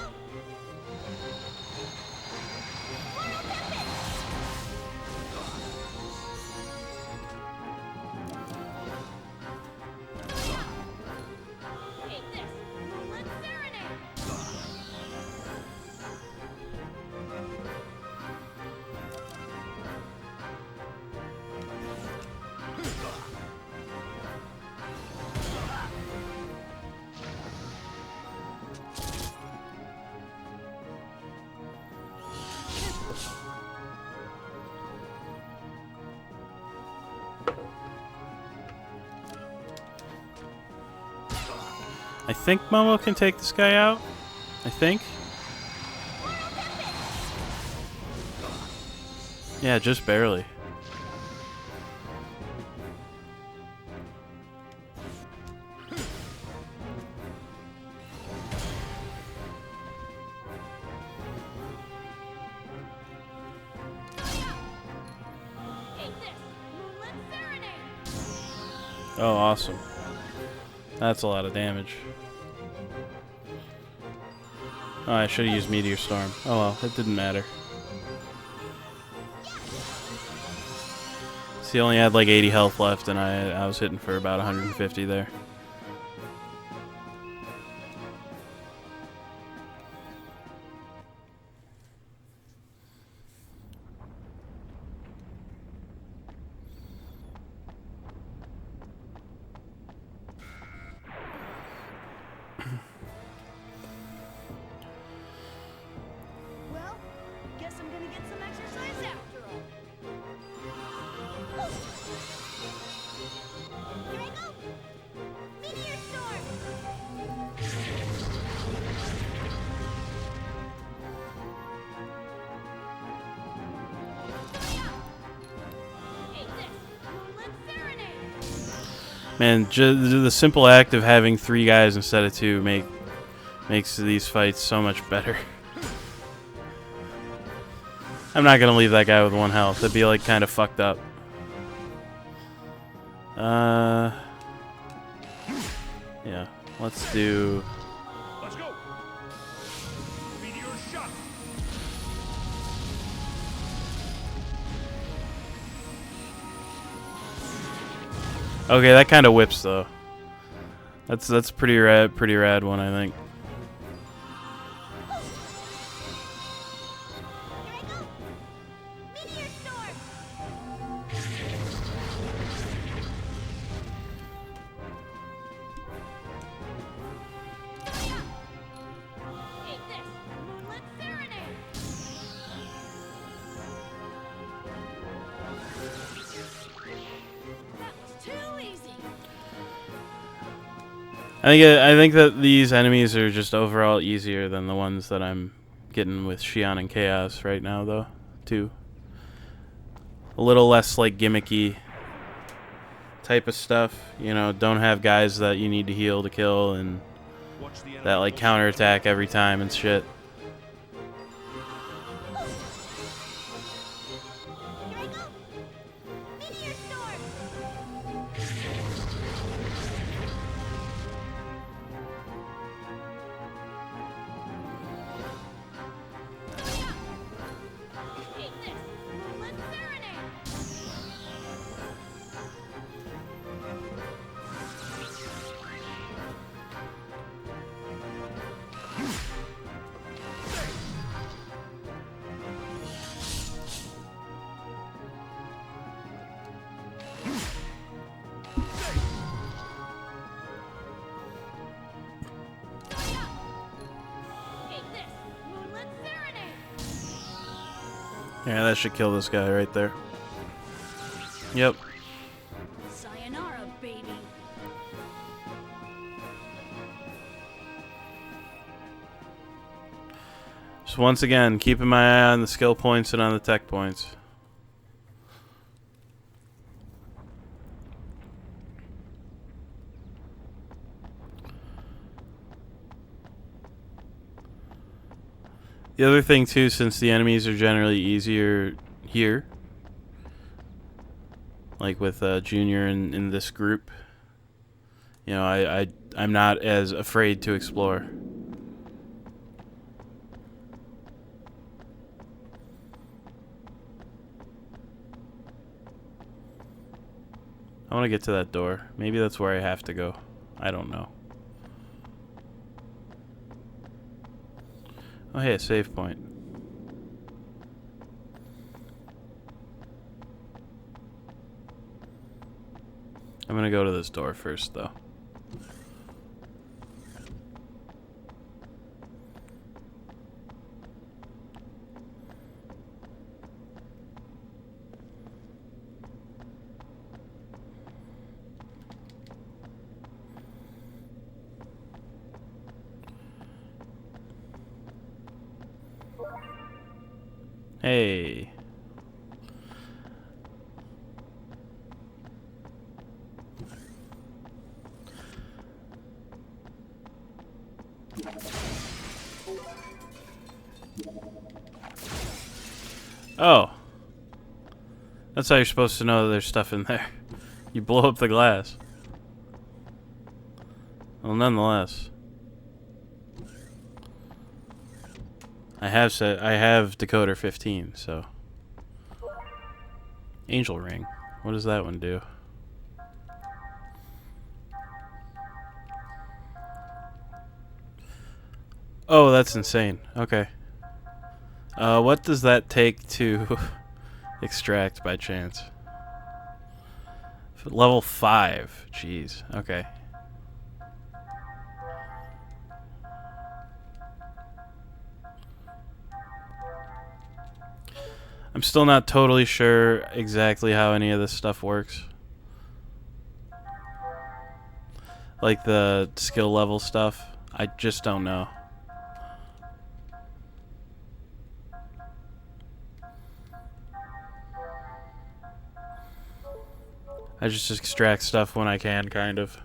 I think Momo can take this guy out. I think. Yeah, just barely. Oh, awesome. That's a lot of damage. Oh, I should have used Meteor Storm. Oh well, it didn't matter. So he only had like 80 health left, and I was hitting for about 150 there. Well, guess I'm gonna get some exercise after all. Here I go! Meteor Storm! Man, the simple act of having 3 guys instead of 2 makes these fights so much better. I'm not gonna leave that guy with 1 health. That'd be like kind of fucked up. Yeah. Let's do. Let's go. Meteor shot. Okay, that kind of whips though. That's pretty rad one, I think. I think that these enemies are just overall easier than the ones that I'm getting with Xion and Chaos right now, though. Too. a little less like gimmicky type of stuff. You know, don't have guys that you need to heal to kill and that like counterattack every time and shit. Yeah, that should kill this guy right there. Yep. Sayonara, baby. Just once again, keeping my eye on the skill points and on the tech points. The other thing too, since the enemies are generally easier here, like with Junior in this group, you know, I'm not as afraid to explore. I want to get to that door. Maybe that's where I have to go. I don't know. Oh, hey, a save point. I'm gonna go to this door first, though. Hey. Oh. That's how you're supposed to know that there's stuff in there. You blow up the glass. Well, nonetheless. I have decoder 15, so. Angel ring. What does that one do? Oh, that's insane. Okay. What does that take to extract by chance? Level 5. Jeez. Okay. I'm still not totally sure exactly how any of this stuff works. Like the skill level stuff. I just don't know. I just extract stuff when I can, kind of.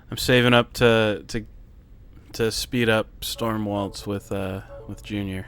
I'm saving up to speed up Storm Waltz with Junior.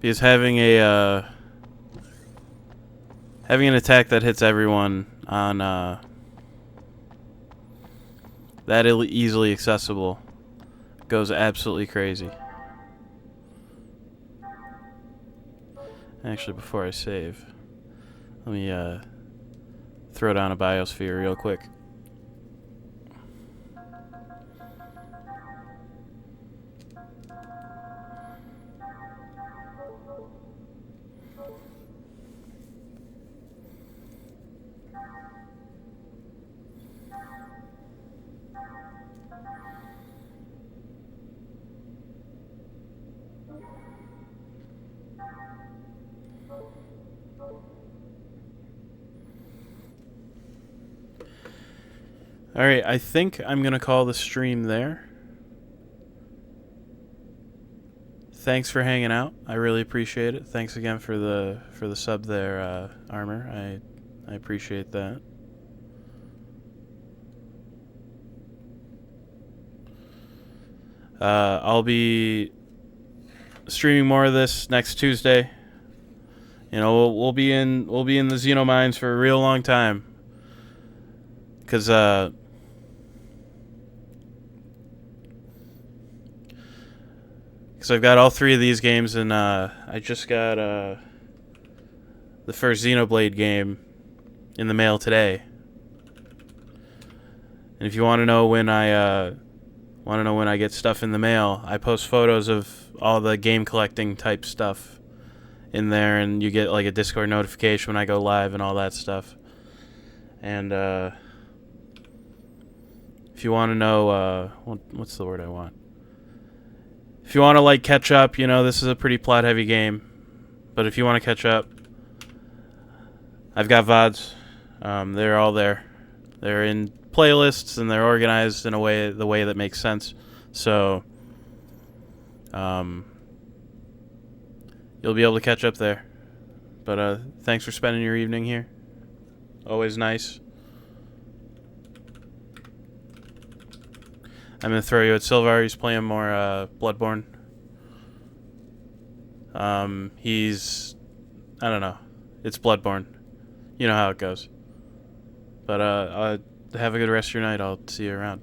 Because having an attack that hits everyone on that easily accessible goes absolutely crazy. Actually, before I save, let me throw down a biosphere real quick. Alright, I think I'm going to call the stream there. Thanks for hanging out. I really appreciate it. Thanks again for the sub there, Armor. I appreciate that. I'll be streaming more of this next Tuesday. You know, we'll be in the Xenomines for a real long time. 'Cause I've got all 3 of these games, and I just got the first Xenoblade game in the mail today. And if you want to know when I get stuff in the mail, I post photos of all the game collecting type stuff in there, and you get like a Discord notification when I go live and all that stuff. And if you want to know what's the word I want? If you want to like catch up, you know, this is a pretty plot heavy game, but if you want to catch up, I've got VODs. They're all there. They're in playlists and they're organized in the way that makes sense. So you'll be able to catch up there. But thanks for spending your evening here. Always nice. I'm going to throw you at Silvar. He's playing more Bloodborne. I don't know. It's Bloodborne. You know how it goes. But have a good rest of your night. I'll see you around.